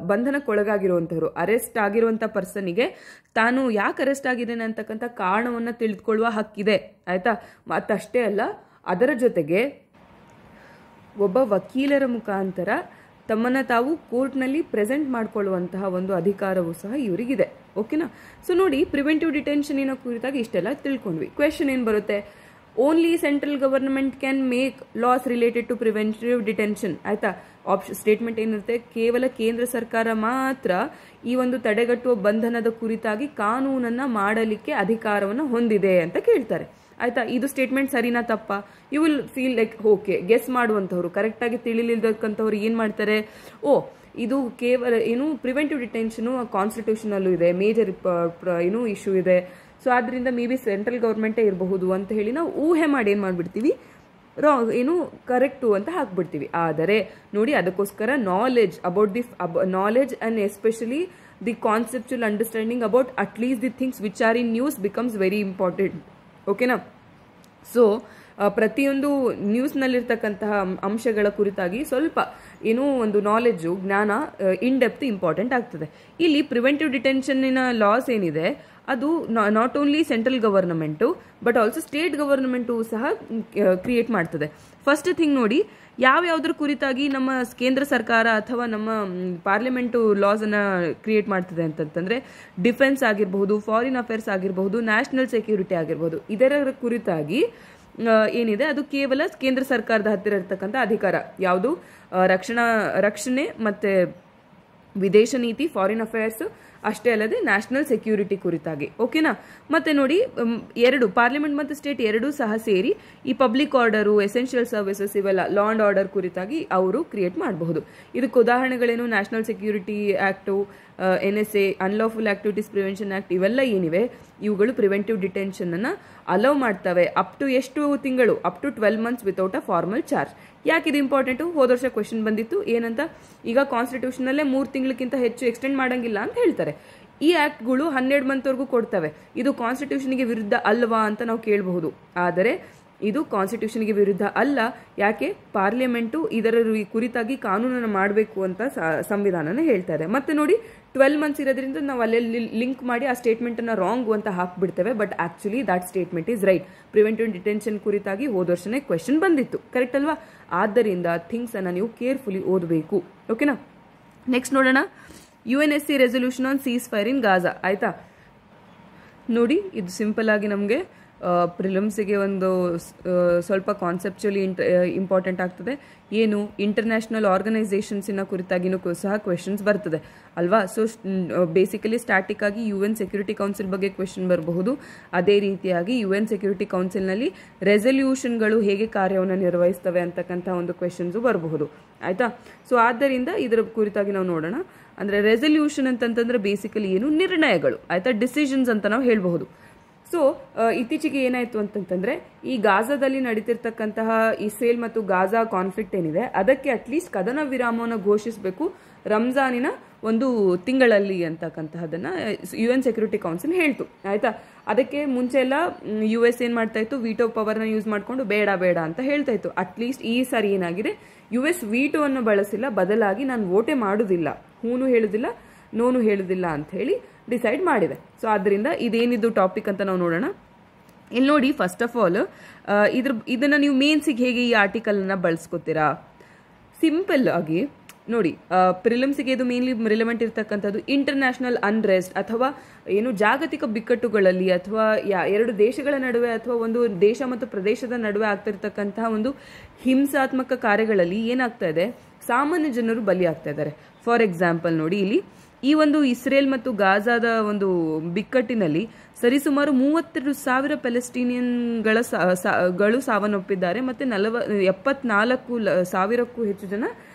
ಬಂಧನಕ್ಕೊಳಗಾಗಿರುವಂಥವ್ರು, ಅರೆಸ್ಟ್ ಆಗಿರುವಂಥ ಪರ್ಸನಿಗೆ ತಾನು ಯಾಕೆ ಅರೆಸ್ಟ್ ಆಗಿದ್ದೇನೆ ಅಂತಕ್ಕಂಥ ಕಾರಣವನ್ನು ತಿಳಿದುಕೊಳ್ಳುವ ಹಕ್ಕಿದೆ, ಆಯಿತಾ. ಮತ್ತಷ್ಟೇ ಅಲ್ಲ, ಅದರ ಜೊತೆಗೆ ಒಬ್ಬ ವಕೀಲರ ಮುಖಾಂತರ ತಮ್ಮನ್ನು ತಾವು ಕೋರ್ಟ್ನಲ್ಲಿ ಪ್ರೆಸೆಂಟ್ ಮಾಡಿಕೊಳ್ಳುವಂತಹ ಒಂದು ಅಧಿಕಾರವೂ ಸಹ ಇವರಿಗಿದೆ, ಓಕೆನಾ. ಸೊ ನೋಡಿ, ಪ್ರಿವೆಂಟಿವ್ ಡಿಟೆನ್ಷನಿನ ಕುರಿತಾಗಿ ಇಷ್ಟೆಲ್ಲ ತಿಳ್ಕೊಂಡ್ವಿ. ಕ್ವೆಶನ್ ಏನು ಬರುತ್ತೆ, only central government can make laws related to preventive detention, ಆಯಿತಾ. ಸ್ಟೇಟ್ಮೆಂಟ್ ಏನಿರುತ್ತೆ, ಕೇವಲ ಕೇಂದ್ರ ಸರ್ಕಾರ ಮಾತ್ರ ಈ ಒಂದು ತಡೆಗಟ್ಟುವ ಬಂಧನದ ಕುರಿತಾಗಿ ಕಾನೂನನ್ನು ಮಾಡಲಿಕ್ಕೆ ಅಧಿಕಾರವನ್ನು ಹೊಂದಿದೆ ಅಂತ ಕೇಳ್ತಾರೆ, ಆಯಿತಾ. ಇದು ಸ್ಟೇಟ್ಮೆಂಟ್ ಸರಿನಾ ತಪ್ಪಾ? You will feel like okay, guess ಮಾಡುವಂಥವ್ರು, ಕರೆಕ್ಟಾಗಿ ತಿಳಿಲಿಲ್ದಕ್ಕಂಥವ್ರು ಏನು ಮಾಡ್ತಾರೆ, ಇದು ಕೇವಲ ಏನು ಪ್ರಿವೆಂಟಿವ್ ಡಿಟೆನ್ಷನು ಕಾನ್ಸ್ಟಿಟ್ಯೂಷನಲ್ಲೂ ಇದೆ, ಮೇಜರ್ ಏನು ಇಶ್ಯೂ ಇದೆ, ಸೊ ಆದ್ದರಿಂದ ಮೇ ಬಿ ಸೆಂಟ್ರಲ್ ಗೌರ್ಮೆಂಟೇ ಇರಬಹುದು ಅಂತ ಹೇಳಿ ನಾವು ಊಹೆ ಮಾಡಿ ಏನು ಮಾಡಿಬಿಡ್ತೀವಿ, ಏನು ಕರೆಕ್ಟು ಅಂತ ಹಾಕ್ಬಿಡ್ತೀವಿ. ಆದರೆ ನೋಡಿ, ಅದಕ್ಕೋಸ್ಕರ knowledge about the knowledge and especially the conceptual understanding about at least the things which are in news becomes very important, ಓಕೆನಾ. ಸೊ ಪ್ರತಿಯೊಂದು ನ್ಯೂಸ್ನಲ್ಲಿರ್ತಕ್ಕಂತಹ ಅಂಶಗಳ ಕುರಿತಾಗಿ ಸ್ವಲ್ಪ ಏನೋ ಒಂದು ನಾಲೆಡ್ಜು, ಜ್ಞಾನ ಇನ್ ಡೆಪ್ತ್ ಇಂಪಾರ್ಟೆಂಟ್ ಆಗ್ತದೆ. ಇಲ್ಲಿ ಪ್ರಿವೆಂಟಿವ್ ಡಿಟೆನ್ಷನ್ನಿನ ಲಾಸ್ ಏನಿದೆ ಅದು not only central government but also state government ಸಹ ಕ್ರಿಯೇಟ್ ಮಾಡ್ತದೆ. ಫಸ್ಟ್ ಥಿಂಗ್ ನೋಡಿ, ಯಾವ್ಯಾವುದ್ರ ಕುರಿತಾಗಿ ನಮ್ಮ ಕೇಂದ್ರ ಸರ್ಕಾರ ಅಥವಾ ನಮ್ಮ ಪಾರ್ಲಿಮೆಂಟು ಲಾಸನ್ನು ಕ್ರಿಯೇಟ್ ಮಾಡ್ತದೆ ಅಂತಂತಂದರೆ, ಡಿಫೆನ್ಸ್ ಆಗಿರಬಹುದು, ಫಾರಿನ್ ಅಫೇರ್ಸ್ ಆಗಿರಬಹುದು, ನ್ಯಾಷನಲ್ ಸೆಕ್ಯೂರಿಟಿ ಆಗಿರಬಹುದು, ಇದರ ಕುರಿತಾಗಿ ಏನಿದೆ ಅದು ಕೇವಲ ಕೇಂದ್ರ ಸರ್ಕಾರದ ಹತ್ತಿರ ಇರತಕ್ಕಂಥ ಅಧಿಕಾರ. ಯಾವುದು, ರಕ್ಷಣೆ ಮತ್ತು ವಿದೇಶ ನೀತಿ, ಫಾರಿನ್ ಅಫೇರ್ಸ್, ಅಷ್ಟೇ ಅಲ್ಲದೆ ನ್ಯಾಷನಲ್ ಸೆಕ್ಯೂರಿಟಿ ಕುರಿತಾಗಿ, ಓಕೆನಾ. ಮತ್ತೆ ನೋಡಿ, ಎರಡು ಪಾರ್ಲಿಮೆಂಟ್ ಮತ್ತು ಸ್ಟೇಟ್ ಎರಡೂ ಸಹ ಸೇರಿ ಈ ಪಬ್ಲಿಕ್ ಆರ್ಡರು, ಎಸೆನ್ಷಿಯಲ್ ಸರ್ವಿಸಸ್, ಇವೆಲ್ಲ ಲಾ ಅಂಡ್ ಆರ್ಡರ್ ಕುರಿತಾಗಿ ಅವರು ಕ್ರಿಯೇಟ್ ಮಾಡಬಹುದು. ಇದಕ್ಕೆ ಉದಾಹರಣೆಗಳೇನು, national security act, NSA, unlawful activities prevention act, ಇವೆಲ್ಲ ಏನಿವೆ ಇವುಗಳು ಪ್ರಿವೆಂಟಿವ್ ಡಿಟೆನ್ಷನನ್ನು ಅಲೌ ಮಾಡ್ತವೆ ಅಪ್ ಟು ಎಷ್ಟು ತಿಂಗಳು, up to 12 months without a formal charge. ಯಾಕೆ ಇದು ಇಂಪಾರ್ಟೆಂಟು? ಹೋದ ವರ್ಷ ಕ್ವೆಶನ್ ಬಂದಿತ್ತು ಏನಂತ, ಈಗ ಕಾನ್ಸ್ಟಿಟ್ಯೂಷನಲ್ಲೇ 3 ತಿಂಗಳಕ್ಕಿಂತ ಹೆಚ್ಚು ಎಕ್ಸ್ಟೆಂಡ್ ಮಾಡಂಗಿಲ್ಲ ಅಂತ ಹೇಳ್ತಾರೆ. ಈ ಆ್ಯಕ್ಟ್ಗಳು 12 ಮಂತ್ವರೆಗೂ ಕೊಡ್ತವೆ. ಇದು ಕಾನ್ಸ್ಟಿಟ್ಯೂಷನ್ಗೆ ವಿರುದ್ಧ ಅಲ್ವಾ ಅಂತ ನಾವು ಕೇಳಬಹುದು. ಆದರೆ ಇದು ಕಾನ್ಸ್ಟಿಟ್ಯೂಷನ್ಗೆ ವಿರುದ್ಧ ಅಲ್ಲ. ಯಾಕೆ? ಪಾರ್ಲಿಮೆಂಟು ಇದರ ಕುರಿತಾಗಿ ಕಾನೂನನ್ನು ಮಾಡಬೇಕು ಅಂತ ಸಂವಿಧಾನನ ಹೇಳ್ತಾ ಇದೆ. ಮತ್ತೆ ನೋಡಿ, 12 ಮಂತ್ಸ್ ಇರೋದ್ರಿಂದ ನಾವು ಅಲ್ಲೆಲ್ಲಿ ಲಿಂಕ್ ಮಾಡಿ ಆ ಸ್ಟೇಟ್ಮೆಂಟನ್ನು ರಾಂಗ್ ಅಂತ ಹಾಕ್ಬಿಡ್ತೇವೆ. But actually that statement is right. Preventive detention ಕುರಿತಾಗಿ ಹೋದ ವರ್ಷನೇ ಕ್ವೆಶನ್ ಬಂದಿತ್ತು, ಕರೆಕ್ಟ್ ಅಲ್ವಾ? ಆದ್ದರಿಂದ ಥಿಂಗ್ಸನ್ನು ನೀವು ಕೇರ್ಫುಲಿ ಓದಬೇಕು, ಓಕೆನಾ. ನೆಕ್ಸ್ಟ್ ನೋಡೋಣ, UNSC resolution on ceasefire in Gaza, ಆಯಿತಾ. ನೋಡಿ, ಇದು ಸಿಂಪಲ್ ಆಗಿ ನಮಗೆ ಪ್ರಿಲಿಮ್ಸಿಗೆ ಒಂದು ಸ್ವಲ್ಪ ಕಾನ್ಸೆಪ್ಚುಲಿ ಇಂಪಾರ್ಟೆಂಟ್ ಆಗ್ತದೆ. ಏನು, ಇಂಟರ್ನ್ಯಾಷನಲ್ ಆರ್ಗನೈಸೇಷನ್ಸಿನ ಕುರಿತಾಗಿನೂ ಸಹ ಕ್ವೆಶನ್ಸ್ ಬರ್ತದೆ ಅಲ್ವಾ. ಸೊ ಬೇಸಿಕಲಿ ಸ್ಟ್ಯಾಟಿಕ್ ಆಗಿ UN ಸೆಕ್ಯೂರಿಟಿ ಕೌನ್ಸಿಲ್ ಬಗ್ಗೆ ಕ್ವೆಶನ್ ಬರಬಹುದು. ಅದೇ ರೀತಿಯಾಗಿ UN ಸೆಕ್ಯೂರಿಟಿ ಕೌನ್ಸಿಲ್ನಲ್ಲಿ ರೆಸಲ್ಯೂಷನ್ಗಳು ಹೇಗೆ ಕಾರ್ಯವನ್ನು ನಿರ್ವಹಿಸ್ತವೆ ಅಂತಕ್ಕಂಥ ಒಂದು ಕ್ವೆಶನ್ಸು ಬರಬಹುದು, ಆಯಿತಾ. ಸೊ ಆದ್ದರಿಂದ ಇದರ ಕುರಿತಾಗಿ ನಾವು ನೋಡೋಣ. ಅಂದರೆ ರೆಸಲ್ಯೂಷನ್ ಅಂತಂತಂದರೆ ಬೇಸಿಕಲಿ ಏನು, ನಿರ್ಣಯಗಳು, ಆಯಿತಾ, ಡಿಸಿಷನ್ಸ್ ಅಂತ ನಾವು ಹೇಳಬಹುದು. ಸೊ ಇತ್ತೀಚೆಗೆ ಏನಾಯಿತು ಅಂತಂತಂದರೆ, ಈ ಗಾಜಾದಲ್ಲಿ ನಡೀತಿರ್ತಕ್ಕಂತಹ ಇಸ್ರೇಲ್ ಮತ್ತು ಗಾಜಾ ಕಾನ್ಫ್ಲಿಕ್ಟ್ ಏನಿದೆ ಅದಕ್ಕೆ ಅಟ್ಲೀಸ್ಟ್ ಕದನ ವಿರಾಮವನ್ನು ಘೋಷಿಸಬೇಕು ರಂಜಾನಿನ ಒಂದು ತಿಂಗಳಲ್ಲಿ ಅಂತಕ್ಕಂತಹದನ್ನು UN ಸೆಕ್ಯೂರಿಟಿ ಕೌನ್ಸಿಲ್ ಹೇಳ್ತು, ಆಯಿತಾ. ಅದಕ್ಕೆ ಮುಂಚೆ ಎಲ್ಲ US ಏನು ಮಾಡ್ತಾ ಇತ್ತು, ವೀಟೋ ಪವರ್ನ ಯೂಸ್ ಮಾಡಿಕೊಂಡು ಬೇಡ ಬೇಡ ಅಂತ ಹೇಳ್ತಾ ಇತ್ತು. ಅಟ್ಲೀಸ್ಟ್ ಈ ಸಾರಿ ಏನಾಗಿದೆ, US ವೀಟೋವನ್ನು ಬಳಸಿಲ್ಲ, ಬದಲಾಗಿ ನಾನು ವೋಟೇ ಮಾಡೋದಿಲ್ಲ, ಹೂನು ಹೇಳೋದಿಲ್ಲ, ನೋನು ಹೇಳೋದಿಲ್ಲ ಅಂತ ಹೇಳಿ ಡಿಸೈಡ್ ಮಾಡಿದೆ. ಸೊ ಆದ್ದರಿಂದ ಇದೇನಿದು ಟಾಪಿಕ್ ಅಂತ ನಾವು ನೋಡೋಣ. ಇಲ್ಲಿ ನೋಡಿ, ಫಸ್ಟ್ ಆಫ್ ಆಲ್ ಇದನ್ನು ನೀವು ಮೇನ್ಸಿಗೆ ಹೇಗೆ ಈ ಆರ್ಟಿಕಲನ್ನು ಬಳಸ್ಕೊತೀರಾ? ಸಿಂಪಲ್ ಆಗಿ ನೋಡಿ ಪ್ರಿಲಿಮ್ಸ್ಗೆ ಇದು ಮೇನ್ಲಿ ರಿಲೆವೆಂಟ್ ಇರ್ತಕ್ಕಂಥದ್ದು ಇಂಟರ್ನ್ಯಾಷನಲ್ ಅನ್ರೆಸ್ಟ್ ಅಥವಾ ಏನು ಜಾಗತಿಕ ಬಿಕ್ಕಟ್ಟುಗಳಲ್ಲಿ ಅಥವಾ ಎರಡು ದೇಶಗಳ ನಡುವೆ ಅಥವಾ ಒಂದು ದೇಶ ಮತ್ತು ಪ್ರದೇಶದ ನಡುವೆ ಆಗ್ತಿರ್ತಕ್ಕಂತಹ ಒಂದು ಹಿಂಸಾತ್ಮಕ ಕಾರ್ಯಗಳಲ್ಲಿ ಏನಾಗ್ತಾ ಇದೆ, ಸಾಮಾನ್ಯ ಜನರು ಬಲಿಯಾಗ್ತಾ ಇದ್ದಾರೆ. ಫಾರ್ ಎಕ್ಸಾಂಪಲ್ ನೋಡಿ, ಇಲ್ಲಿ ಈ ಒಂದು ಇಸ್ರೇಲ್ ಮತ್ತು ಗಾಜಾದ ಒಂದು ಬಿಕ್ಕಟ್ಟಿನಲ್ಲಿ ಸರಿಸುಮಾರು 32,000 ಪ್ಯಾಲೆಸ್ಟೀನಿಯನ್ಗಳು ಸಾವನ್ನಪ್ಪಿದ್ದಾರೆ ಮತ್ತೆ 74,000ಕ್ಕೂ ಹೆಚ್ಚು ಜನ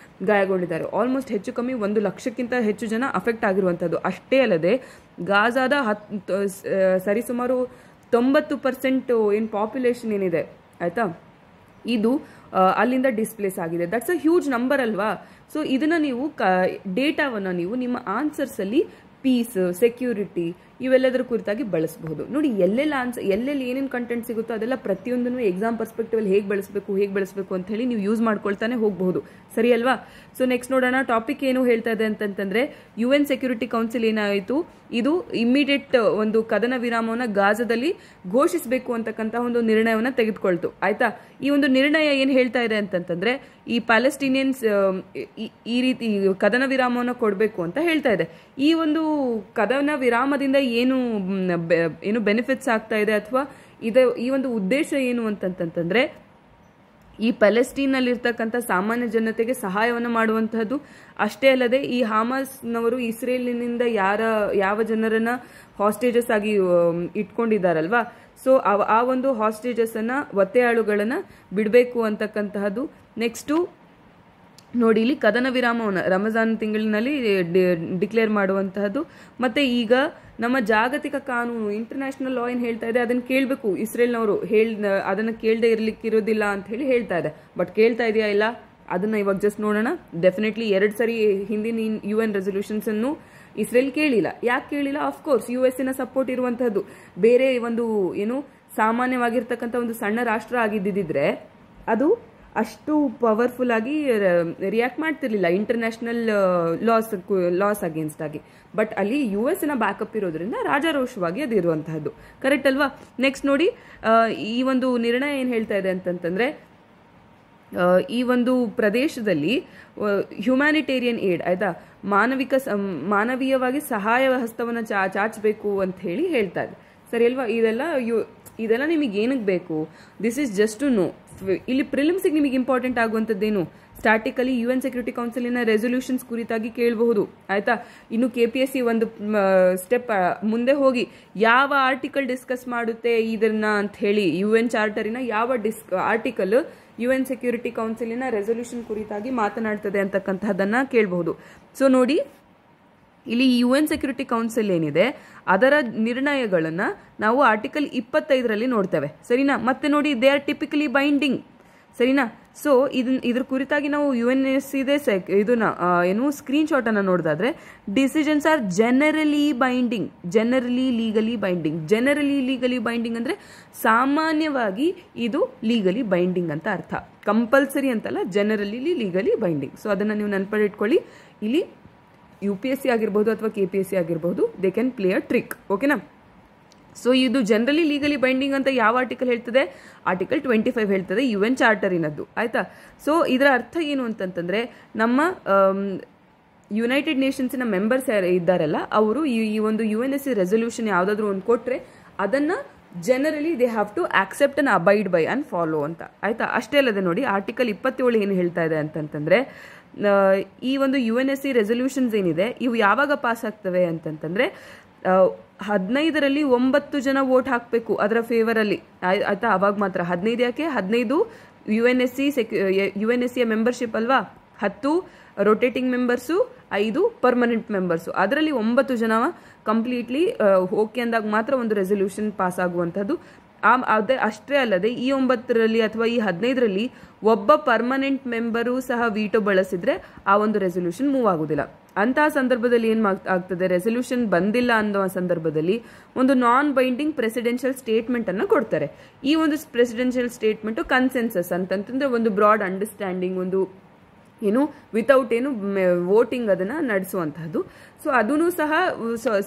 ಗಾಯಗೊಂಡಿದ್ದಾರೆ. ಆಲ್ಮೋಸ್ಟ್ ಹೆಚ್ಚು ಕಮ್ಮಿ 1 ಲಕ್ಷಕ್ಕಿಂತ ಹೆಚ್ಚು ಜನ ಅಫೆಕ್ಟ್ ಆಗಿರುವಂಥದ್ದು. ಅಷ್ಟೇ ಅಲ್ಲದೆ ಗಾಜಾದ ಸರಿಸುಮಾರು 90% ಏನು ಪಾಪ್ಯುಲೇಷನ್ ಏನಿದೆ ಆಯ್ತಾ, ಇದು ಅಲ್ಲಿಂದ ಡಿಸ್ಪ್ಲೇಸ್ ಆಗಿದೆ. ದಟ್ಸ್ ಅ ಹ್ಯೂಜ್ ನಂಬರ್ ಅಲ್ವಾ. ಸೊ ಇದನ್ನ ನೀವು ಡೇಟಾವನ್ನು ನೀವು ನಿಮ್ಮ ಆನ್ಸರ್ಸ್ ಅಲ್ಲಿ ಪೀಸ್, ಸೆಕ್ಯೂರಿಟಿ ಇವೆಲ್ಲದರ ಕುರಿತಾಗಿ ಬಳಸಬಹುದು. ನೋಡಿ, ಎಲ್ಲೆಲ್ಲಿ ಏನೇನು ಕಂಟೆಂಟ್ ಸಿಗುತ್ತೋ ಅದೆಲ್ಲ ಪ್ರತಿಯೊಂದನ್ನು ಎಕ್ಸಾಮ್ ಪರ್ಸ್ಪೆಕ್ಟಿವ್ ಅಲ್ಲಿ ಹೇಗೆ ಬಳಸಬೇಕು ಅಂತ ಹೇಳಿ ನೀವು ಯೂಸ್ ಮಾಡ್ಕೊಳ್ತಾನೆ ಹೋಗಬಹುದು. ಸರಿ ಅಲ್ವಾ? ಸೊ ನೆಕ್ಸ್ಟ್ ನೋಡೋಣ, ಟಾಪಿಕ್ ಏನು ಹೇಳ್ತಾ ಇದೆ ಅಂತಂತಂದ್ರೆ, UN ಸೆಕ್ಯೂರಿಟಿ ಕೌನ್ಸಿಲ್ ಏನಾಯಿತು, ಇದು ಇಮಿಡಿಯೇಟ್ ಒಂದು ಕದನ ವಿರಾಮವನ್ನು ಗಾಜಾದಲ್ಲಿ ಘೋಷಿಸಬೇಕು ಅಂತಕ್ಕಂಥ ಒಂದು ನಿರ್ಣಯವನ್ನು ತೆಗೆದುಕೊಳ್ತು. ಆಯ್ತಾ? ಈ ಒಂದು ನಿರ್ಣಯ ಏನು ಹೇಳ್ತಾ ಇದೆ ಅಂತಂತಂದ್ರೆ, ಈ ಪ್ಯಾಲೆಸ್ಟೀನಿಯನ್ಸ್ ಈ ರೀತಿ ಕದನ ವಿರಾಮವನ್ನು ಕೊಡಬೇಕು ಅಂತ ಹೇಳ್ತಾ ಇದೆ. ಈ ಒಂದು ಕದನ ವಿರಾಮದಿಂದ ಏನು ಬೆನಿಫಿಟ್ಸ್ ಆಗ್ತಾ ಇದೆ ಅಥವಾ ಈ ಒಂದು ಉದ್ದೇಶ ಏನು ಅಂತಂತಂದ್ರೆ, ಈ ಪ್ಯಾಲೆಸ್ಟೀನ್ನಲ್ಲಿರ್ತಕ್ಕಂಥ ಸಾಮಾನ್ಯ ಜನತೆಗೆ ಸಹಾಯವನ್ನು ಮಾಡುವಂತಹದ್ದು. ಅಷ್ಟೇ ಅಲ್ಲದೆ ಈ ಹಾಮಾಸ್ನವರು ಇಸ್ರೇಲಿನಿಂದ ಯಾವ ಜನರನ್ನ ಹಾಸ್ಟೇಜಸ್ ಆಗಿ ಇಟ್ಕೊಂಡಿದ್ದಾರಲ್ವಾ, ಸೊ ಆ ಒಂದು ಹಾಸ್ಟೇಜಸ್ ಅನ್ನ ಒತ್ತೆಯಾಳುಗಳನ್ನ ಬಿಡಬೇಕು ಅಂತಕ್ಕಂತಹದ್ದು. ನೆಕ್ಸ್ಟು ನೋಡಿ, ಇಲ್ಲಿ ಕದನ ವಿರಾಮವನ್ನು ರಮಜಾನ್ ತಿಂಗಳಿನಲ್ಲಿ ಡಿಕ್ಲೇರ್ ಮಾಡುವಂತಹದ್ದು. ಮತ್ತೆ ಈಗ ನಮ್ಮ ಜಾಗತಿಕ ಕಾನೂನು, ಇಂಟರ್ನ್ಯಾಷನಲ್ ಲಾ ಏನು ಹೇಳ್ತಾ ಇದೆ ಅದನ್ನು ಕೇಳಬೇಕು. ಇಸ್ರೇಲ್ನವರು ಅದನ್ನು ಕೇಳದೆ ಇರಲಿಕ್ಕಿರೋದಿಲ್ಲ ಅಂತ ಹೇಳಿ ಹೇಳ್ತಾ ಇದೆ. ಬಟ್ ಕೇಳ್ತಾ ಇದೆಯಾ ಇಲ್ಲ ಅದನ್ನ ಇವಾಗ ಜಸ್ಟ್ ನೋಡೋಣ. ಡೆಫಿನೆಟ್ಲಿ 2 ಸರಿ ಹಿಂದಿನ UN ರೆಸೊಲ್ಯೂಷನ್ಸ್ ಅನ್ನು ಇಸ್ರೇಲ್ ಕೇಳಿಲ್ಲ. ಯಾಕೆ ಕೇಳಿಲ್ಲ? ಆಫ್ಕೋರ್ಸ್ US ಸಪೋರ್ಟ್ ಇರುವಂತಹದ್ದು. ಬೇರೆ ಒಂದು ಏನು ಸಾಮಾನ್ಯವಾಗಿರ್ತಕ್ಕಂಥ ಒಂದು ಸಣ್ಣ ರಾಷ್ಟ್ರ ಆಗಿದ್ದಿದ್ರೆ ಅದು ಅಷ್ಟು ಪವರ್ಫುಲ್ ಆಗಿ ರಿಯಾಕ್ಟ್ ಮಾಡ್ತಿರ್ಲಿಲ್ಲ ಇಂಟರ್ನ್ಯಾಷನಲ್ ಲಾಸ್ ಅಗೇನ್ಸ್ಟ್ ಆಗಿ. ಬಟ್ ಅಲ್ಲಿ US ಬ್ಯಾಕಪ್ ಇರೋದ್ರಿಂದ ರಾಜಾರೋಷವಾಗಿ ಅದು ಇರುವಂತಹದ್ದು. ಕರೆಕ್ಟ್ ಅಲ್ವಾ? ನೆಕ್ಸ್ಟ್ ನೋಡಿ, ಈ ಒಂದು ನಿರ್ಣಯ ಏನು ಹೇಳ್ತಾ ಇದೆ ಅಂತಂತಂದ್ರೆ, ಈ ಒಂದು ಪ್ರದೇಶದಲ್ಲಿ ಹ್ಯುಮ್ಯಾನಿಟೇರಿಯನ್ ಏಡ್ ಆಯ್ತಾ, ಮಾನವೀಯವಾಗಿ ಸಹಾಯ ಹಸ್ತವನ್ನು ಚಾಚಬೇಕು ಅಂತ ಹೇಳಿ ಹೇಳ್ತಾ ಇದೆ. ಸರಿ ಅಲ್ವಾ? ಇದೆಲ್ಲ ನಿಮಗೆ ಏನಕ್ಕೆ ಬೇಕು? This is just to know. ಇಲ್ಲಿ ಪ್ರಿಲಿಮ್ಸ್ಗೆ ನಿಮಗೆ ಇಂಪಾರ್ಟೆಂಟ್ ಆಗುವಂಥದ್ದೇನು, ಸ್ಟಾಟಿಕಲಿ UN ಸೆಕ್ಯೂರಿಟಿ ಕೌನ್ಸಿಲಿನ ರೆಸೊಲ್ಯೂಷನ್ಸ್ ಕುರಿತಾಗಿ ಕೇಳಬಹುದು. ಆಯ್ತಾ? ಇನ್ನು KPSC ಒಂದು ಸ್ಟೆಪ್ ಮುಂದೆ ಹೋಗಿ ಯಾವ ಆರ್ಟಿಕಲ್ ಡಿಸ್ಕಸ್ ಮಾಡುತ್ತೆ ಇದನ್ನ ಅಂತ ಹೇಳಿ, UN ಚಾರ್ಟರಿನ ಯಾವ ಆರ್ಟಿಕಲ್ UN ಸೆಕ್ಯೂರಿಟಿ ಕೌನ್ಸಿಲಿನ ರೆಸೊಲ್ಯೂಷನ್ ಕುರಿತಾಗಿ ಮಾತನಾಡ್ತದೆ ಅಂತಕ್ಕಂಥದ್ದನ್ನ ಕೇಳಬಹುದು. ಸೊ ನೋಡಿ, ಇಲ್ಲಿ UN ಸೆಕ್ಯೂರಿಟಿ ಕೌನ್ಸಿಲ್ ಏನಿದೆ ಅದರ ನಿರ್ಣಯಗಳನ್ನ ನಾವು ಆರ್ಟಿಕಲ್ 25ರಲ್ಲಿ ನೋಡ್ತೇವೆ. ಸರಿನಾ? ಮತ್ತೆ ನೋಡಿ, ದೇ ಆರ್ ಟಿಪಿಕಲಿ ಬೈಂಡಿಂಗ್. ಸರಿನಾ? ಸೊ ಇದ್ರ ಕುರಿತಾಗಿ ನಾವು UNSC ಇದನ್ನ ಏನು ಸ್ಕ್ರೀನ್ ಶಾಟ್ ಅನ್ನ ನೋಡಿದಾದ್ರೆ, decisions are generally binding, generally legally binding. Generally legally binding ಅಂದ್ರೆ ಸಾಮಾನ್ಯವಾಗಿ ಇದು ಲೀಗಲಿ ಬೈಂಡಿಂಗ್ ಅಂತ ಅರ್ಥ. ಕಂಪಲ್ಸರಿ ಅಂತಲ್ಲ, ಜನರಲಿ ಲೀಗಲಿ ಬೈಂಡಿಂಗ್. ಸೊ ಅದನ್ನ ನೀವು ನೆನಪಿಟ್ಕೊಳ್ಳಿ. ಇಲ್ಲಿ UPSC ಆಗಿರ್ಬೋದು ಅಥವಾ KPSC ಆಗಿರ್ಬೋದು, they can play a trick. ಓಕೆನಾ? ಸೊ ಇದು ಜನರಲಿ ಲೀಗಲಿ ಬೈಂಡಿಂಗ್ ಅಂತ ಯಾವ ಆರ್ಟಿಕಲ್ ಹೇಳ್ತದೆ? ಆರ್ಟಿಕಲ್ 25 ಹೇಳ್ತದೆ, UN ಚಾರ್ಟರಿನದ್ದು. ಆಯ್ತಾ? ಸೊ ಇದರ ಅರ್ಥ ಏನು ಅಂತಂತಂದ್ರೆ, ನಮ್ಮ ಯುನೈಟೆಡ್ ನೇಷನ್ಸ್ನ ಮೆಂಬರ್ಸ್ ಇದ್ದಾರಲ್ಲ, ಅವರು ಈ ಒಂದು UNSC ರೆಸೊಲ್ಯೂಷನ್ ಯಾವುದಾದ್ರೂ ಒಂದು ಕೊಟ್ರೆ ಅದನ್ನ generally they have to accept and abide by and follow ಅಂತ. ಆಯ್ತಾ? ಅಷ್ಟೇ ಅಲ್ಲದೆ ನೋಡಿ, ಆರ್ಟಿಕಲ್ 27 ಏನು ಹೇಳ್ತಾ ಇದೆ ಅಂತಂತಂದ್ರೆ, ಈ ಒಂದು UNSC ರೆಸೊಲ್ಯೂಷನ್ಸ್ ಏನಿದೆ ಇವು ಯಾವಾಗ ಪಾಸ್ ಆಗ್ತವೆ ಅಂತಂತಂದ್ರೆ, 15ರಲ್ಲಿ 9 ಜನ ವೋಟ್ ಹಾಕಬೇಕು ಅದರ ಫೇವರ್ ಅಲ್ಲಿ. ಆಯ್ತಾ? ಅವಾಗ ಮಾತ್ರ. 15 ಯಾಕೆ? 15 UNSC ಮೆಂಬರ್ಶಿಪ್ ಅಲ್ವಾ, 10 ರೊಟೇಟಿಂಗ್ ಮೆಂಬರ್ಸು, 5 ಪರ್ಮನೆಂಟ್ ಮೆಂಬರ್ಸು. ಅದರಲ್ಲಿ 9 ಜನ ಕಂಪ್ಲೀಟ್ಲಿ ಓಕೆ ಅಂದಾಗ ಮಾತ್ರ ಒಂದು ರೆಸೊಲ್ಯೂಷನ್ ಪಾಸ್ ಆಗುವಂಥದ್ದು. ಅಷ್ಟೇ ಅಲ್ಲದೆ ಈ 9ರಲ್ಲಿ ಅಥವಾ ಈ 15ರಲ್ಲಿ ಒಬ್ಬ ಪರ್ಮನೆಂಟ್ ಮೆಂಬರು ಸಹ ವೀಟೋ ಬಳಸಿದ್ರೆ ಆ ಒಂದು ರೆಸೊಲ್ಯೂಷನ್ ಮೂವ್ ಆಗುದಿಲ್ಲ. ಅಂತಹ ಸಂದರ್ಭದಲ್ಲಿ ಏನ್ ಆಗ್ತದೆ, ರೆಸೊಲ್ಯೂಷನ್ ಬಂದಿಲ್ಲ ಅನ್ನೋ ಸಂದರ್ಭದಲ್ಲಿ ಒಂದು ನಾನ್ ಬೈಂಡಿಂಗ್ ಪ್ರೆಸಿಡೆನ್ಷಿಯಲ್ ಸ್ಟೇಟ್ಮೆಂಟ್ ಅನ್ನು ಕೊಡ್ತಾರೆ. ಈ ಒಂದು ಪ್ರೆಸಿಡೆನ್ಷಿಯಲ್ ಸ್ಟೇಟ್ಮೆಂಟ್ ಕನ್ಸೆನ್ಸಸ್ ಅಂತಂದ್ರೆ ಒಂದು ಬ್ರಾಡ್ ಅಂಡರ್ಸ್ಟ್ಯಾಂಡಿಂಗ್, ಒಂದು ಏನು ವಿತೌಟ್ ಏನು ವೋಟಿಂಗ್ ಅದನ್ನ ನಡೆಸುವಂತಹದ್ದು. ಸೊ ಅದೂ ಸಹ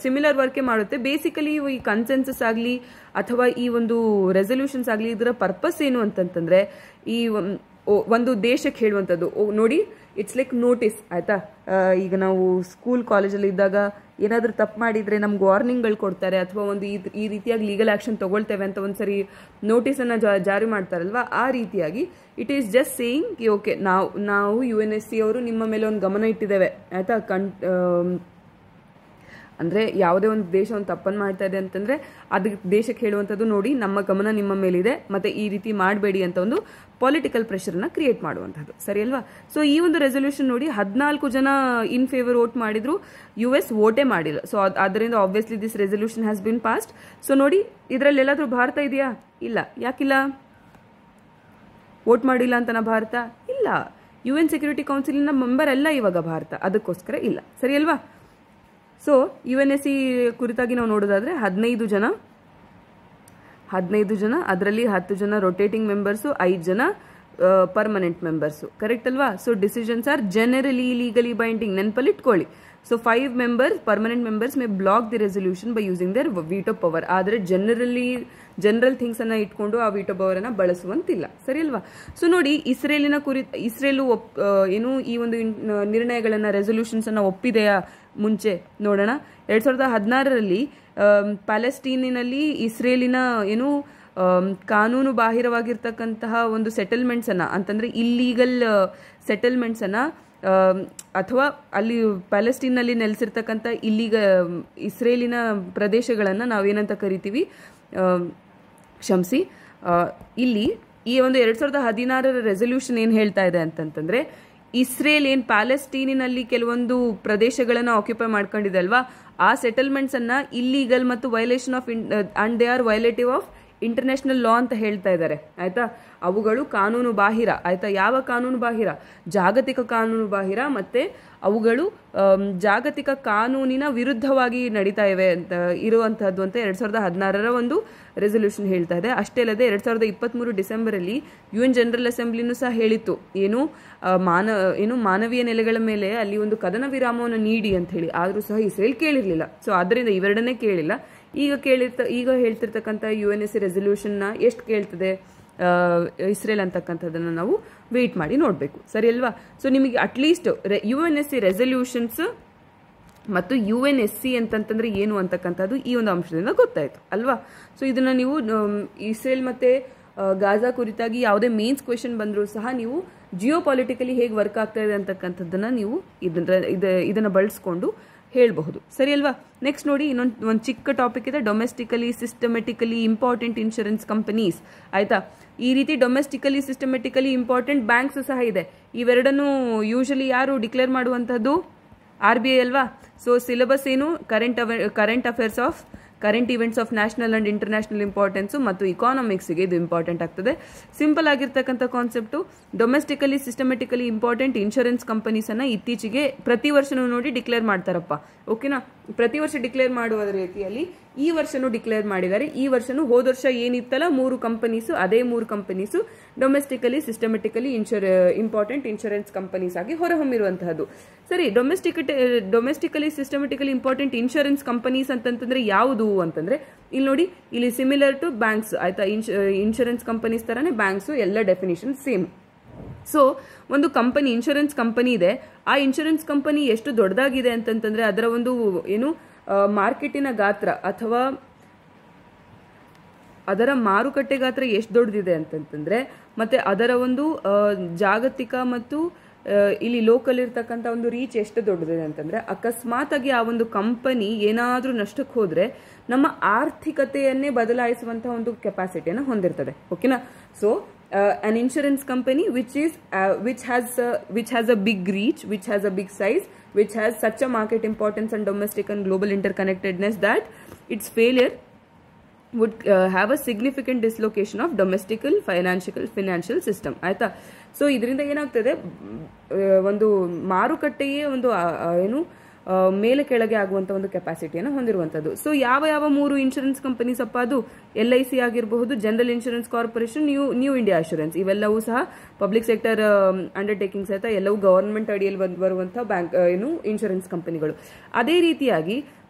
ಸಿಮಿಲರ್ ವರ್ಕೆ ಮಾಡುತ್ತೆ. ಬೇಸಿಕಲಿ ಈ ಕನ್ಸೆನ್ಸಸ್ ಆಗಲಿ ಅಥವಾ ಈ ಒಂದು ರೆಸೊಲ್ಯೂಷನ್ಸ್ ಆಗಲಿ, ಇದರ ಪರ್ಪಸ್ ಏನು ಅಂತಂತಂದ್ರೆ, ಈ ಒಂದು ದೇಶಕ್ಕೆ ಹೇಳುವಂಥದ್ದು. ನೋಡಿ, ಇಟ್ಸ್ ಲೈಕ್ ನೋಟಿಸ್ ಆಯ್ತಾ. ಈಗ ನಾವು ಸ್ಕೂಲ್ ಕಾಲೇಜಲ್ಲಿ ಇದ್ದಾಗ ಏನಾದರೂ ತಪ್ಪು ಮಾಡಿದರೆ ನಮ್ಗೆ ವಾರ್ನಿಂಗ್ಗಳು ಕೊಡ್ತಾರೆ, ಅಥವಾ ಒಂದು ಈ ರೀತಿಯಾಗಿ ಲೀಗಲ್ ಆ್ಯಕ್ಷನ್ ತಗೊಳ್ತೇವೆ ಅಂತ ಒಂದ್ಸರಿ ನೋಟಿಸನ್ನು ಜಾರಿ ಮಾಡ್ತಾರಲ್ವಾ, ಆ ರೀತಿಯಾಗಿ it is just saying okay, ನಾವು UNSC ಅವರು ನಿಮ್ಮ ಮೇಲೆ ಒಂದು ಗಮನ ಇಟ್ಟಿದ್ದೇವೆ ಆಯ್ತಾ. ಅಂದರೆ ಯಾವುದೇ ಒಂದು ದೇಶ ಒಂದು ತಪ್ಪನ್ನು ಮಾಡ್ತಾ ಇದೆ ಅಂತಂದರೆ ಅದಕ್ಕೆ ದೇಶಕ್ಕೆ ಹೇಳುವಂಥದ್ದು, ನೋಡಿ ನಮ್ಮ ಗಮನ ನಿಮ್ಮ ಮೇಲಿದೆ, ಮತ್ತು ಈ ರೀತಿ ಮಾಡಬೇಡಿ ಅಂತ ಒಂದು ಪೊಲಿಟಿಕಲ್ ಪ್ರೆಷರ್ನ ಕ್ರಿಯೇಟ್ ಮಾಡುವಂಥದ್ದು, ಸರಿ ಅಲ್ವಾ. ಸೊ ಈ ಒಂದು ರೆಸೊಲ್ಯೂಷನ್ ನೋಡಿ 14 ಜನ ಇನ್ ಫೇವರ್ ವೋಟ್ ಮಾಡಿದ್ರು, US ವೋಟೇ ಮಾಡಿಲ್ಲ. ಸೊ ಅದರಿಂದ obviously this resolution has been passed. So ನೋಡಿ, ಇದರಲ್ಲಿ ಎಲ್ಲಾದರೂ ಭಾರತ ಇದೆಯಾ? ಇಲ್ಲ. ಯಾಕಿಲ್ಲ? ವೋಟ್ ಮಾಡಿಲ್ಲ ಅಂತನ ಭಾರತ? ಇಲ್ಲ. UN ಸೆಕ್ಯೂರಿಟಿ ಕೌನ್ಸಿಲಿನ ಮೆಂಬರ್ ಅಲ್ಲ ಇವಾಗ ಭಾರತ, ಅದಕ್ಕೋಸ್ಕರ ಇಲ್ಲ, ಸರಿ ಅಲ್ವಾ. ಸೊ UNSC ಕುರಿತಾಗಿ ನಾವು ನೋಡೋದಾದ್ರೆ 15 ಜನ, ಅದರಲ್ಲಿ 10 ಜನ ರೊಟೇಟಿಂಗ್ ಮೆಂಬರ್ಸು, 5 ಜನ ಪರ್ಮನೆಂಟ್ ಮೆಂಬರ್ಸು, ಕರೆಕ್ಟ್ ಅಲ್ವಾ. So decisions are generally legally binding, ನೆನಪಲ್ಲಿ ಇಟ್ಕೊಳ್ಳಿ. So 5 members permanent members may block the resolution by using their veto power. ಆದರೆ ಜನರಲ್ ಥಿಂಗ್ಸ್ ಅನ್ನ ಇಟ್ಕೊಂಡು ಆ ವಿಟೋ ಪವರ್ ಅನ್ನ ಬಳಸುವಂತಿಲ್ಲ, ಸರಿ ಅಲ್ವಾ. ಸೊ ನೋಡಿ, ಇಸ್ರೇಲು ಏನು ಈ ಒಂದು ನಿರ್ಣಯಗಳನ್ನ ರೆಸೊಲ್ಯೂಷನ್ಸ್ ಅನ್ನ ಒಪ್ಪಿದೆಯಾ? ಮುಂಚೆ ನೋಡೋಣ. 2016ರಲ್ಲಿ ಪ್ಯಾಲೆಸ್ಟೀನಿನಲ್ಲಿ ಇಸ್ರೇಲಿನ ಏನು ಕಾನೂನು ಬಾಹಿರವಾಗಿರ್ತಕ್ಕಂತಹ ಒಂದು ಸೆಟಲ್ಮೆಂಟ್ಸ್ ಅನ್ನ, ಅಂತಂದ್ರೆ ಇಲ್ಲೀಗಲ್ ಸೆಟಲ್ಮೆಂಟ್ಸ್ ಅನ್ನ, ಅಥವಾ ಅಲ್ಲಿ ಪ್ಯಾಲೆಸ್ಟೀನ್ನಲ್ಲಿ ನೆಲೆಸಿರ್ತಕ್ಕಂಥ ಇಸ್ರೇಲಿನ ಪ್ರದೇಶಗಳನ್ನು ನಾವೇನಂತ ಕರಿತೀವಿ, ಕ್ಷಮಿಸಿ, ಇಲ್ಲಿ ಈ ಒಂದು 2016ರ ರೆಸೊಲ್ಯೂಷನ್ ಏನು ಹೇಳ್ತಾ ಇದೆ ಅಂತಂತಂದ್ರೆ, ಇಸ್ರೇಲ್ ಏನು ಪ್ಯಾಲೆಸ್ಟೀನಿನಲ್ಲಿ ಕೆಲವೊಂದು ಪ್ರದೇಶಗಳನ್ನು ಆಕ್ಯುಪೈ ಮಾಡ್ಕೊಂಡಿದೆ ಅಲ್ವಾ, ಆ ಸೆಟಲ್ಮೆಂಟ್ಸ್ ಅನ್ನ ಇಲ್ಲೀಗಲ್ ಮತ್ತು violation of and they are violative of international law ಅಂತ ಹೇಳ್ತಾ ಇದ್ದಾರೆ ಆಯ್ತಾ. ಅವುಗಳು ಕಾನೂನು ಬಾಹಿರ ಆಯ್ತಾ. ಯಾವ ಕಾನೂನು ಬಾಹಿರ? ಜಾಗತಿಕ ಕಾನೂನು ಬಾಹಿರ, ಮತ್ತೆ ಅವುಗಳು ಜಾಗತಿಕ ಕಾನೂನಿನ ವಿರುದ್ಧವಾಗಿ ನಡೀತಾ ಇವೆ ಅಂತ ಇರುವಂತಹದ್ದು ಅಂತ 2016ರ ಒಂದು ರೆಸೊಲ್ಯೂಷನ್ ಹೇಳ್ತಾ ಇದೆ. ಅಷ್ಟೇ ಅಲ್ಲದೆ 2023 ಡಿಸೆಂಬರಲ್ಲಿ UN ಜನರಲ್ ಅಸೆಂಬ್ಲಿನೂ ಸಹ ಹೇಳಿತ್ತು, ಮಾನವೀಯ ನೆಲೆಗಳ ಮೇಲೆ ಅಲ್ಲಿ ಒಂದು ಕದನ ವಿರಾಮವನ್ನು ನೀಡಿ ಅಂತ ಹೇಳಿ. ಆದರೂ ಸಹ ಇಸ್ರೇಲ್ ಕೇಳಿರ್ಲಿಲ್ಲ. ಸೊ ಅದರಿಂದ ಇವೆರಡನ್ನೇ ಕೇಳಿಲ್ಲ. ಈಗ ಹೇಳ್ತಿರ್ತಕ್ಕಂಥ UNSC ರೆಸೊಲ್ಯೂಷನ್ನ ಎಷ್ಟು ಕೇಳ್ತದೆ ಇಸ್ರೇಲ್ ಅಂತಕ್ಕಂಥದ್ದನ್ನು ನಾವು ವೇಟ್ ಮಾಡಿ ನೋಡಬೇಕು, ಸರಿ ಅಲ್ವಾ. ಸೊ ನಿಮಗೆ ಅಟ್ಲೀಸ್ಟ್ UNSC ರೆಸೊಲ್ಯೂಷನ್ಸ್ ಮತ್ತು UNSC ಅಂತಂತಂದ್ರೆ ಏನು ಅಂತಕ್ಕಂಥದ್ದು ಈ ಒಂದು ಅಂಶದಿಂದ ಗೊತ್ತಾಯ್ತು ಅಲ್ವಾ. ಸೊ ಇದನ್ನ ನೀವು ಇಸ್ರೇಲ್ ಮತ್ತೆ ಗಾಜಾ ಕುರಿತಾಗಿ ಯಾವುದೇ ಮೇನ್ಸ್ ಕ್ವೆಶನ್ ಬಂದರೂ ಸಹ ನೀವು ಜಿಯೋ ಪಾಲಿಟಿಕಲಿ ಹೇಗೆ ವರ್ಕ್ ಆಗ್ತಾ ಇದೆ ಅಂತಕ್ಕಂಥದ್ದನ್ನ ನೀವು ಇದನ್ನ ಬಳಸ್ಕೊಂಡು ಹೇಳಬಹುದು, ಸರಿ ಅಲ್ವಾ. ನೆಕ್ಸ್ಟ್ ನೋಡಿ, ಒಂದು ಚಿಕ್ಕ ಟಾಪಿಕ್ ಇದೆ, domestically systematically important insurance companies ಆಯ್ತಾ. ಈ ರೀತಿ ಡೊಮೆಸ್ಟಿಕಲಿ ಸಿಸ್ಟಮೆಟಿಕಲಿ ಇಂಪಾರ್ಟೆಂಟ್ ಬ್ಯಾಂಕ್ಸ್ ಸಹ ಇದೆ. ಇವೆರಡನ್ನು ಯೂಶಲಿ ಯಾರು ಡಿಕ್ಲೇರ್ ಮಾಡುವಂತಹದ್ದು? RBI ಅಲ್ವಾ. ಸೊ ಸಿಲೆಬಸ್ ಏನು? Current affairs of current events of national and international importance ಮತ್ತು ಇಕಾನಮಿಕ್ಸ್ಗೆ ಇದು ಇಂಪಾರ್ಟೆಂಟ್ ಆಗ್ತದೆ. ಸಿಂಪಲ್ ಆಗಿರ್ತಕ್ಕಂಥ concept, domestically systematically important insurance companies ಅನ್ನ ಇತ್ತೀಚೆಗೆ ಪ್ರತಿ ವರ್ಷನೂ ನೋಡಿ ಡಿಕ್ಲೇರ್ ಮಾಡ್ತಾರಪ್ಪ, ಓಕೆನಾ. ಪ್ರತಿ ವರ್ಷ ಡಿಕ್ಲೇರ್ ಮಾಡುವ ರೀತಿಯಲ್ಲಿ ಈ ವರ್ಷನೂ ಡಿಕ್ಲೇರ್ ಮಾಡಿದ್ದಾರೆ. ಈ ವರ್ಷನೂ ಹೋದ ವರ್ಷ ಏನಿತ್ತಲ್ಲ 3 ಕಂಪನೀಸು, ಅದೇ 3 companies domestically systematically important insurance companies ಆಗಿ ಹೊರಹೊಮ್ಮಿರುವಂತಹದ್ದು. ಸರಿ, domestically systematically important insurance companies ಅಂತಂದ್ರೆ ಯಾವುದು ಅಂತಂದ್ರೆ, ಇಲ್ಲಿ ನೋಡಿ, ಇಲ್ಲಿ ಸಿಮಿಲರ್ ಟು ಬ್ಯಾಂಕ್ಸ್ ಆಯ್ತಾ. ಇನ್ಶೂರೆನ್ಸ್ ಕಂಪನೀಸ್ ತರಾನೇ ಬ್ಯಾಂಕ್ಸ್, ಎಲ್ಲ ಡೆಫಿನಿಷನ್ ಸೇಮ್. ಸೊ ಒಂದು ಕಂಪನಿ, ಇನ್ಶೂರೆನ್ಸ್ ಕಂಪನಿ ಇದೆ. ಆ ಇನ್ಶೂರೆನ್ಸ್ ಕಂಪನಿ ಎಷ್ಟು ದೊಡ್ಡದಾಗಿದೆ ಅಂತಂತಂದ್ರೆ ಅದರ ಒಂದು ಏನು ಮಾರ್ಕೆಟಿನ ಗಾತ್ರ ಅಥವಾ ಅದರ ಮಾರುಕಟ್ಟೆ ಗಾತ್ರ ಎಷ್ಟು ದೊಡ್ಡದಿದೆ ಅಂತಂತಂದ್ರೆ, ಮತ್ತೆ ಅದರ ಒಂದು ಜಾಗತಿಕ ಮತ್ತು ಇಲ್ಲಿ ಲೋಕಲ್ ಇರ್ತಕ್ಕಂಥ ಒಂದು ರೀಚ್ ಎಷ್ಟು ದೊಡ್ಡದಿದೆ ಅಂತಂದ್ರೆ, ಅಕಸ್ಮಾತ್ ಆಗಿ ಆ ಒಂದು ಕಂಪನಿ ಏನಾದ್ರೂ ನಷ್ಟಕ್ಕೆ ಹೋದ್ರೆ ನಮ್ಮ ಆರ್ಥಿಕತೆಯನ್ನೇ ಬದಲಾಯಿಸುವಂತಹ ಒಂದು ಕೆಪಾಸಿಟಿಯನ್ನು ಹೊಂದಿರ್ತದೆ, ಓಕೆನಾ. So an insurance company which has a big reach, which has a big size, which has such a market importance and domestic and global interconnectedness that its failure would have a significant dislocation of domestic financial system ಆಯ್ತಾ. So ಇದರಿಂದ ಏನಾಗ್ತದೆ, ಒಂದು ಮಾರುಕಟ್ಟೆಯೇ ಒಂದು ಏನು ಮೇಲೆ ಕೆಳಗೆ ಆಗುವಂತ ಒಂದು ಕೆಪಾಸಿಟಿಯನ್ನು ಹೊಂದಿರುವಂತದ್ದು. ಸೊ ಯಾವ 3 ಇನ್ಶೂರೆನ್ಸ್ ಕಂಪನೀಸ್ ಅಪ್ಪ? ಅದು LIC ಆಗಿರಬಹುದು, general insurance corporation, new India assurance. ಇವೆಲ್ಲವೂ ಸಹ ಪಬ್ಲಿಕ್ ಸೆಕ್ಟರ್ ಅಂಡರ್ಟೇಕಿಂಗ್ಸ್ ಆಯ್ತಾ. ಎಲ್ಲವೂ ಗವರ್ಮೆಂಟ್ ಅಡಿಯಲ್ಲಿ ಬರುವಂತಹ ಬ್ಯಾಂಕ್ ಏನು ಇನ್ಶೂರೆನ್ಸ್ ಕಂಪನಿಗಳು. ಅದೇ ರೀತಿಯಾಗಿ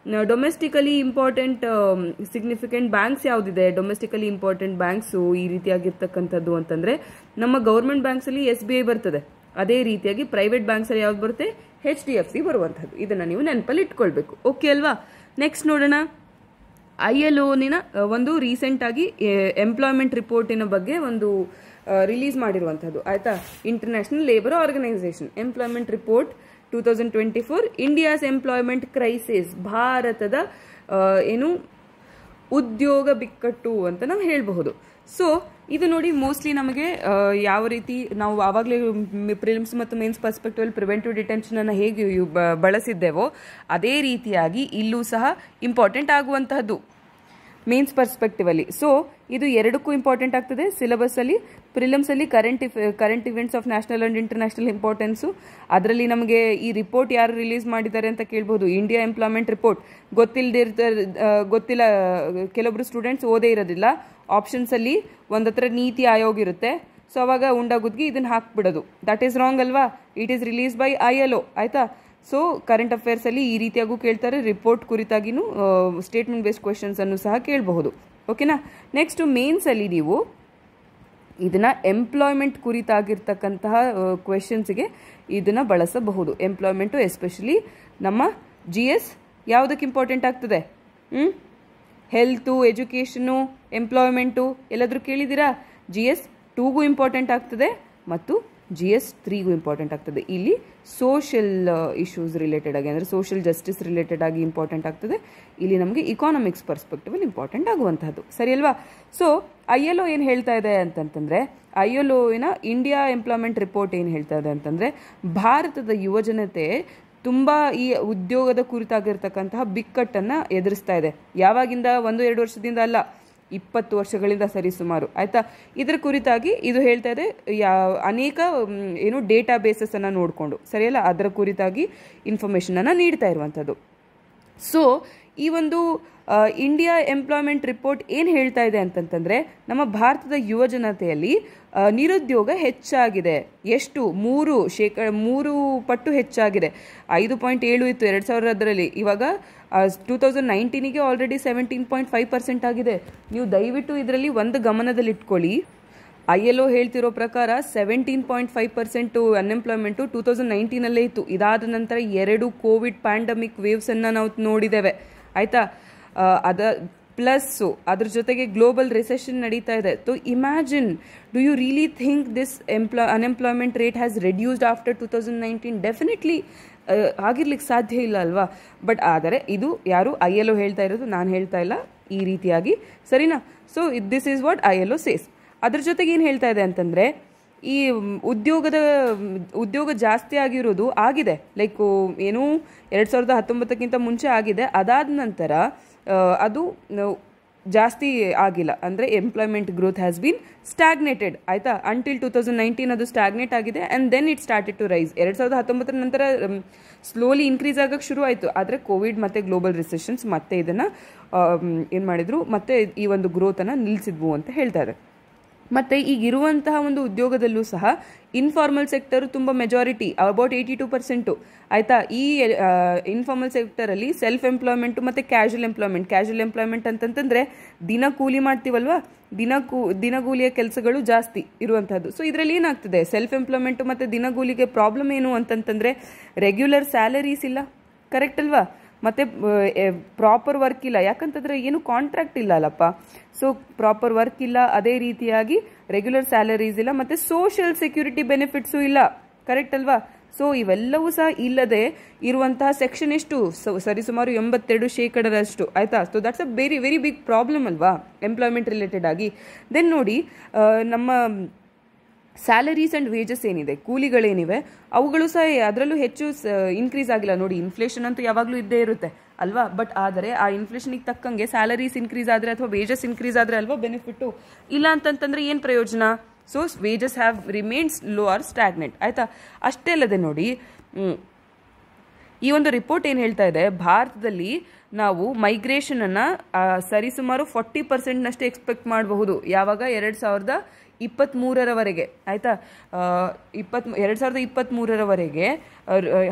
ಡೊಮೆಸ್ಟಿಕಲಿ ಇಂಪಾರ್ಟೆಂಟ್ ಸಿಗ್ನಿಫಿಕೆಂಟ್ ಬ್ಯಾಂಕ್ಸ್ ಯಾವುದಿದೆ, ಡೊಮೆಸ್ಟಿಕಲಿ ಇಂಪಾರ್ಟೆಂಟ್ ಬ್ಯಾಂಕ್ಸು ಈ ರೀತಿಯಾಗಿರ್ತಕ್ಕಂಥದ್ದು ಅಂತಂದರೆ ನಮ್ಮ ಗೌರ್ಮೆಂಟ್ ಬ್ಯಾಂಕ್ಸಲ್ಲಿ SBI ಬರ್ತದೆ. ಅದೇ ರೀತಿಯಾಗಿ ಪ್ರೈವೇಟ್ ಬ್ಯಾಂಕ್ಸಲ್ಲಿ ಯಾವ್ದು ಬರುತ್ತೆ, HDFC ಬರುವಂಥದ್ದು. ಇದನ್ನು ನೀವು ನೆನಪಲ್ಲಿ ಇಟ್ಕೊಳ್ಬೇಕು. ಓಕೆ ಅಲ್ವಾ? ನೆಕ್ಸ್ಟ್ ನೋಡೋಣ. ILOನ ಒಂದು ರೀಸೆಂಟಾಗಿ ಎಂಪ್ಲಾಯ್ಮೆಂಟ್ ರಿಪೋರ್ಟಿನ ಬಗ್ಗೆ ಒಂದು ರಿಲೀಸ್ ಮಾಡಿರುವಂಥದ್ದು. ಆಯಿತಾ? International labour organisation employment report 2024 India's employment crisis, ಭಾರತದ ಏನು ಉದ್ಯೋಗ ಬಿಕ್ಕಟ್ಟು ಅಂತ ನಾವು ಹೇಳಬಹುದು. ಸೊ ಇದು ನೋಡಿ ಮೋಸ್ಟ್ಲಿ ನಮಗೆ ಯಾವ ರೀತಿ ನಾವು ಆವಾಗಲೇ ಪ್ರಿಲಿಮ್ಸ್ ಮತ್ತು ಮೇನ್ಸ್ ಪರ್ಸ್ಪೆಕ್ಟಿವ್ ಪ್ರಿವೆಂಟಿವ್ ಡಿಟೆನ್ಷನ್ ಅನ್ನು ಹೇಗೆ ಬಳಸಿದ್ದೇವೋ ಅದೇ ರೀತಿಯಾಗಿ ಇಲ್ಲೂ ಸಹ ಇಂಪಾರ್ಟೆಂಟ್ ಆಗುವಂತಹದ್ದು ಮೇನ್ಸ್ ಪರ್ಸ್ಪೆಕ್ಟಿವ್ ಅಲ್ಲಿ. ಸೊ ಇದು ಎರಡಕ್ಕೂ ಇಂಪಾರ್ಟೆಂಟ್ ಆಗ್ತದೆ. ಸಿಲೆಬಸ್ ಅಲ್ಲಿ ಪ್ರಿಲಿಮ್ಸ್ ಅಲ್ಲಿ current events of national and international importance. ಅದರಲ್ಲಿ ನಮಗೆ ಈ ರಿಪೋರ್ಟ್ ಯಾರು ರಿಲೀಸ್ ಮಾಡಿದ್ದಾರೆ ಅಂತ ಕೇಳ್ಬೋದು. ಇಂಡಿಯಾ ಎಂಪ್ಲಾಯ್ಮೆಂಟ್ ರಿಪೋರ್ಟ್ ಗೊತ್ತಿಲ್ಲ, ಕೆಲವೊಬ್ರು ಸ್ಟೂಡೆಂಟ್ಸ್ ಓದೇ ಇರೋದಿಲ್ಲ. ಆಪ್ಷನ್ಸ್ ಅಲ್ಲಿ ಒಂದತ್ರ ನೀತಿ ಆಯೋಗ ಇರುತ್ತೆ. ಸೊ ಅವಾಗ ಉಂಡಾಗುದ್ಗಿ ಇದನ್ನ ಹಾಕ್ಬಿಡೋದು. ದಟ್ ಈಸ್ ರಾಂಗ್ ಅಲ್ವಾ? It is release by ILO. ಆಯ್ತಾ? ಸೊ ಕರೆಂಟ್ ಅಫೇರ್ಸ್ ಅಲ್ಲಿ ಈ ರೀತಿಯಾಗೂ ಕೇಳ್ತಾರೆ. ರಿಪೋರ್ಟ್ ಕುರಿತಾಗಿನೂ ಸ್ಟೇಟ್ಮೆಂಟ್ ಬೇಸ್ಡ್ ಕ್ವೆಶನ್ಸ್ ಅನ್ನು ಸಹ ಕೇಳಬಹುದು. ಓಕೆನಾ? ನೆಕ್ಸ್ಟ್ ಮೇನ್ಸ್ ಅಲ್ಲಿ ನೀವು ಇದನ್ನ ಎಂಪ್ಲಾಯ್ಮೆಂಟ್ ಕುರಿತಾಗಿರ್ತಕ್ಕಂತಹ ಕ್ವೆಶನ್ಸ್ಗೆ ಇದನ್ನ ಬಳಸಬಹುದು. ಎಂಪ್ಲಾಯ್ಮೆಂಟು ಎಸ್ಪೆಷಲಿ ನಮ್ಮ GS ಯಾವುದಕ್ಕೆ ಇಂಪಾರ್ಟೆಂಟ್ ಆಗ್ತದೆ? ಹೆಲ್ತು, ಎಜುಕೇಷನು, ಎಂಪ್ಲಾಯ್ಮೆಂಟು ಎಲ್ಲಾದರೂ ಕೇಳಿದ್ದೀರಾ? GS 2ಗೂ ಇಂಪಾರ್ಟೆಂಟ್ ಆಗ್ತದೆ ಮತ್ತು GS 3ಗೂ ಇಂಪಾರ್ಟೆಂಟ್ ಆಗ್ತದೆ. ಇಲ್ಲಿ ಸೋಷಿಯಲ್ ಇಶ್ಯೂಸ್ ರಿಲೇಟೆಡ್ ಆಗಿ ಅಂದರೆ ಸೋಷಿಯಲ್ ಜಸ್ಟಿಸ್ ರಿಲೇಟೆಡ್ ಆಗಿ ಇಂಪಾರ್ಟೆಂಟ್ ಆಗ್ತದೆ. ಇಲ್ಲಿ ನಮಗೆ ಇಕಾನಮಿಕ್ಸ್ ಪರ್ಸ್ಪೆಕ್ಟಿವ್ ಇಂಪಾರ್ಟೆಂಟ್ ಆಗುವಂತಹದ್ದು. ಸರಿ ಅಲ್ವಾ? ಸೊ ILO ಏನು ಹೇಳ್ತಾ ಇದೆ ಅಂತಂತಂದ್ರೆ, ILOನ ಇಂಡಿಯಾ ಎಂಪ್ಲಾಯ್ಮೆಂಟ್ ರಿಪೋರ್ಟ್ ಏನು ಹೇಳ್ತಾ ಇದೆ ಅಂತಂದ್ರೆ, ಭಾರತದ ಯುವಜನತೆ ತುಂಬಾ ಈ ಉದ್ಯೋಗದ ಕುರಿತಾಗಿರ್ತಕ್ಕಂತಹ ಬಿಕ್ಕಟ್ಟನ್ನು ಎದುರಿಸ್ತಾ ಇದೆ. ಯಾವಾಗಿಂದ? 1-2 ವರ್ಷದಿಂದ ಅಲ್ಲ, 20 ವರ್ಷಗಳಿಂದ ಸರಿಸುಮಾರು. ಆಯ್ತಾ? ಇದರ ಕುರಿತಾಗಿ ಇದು ಹೇಳ್ತಾ ಇದೆ ಅನೇಕ ಏನು ಡೇಟಾ ಬೇಸಸ್ ಅನ್ನ ನೋಡಿಕೊಂಡು, ಸರಿಯಲ್ಲ, ಅದರ ಕುರಿತಾಗಿ ಇನ್ಫಾರ್ಮೇಶನ್ ಅನ್ನ ನೀಡ್ತಾ ಇರುವಂಥದ್ದು. ಸೊ ಈ ಒಂದು ಇಂಡಿಯಾ ಎಂಪ್ಲಾಯ್ಮೆಂಟ್ ರಿಪೋರ್ಟ್ ಏನು ಹೇಳ್ತಾ ಇದೆ ಅಂತಂತಂದ್ರೆ, ನಮ್ಮ ಭಾರತದ ಯುವಜನತೆಯಲ್ಲಿ ನಿರುದ್ಯೋಗ ಹೆಚ್ಚಾಗಿದೆ. ಎಷ್ಟು? 3 ಪಟ್ಟು ಹೆಚ್ಚಾಗಿದೆ. 5.7 ಇತ್ತು 2010ರಲ್ಲಿ. ಇವಾಗ 2019ಗೆ ಆಲ್ರೆಡಿ 17.5% ಆಗಿದೆ. ನೀವು ದಯವಿಟ್ಟು ಇದರಲ್ಲಿ ಒಂದು ಗಮನದಲ್ಲಿಟ್ಕೊಳ್ಳಿ. ILO ಹೇಳ್ತಿರೋ ಪ್ರಕಾರ 17.5% ಅನ್ಎಂಪ್ಲಾಯ್ಮೆಂಟು 2019 ಇತ್ತು. ಇದಾದ ನಂತರ 2 ಕೋವಿಡ್ ಪ್ಯಾಂಡಮಿಕ್ ವೇವ್ಸ್ ಅನ್ನ ನಾವು ನೋಡಿದ್ದೇವೆ. ಆಯ್ತಾ? ಪ್ಲಸ್ಸು ಅದ್ರ ಜೊತೆಗೆ ಗ್ಲೋಬಲ್ ರಿಸೆಷನ್ ನಡೀತಾ ಇದೆ. So imagine, do you really think this unemployment rate has reduced after 2019? Definitely ಆಗಿರ್ಲಿಕ್ಕೆ ಸಾಧ್ಯ ಇಲ್ಲ ಅಲ್ವಾ? ಬಟ್ ಆದರೆ ಇದು ಯಾರು ILO ಹೇಳ್ತಾ ಇರೋದು, ನಾನು ಹೇಳ್ತಾ ಇಲ್ಲ ಈ ರೀತಿಯಾಗಿ. ಸರಿನಾ? So this is what ILO says. ಅದ್ರ ಜೊತೆಗೆ ಏನು ಹೇಳ್ತಾ ಇದೆ ಅಂತಂದರೆ, ಈ ಉದ್ಯೋಗ ಜಾಸ್ತಿ ಆಗಿರೋದು ಆಗಿದೆ. ಲೈಕ್ ಏನು 2019ಕ್ಕಿಂತ ಮುಂಚೆ ಆಗಿದೆ. ಅದಾದ ನಂತರ ಅದು ಜಾಸ್ತಿ ಆಗಿಲ್ಲ. ಅಂದರೆ employment growth has been stagnated. ಆಯಿತಾ? ಅಂಟಿಲ್ 2019 ಅದು ಸ್ಟಾಗ್ನೇಟ್ ಆಗಿದೆ and then it started to rise. 2019 ನಂತರ ಸ್ಲೋಲಿ ಇನ್ಕ್ರೀಸ್ ಆಗಕ್ಕೆ ಶುರು ಆಯಿತು. ಆದರೆ ಕೋವಿಡ್ ಮತ್ತು ಗ್ಲೋಬಲ್ ರಿಸೆಷನ್ಸ್ ಮತ್ತೆ ಇದನ್ನು ಏನು ಮಾಡಿದ್ರು, ಮತ್ತೆ ಈ ಒಂದು ಗ್ರೋತನ್ನು ನಿಲ್ಲಿಸಿದ್ವು ಅಂತ ಹೇಳ್ತಾರೆ. ಮತ್ತು ಈಗಿರುವಂತಹ ಒಂದು ಉದ್ಯೋಗದಲ್ಲೂ ಸಹ ಇನ್ಫಾರ್ಮಲ್ ಸೆಕ್ಟರು ತುಂಬ ಮೆಜಾರಿಟಿ, ಅಬೌಟ್ 82%. ಆಯಿತಾ? ಈ ಇನ್ಫಾರ್ಮಲ್ ಸೆಕ್ಟರಲ್ಲಿ ಸೆಲ್ಫ್ ಎಂಪ್ಲಾಯ್ಮೆಂಟು ಮತ್ತು ಕ್ಯಾಶುವಲ್ ಎಂಪ್ಲಾಯ್ಮೆಂಟ್ ಅಂತಂತಂದರೆ ದಿನ ಕೂಲಿ ಮಾಡ್ತೀವಲ್ವಾ, ದಿನಗೂಲಿಯ ಕೆಲಸಗಳು ಜಾಸ್ತಿ ಇರುವಂಥದ್ದು. ಸೊ ಇದರಲ್ಲಿ ಏನಾಗ್ತದೆ, ಸೆಲ್ಫ್ ಎಂಪ್ಲಾಯ್ಮೆಂಟು ಮತ್ತು ದಿನಗೂಲಿಗೆ ಪ್ರಾಬ್ಲಮ್ ಏನು ಅಂತಂತಂದರೆ, ರೆಗ್ಯುಲರ್ ಸ್ಯಾಲರೀಸ್ ಇಲ್ಲ. ಕರೆಕ್ಟ್ ಅಲ್ವಾ? ಮತ್ತು ಪ್ರಾಪರ್ ವರ್ಕ್ ಇಲ್ಲ. ಯಾಕಂತಂದರೆ ಏನು ಕಾಂಟ್ರಾಕ್ಟ್ ಇಲ್ಲ ಅಲ್ಲಪ್ಪ. ಸೊ ಪ್ರಾಪರ್ ವರ್ಕ್ ಇಲ್ಲ, ಅದೇ ರೀತಿಯಾಗಿ ರೆಗ್ಯುಲರ್ ಸ್ಯಾಲರೀಸ್ ಇಲ್ಲ, ಮತ್ತು ಸೋಷಿಯಲ್ ಸೆಕ್ಯೂರಿಟಿ ಬೆನಿಫಿಟ್ಸು ಇಲ್ಲ. ಕರೆಕ್ಟ್ ಅಲ್ವಾ? ಸೊ ಇವೆಲ್ಲವೂ ಸಹ ಇಲ್ಲದೆ ಇರುವಂತಹ ಸೆಕ್ಷನ್ ಎಷ್ಟು? ಸರಿಸುಮಾರು 82% ಆಯಿತಾ? So that's a very very big problem ಅಲ್ವಾ ಎಂಪ್ಲಾಯ್ಮೆಂಟ್ ರಿಲೇಟೆಡ್ ಆಗಿ. ದೆನ್ ನೋಡಿ, ನಮ್ಮ ಸ್ಯಾಲರೀಸ್ ಆ್ಯಂಡ್ ವೇಜಸ್ ಏನಿದೆ, ಕೂಲಿಗಳೇನಿವೆ, ಅವುಗಳು ಸಹ ಅದರಲ್ಲೂ ಹೆಚ್ಚು ಇನ್ಕ್ರೀಸ್ ಆಗಿಲ್ಲ. ನೋಡಿ, ಇನ್ಫ್ಲೇಷನ್ ಅಂತೂ ಯಾವಾಗಲೂ ಇದ್ದೇ ಇರುತ್ತೆ ಅಲ್ವಾ? ಬಟ್ ಆದರೆ ಆ ಇನ್ಫ್ಲೇಷನಿಗೆ ತಕ್ಕಂಗೆ ಸ್ಯಾಲರೀಸ್ ಇನ್ಕ್ರೀಸ್ ಆದರೆ ಅಥವಾ ವೇಜಸ್ ಇನ್ಕ್ರೀಸ್ ಆದರೆ ಅಲ್ವಾ ಬೆನಿಫಿಟ್ಟು. ಇಲ್ಲ ಅಂತಂತಂದರೆ ಏನು ಪ್ರಯೋಜನ? So wages have remains low or stagnant. ಆಯಿತಾ? ಅಷ್ಟೇ ಅಲ್ಲದೆ ನೋಡಿ, ಈ ಒಂದು ರಿಪೋರ್ಟ್ ಏನು ಹೇಳ್ತಾ ಇದೆ, ಭಾರತದಲ್ಲಿ ನಾವು ಮೈಗ್ರೇಷನನ್ನು ಸರಿಸುಮಾರು 40%ನಷ್ಟು ಎಕ್ಸ್ಪೆಕ್ಟ್ ಮಾಡಬಹುದು. ಯಾವಾಗ? 2023ರವರೆಗೆ ಆಯಿತಾ, 2023ರವರೆಗೆ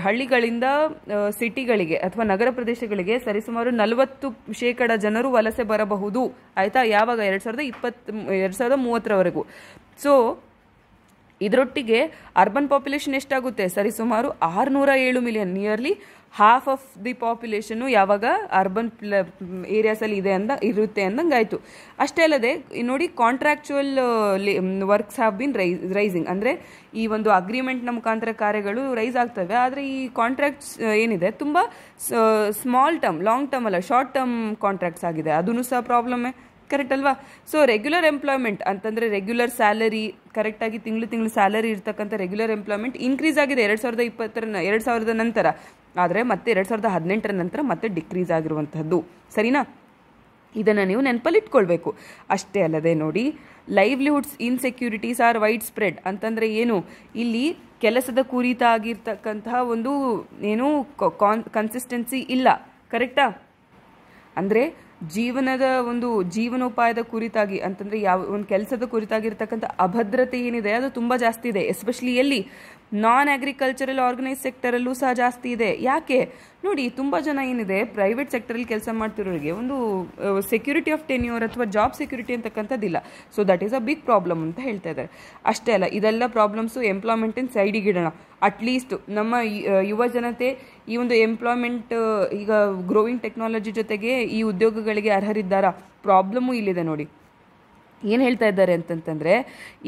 ಹಳ್ಳಿಗಳಿಂದ ಸಿಟಿಗಳಿಗೆ ಅಥವಾ ನಗರ ಪ್ರದೇಶಗಳಿಗೆ ಸರಿಸುಮಾರು 40% ಜನರು ವಲಸೆ ಬರಬಹುದು ಆಯಿತಾ. ಯಾವಾಗ 2030ರವರೆಗೂ. ಸೊ ಇದರೊಟ್ಟಿಗೆ ಅರ್ಬನ್ ಪಾಪ್ಯುಲೇಷನ್ ಎಷ್ಟಾಗುತ್ತೆ, ಸರಿಸುಮಾರು 607 million, nearly half of the population ಯಾವಾಗ ಅರ್ಬನ್ ಏರಿಯಾಸಲ್ಲಿ ಇರುತ್ತೆ ಅಂದಂಗಾಯಿತು. ಅಷ್ಟೇ ಅಲ್ಲದೆ ನೋಡಿ, contractual works have been rising, ಅಂದರೆ ಈ ಒಂದು ಅಗ್ರಿಮೆಂಟ್ನ ಮುಖಾಂತರ ಕಾರ್ಯಗಳು ರೈಸ್ ಆಗ್ತವೆ. ಆದರೆ ಈ ಕಾಂಟ್ರಾಕ್ಟ್ಸ್ ಏನಿದೆ ತುಂಬ ಸ್ಮಾಲ್ ಟರ್ಮ್, ಲಾಂಗ್ ಟರ್ಮ್ ಅಲ್ಲ, ಶಾರ್ಟ್ ಟರ್ಮ್ ಕಾಂಟ್ರಾಕ್ಟ್ಸ್ ಆಗಿದೆ. ಅದೂ ಸಹ ಪ್ರಾಬ್ಲಮ್ಮೇ, ಕರೆಕ್ಟ್ ಅಲ್ವಾ. ಸೊ ರೆಗ್ಯುಲರ್ ಎಂಪ್ಲಾಯ್ಮೆಂಟ್ ಅಂತಂದರೆ ರೆಗ್ಯುಲರ್ ಸ್ಯಾಲರಿ, ಕರೆಕ್ಟಾಗಿ ತಿಂಗಳು ಸ್ಯಾಲರಿ ಇರ್ತಕ್ಕಂಥ ರೆಗ್ಯುಲರ್ ಎಂಪ್ಲಾಯ್ಮೆಂಟ್ ಇನ್ಕ್ರೀಸ್ ಆಗಿದೆ 2020 ನಂತರ. ಆದರೆ ಮತ್ತೆ 2018 ನಂತರ ಮತ್ತೆ ಡಿಕ್ರೀಸ್ ಆಗಿರುವಂಥದ್ದು, ಸರಿನಾ. ಇದನ್ನು ನೀವು ನೆನಪಲ್ಲಿ ಇಟ್ಕೊಳ್ಬೇಕು. ಅಷ್ಟೇ ಅಲ್ಲದೆ ನೋಡಿ, livelihoods insecurities are widespread ಅಂತಂದರೆ ಏನು, ಇಲ್ಲಿ ಕೆಲಸದ ಕುರಿತಾಗಿರ್ತಕ್ಕಂತಹ ಒಂದು ಏನು ಕನ್ಸಿಸ್ಟೆನ್ಸಿ ಇಲ್ಲ, ಕರೆಕ್ಟಾ. ಅಂದರೆ ಜೀವನೋಪಾಯದ ಕುರಿತಾಗಿ ಅಂತಂದರೆ ಯಾವ ಒಂದು ಕೆಲಸದ ಕುರಿತಾಗಿರ್ತಕ್ಕಂಥ ಅಭದ್ರತೆ ಏನಿದೆ ಅದು ತುಂಬ ಜಾಸ್ತಿ ಇದೆ. ಎಸ್ಪೆಷಲಿ ಎಲ್ಲಿ ನಾನ್ ಅಗ್ರಿಕಲ್ಚರಲ್ ಆರ್ಗನೈಸ್ ಸೆಕ್ಟರಲ್ಲೂ ಸಹ ಜಾಸ್ತಿ ಇದೆ. ಯಾಕೆ ನೋಡಿ, ತುಂಬ ಜನ ಏನಿದೆ ಪ್ರೈವೇಟ್ ಸೆಕ್ಟರಲ್ಲಿ ಕೆಲಸ ಮಾಡ್ತಿರೋರಿಗೆ ಒಂದು ಸೆಕ್ಯೂರಿಟಿ ಆಫ್ ಟೆನ್ಯೂರ್ ಅಥವಾ ಜಾಬ್ ಸೆಕ್ಯೂರಿಟಿ ಅಂತಕ್ಕಂಥದ್ದಿಲ್ಲ. So that is a big problem ಅಂತ ಹೇಳ್ತಾ ಇದ್ದಾರೆ. ಅಷ್ಟೇ ಅಲ್ಲ, ಇದೆಲ್ಲ ಪ್ರಾಬ್ಲಮ್ಸು ಎಂಪ್ಲಾಯ್ಮೆಂಟಿನ ಸೈಡಿಗೆ ಇಡೋಣ. ಅಟ್ಲೀಸ್ಟ್ ನಮ್ಮ ಯುವ ಜನತೆ ಈ ಒಂದು ಎಂಪ್ಲಾಯ್ಮೆಂಟ್ ಈಗ ಗ್ರೋಯಿಂಗ್ ಟೆಕ್ನಾಲಜಿ ಜೊತೆಗೆ ಈ ಉದ್ಯೋಗಗಳಿಗೆ ಅರ್ಹರಿದ್ದಾರಾ, ಪ್ರಾಬ್ಲಮ್ಮು ಇಲ್ಲಿದೆ ನೋಡಿ. ಏನು ಹೇಳ್ತಾ ಇದ್ದಾರೆ ಅಂತಂತಂದರೆ,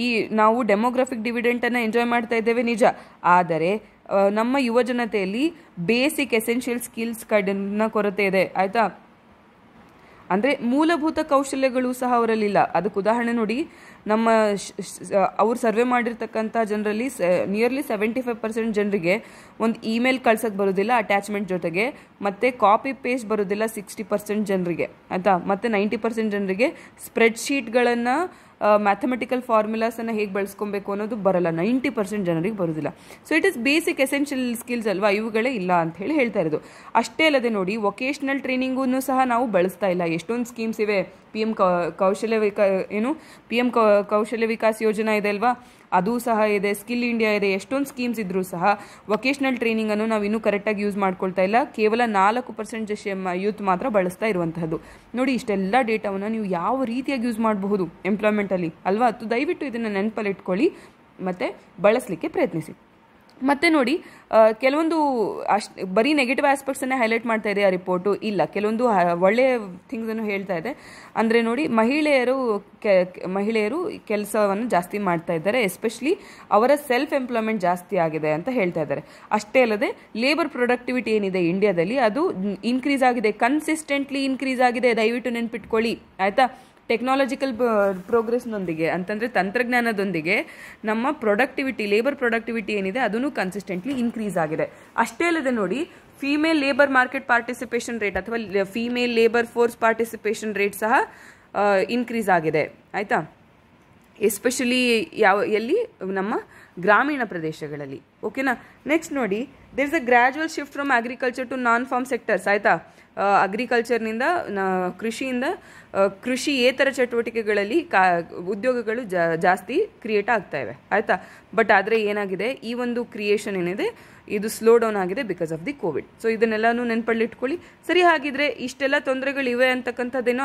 ಈ ನಾವು ಡೆಮೋಗ್ರಫಿಕ್ ಡಿವಿಡೆಂಟನ್ನು ಎಂಜಾಯ್ ಮಾಡ್ತಾ ಇದ್ದೇವೆ ನಿಜ, ಆದರೆ ನಮ್ಮ ಯುವ ಜನತೆಯಲ್ಲಿ ಬೇಸಿಕ್ ಎಸೆನ್ಷಿಯಲ್ ಸ್ಕಿಲ್ಸ್ ಕಡೆನ ಕೊರತೆ ಇದೆ ಆಯಿತಾ. ಅಂದರೆ ಮೂಲಭೂತ ಕೌಶಲ್ಯಗಳು ಸಹ ಅವರಲ್ಲಿಲ್ಲ. ಅದಕ್ಕೆ ಉದಾಹರಣೆ ನೋಡಿ, ನಮ್ಮ ಅವ್ರು ಸರ್ವೆ ಮಾಡಿರ್ತಕ್ಕಂಥ ಜನರಲ್ಲಿ ನಿಯರ್ಲಿ 75% ಜನರಿಗೆ ಒಂದು ಇಮೇಲ್ ಕಳ್ಸೋಕ್ಕೆ ಬರೋದಿಲ್ಲ ಅಟ್ಯಾಚ್ಮೆಂಟ್ ಜೊತೆಗೆ, ಮತ್ತು ಕಾಪಿ ಪೇಸ್ಟ್ ಬರೋದಿಲ್ಲ 60% ಜನರಿಗೆ ಆಯಿತಾ. ಮತ್ತು 90% ಜನರಿಗೆ ಸ್ಪ್ರೆಡ್ಶೀಟ್ಗಳನ್ನು ಮ್ಯಾಥಮೆಟಿಕಲ್ ಫಾರ್ಮುಲಾಸನ್ನು ಹೇಗೆ ಬಳಸ್ಕೊಬೇಕು ಅನ್ನೋದು ಬರಲ್ಲ, 90% ಜನರಿಗೆ ಬರೋದಿಲ್ಲ. So it is basic essential skills ಅಲ್ವಾ, ಇವುಗಳೇ ಇಲ್ಲ ಅಂತ ಹೇಳ್ತಾ ಇರೋದು. ಅಷ್ಟೇ ಅಲ್ಲದೆ ನೋಡಿ, ವೊಕೇಶ್ನಲ್ ಟ್ರೈನಿಂಗೂ ಸಹ ನಾವು ಬಳಸ್ತಾ ಇಲ್ಲ. ಎಷ್ಟೊಂದು ಸ್ಕೀಮ್ಸ್ ಇವೆ, ಪಿ ಎಮ್ ಕೌಶಲ್ಯ ವಿಕಾಸ್ ಯೋಜನಾ ಇದೆ ಅಲ್ವಾ, ಅದೂ ಸಹ ಇದೆ, ಸ್ಕಿಲ್ ಇಂಡಿಯಾ ಇದೆ, ಎಷ್ಟೊಂದು ಸ್ಕೀಮ್ಸ್ ಇದ್ರೂ ಸಹ ವೊಕೇಶ್ನಲ್ ಟ್ರೈನಿಂಗನ್ನು ನಾವು ಇನ್ನೂ ಕರೆಕ್ಟಾಗಿ ಯೂಸ್ ಮಾಡ್ಕೊಳ್ತಾ ಇಲ್ಲ. ಕೇವಲ 4% ಯೂತ್ ಮಾತ್ರ ಬಳಸ್ತಾ ಇರುವಂತಹದ್ದು. ನೋಡಿ, ಇಷ್ಟೆಲ್ಲ ಡೇಟಾವನ್ನು ನೀವು ಯಾವ ರೀತಿಯಾಗಿ ಯೂಸ್ ಮಾಡಬಹುದು ಎಂಪ್ಲಾಯ್ಮೆಂಟಲ್ಲಿ ಅಲ್ವಾ. ದಯವಿಟ್ಟು ಇದನ್ನು ನೆನಪಲ್ಲಿ ಇಟ್ಕೊಳ್ಳಿ ಮತ್ತು ಬಳಸಲಿಕ್ಕೆ ಪ್ರಯತ್ನಿಸಿ. ಮತ್ತು ನೋಡಿ, ಕೆಲವೊಂದು ಬರೀ ನೆಗೆಟಿವ್ ಆಸ್ಪೆಕ್ಟ್ಸನ್ನೇ ಹೈಲೈಟ್ ಮಾಡ್ತಾ ಇದೆ ಆ ರಿಪೋರ್ಟು, ಇಲ್ಲ ಕೆಲವೊಂದು ಒಳ್ಳೆಯ ಥಿಂಗ್ಸನ್ನು ಹೇಳ್ತಾ ಇದೆ. ಅಂದರೆ ನೋಡಿ, ಮಹಿಳೆಯರು ಕೆಲಸವನ್ನು ಜಾಸ್ತಿ ಮಾಡ್ತಾ ಇದ್ದಾರೆ, ಎಸ್ಪೆಷಲಿ ಅವರ ಸೆಲ್ಫ್ ಎಂಪ್ಲಾಯ್ಮೆಂಟ್ ಜಾಸ್ತಿ ಆಗಿದೆ ಅಂತ ಹೇಳ್ತಾ ಇದ್ದಾರೆ. ಅಷ್ಟೇ ಅಲ್ಲದೆ ಲೇಬರ್ ಪ್ರೊಡಕ್ಟಿವಿಟಿ ಏನಿದೆ ಇಂಡಿಯಾದಲ್ಲಿ ಅದು ಇನ್ಕ್ರೀಸ್ ಆಗಿದೆ, ಕನ್ಸಿಸ್ಟೆಂಟ್ಲಿ ಇನ್ಕ್ರೀಸ್ ಆಗಿದೆ, ದಯವಿಟ್ಟು ನೆನ್ಪಿಟ್ಕೊಳ್ಳಿ ಆಯಿತಾ. ಟೆಕ್ನಾಲಜಿಕಲ್ ಪ್ರೋಗ್ರೆಸ್ನೊಂದಿಗೆ ಅಂತಂದರೆ ತಂತ್ರಜ್ಞಾನದೊಂದಿಗೆ ನಮ್ಮ ಲೇಬರ್ ಪ್ರೊಡಕ್ಟಿವಿಟಿ ಏನಿದೆ ಅದನ್ನು ಕನ್ಸಿಸ್ಟೆಂಟ್ಲಿ ಇನ್ಕ್ರೀಸ್ ಆಗಿದೆ. ಅಷ್ಟೇ ಅಲ್ಲದೆ ನೋಡಿ, female labour market participation rate ಅಥವಾ female labour force participation rate ಸಹ ಇನ್ಕ್ರೀಸ್ ಆಗಿದೆ ಆಯಿತಾ. ಎಸ್ಪೆಷಲಿ ಎಲ್ಲಿ ನಮ್ಮ ಗ್ರಾಮೀಣ ಪ್ರದೇಶಗಳಲ್ಲಿ, ಓಕೆನಾ. ನೆಕ್ಸ್ಟ್ ನೋಡಿ, there is a gradual shift from agriculture to non farm sectors ಆಯಿತಾ. ಅಗ್ರಿಕಲ್ಚರ್ನಿಂದ ಕೃಷಿಯೇತರ ಚಟುವಟಿಕೆಗಳಲ್ಲಿ ಉದ್ಯೋಗಗಳು ಜಾಸ್ತಿ ಕ್ರಿಯೇಟ್ ಆಗ್ತಾ ಇವೆ ಆಯಿತಾ. ಬಟ್ ಆದರೆ ಏನಾಗಿದೆ, ಈ ಒಂದು ಕ್ರಿಯೇಷನ್ ಏನಿದೆ ಇದು ಸ್ಲೋ ಡೌನ್ ಆಗಿದೆ because of the Covid. So ಇದನ್ನೆಲ್ಲನೂ ನೆನಪಲ್ಲಿಟ್ಕೊಳ್ಳಿ. ಸರಿ, ಹಾಗಿದ್ರೆ ಇಷ್ಟೆಲ್ಲ ತೊಂದರೆಗಳಿವೆ ಅಂತಕ್ಕಂಥದ್ದೇನೋ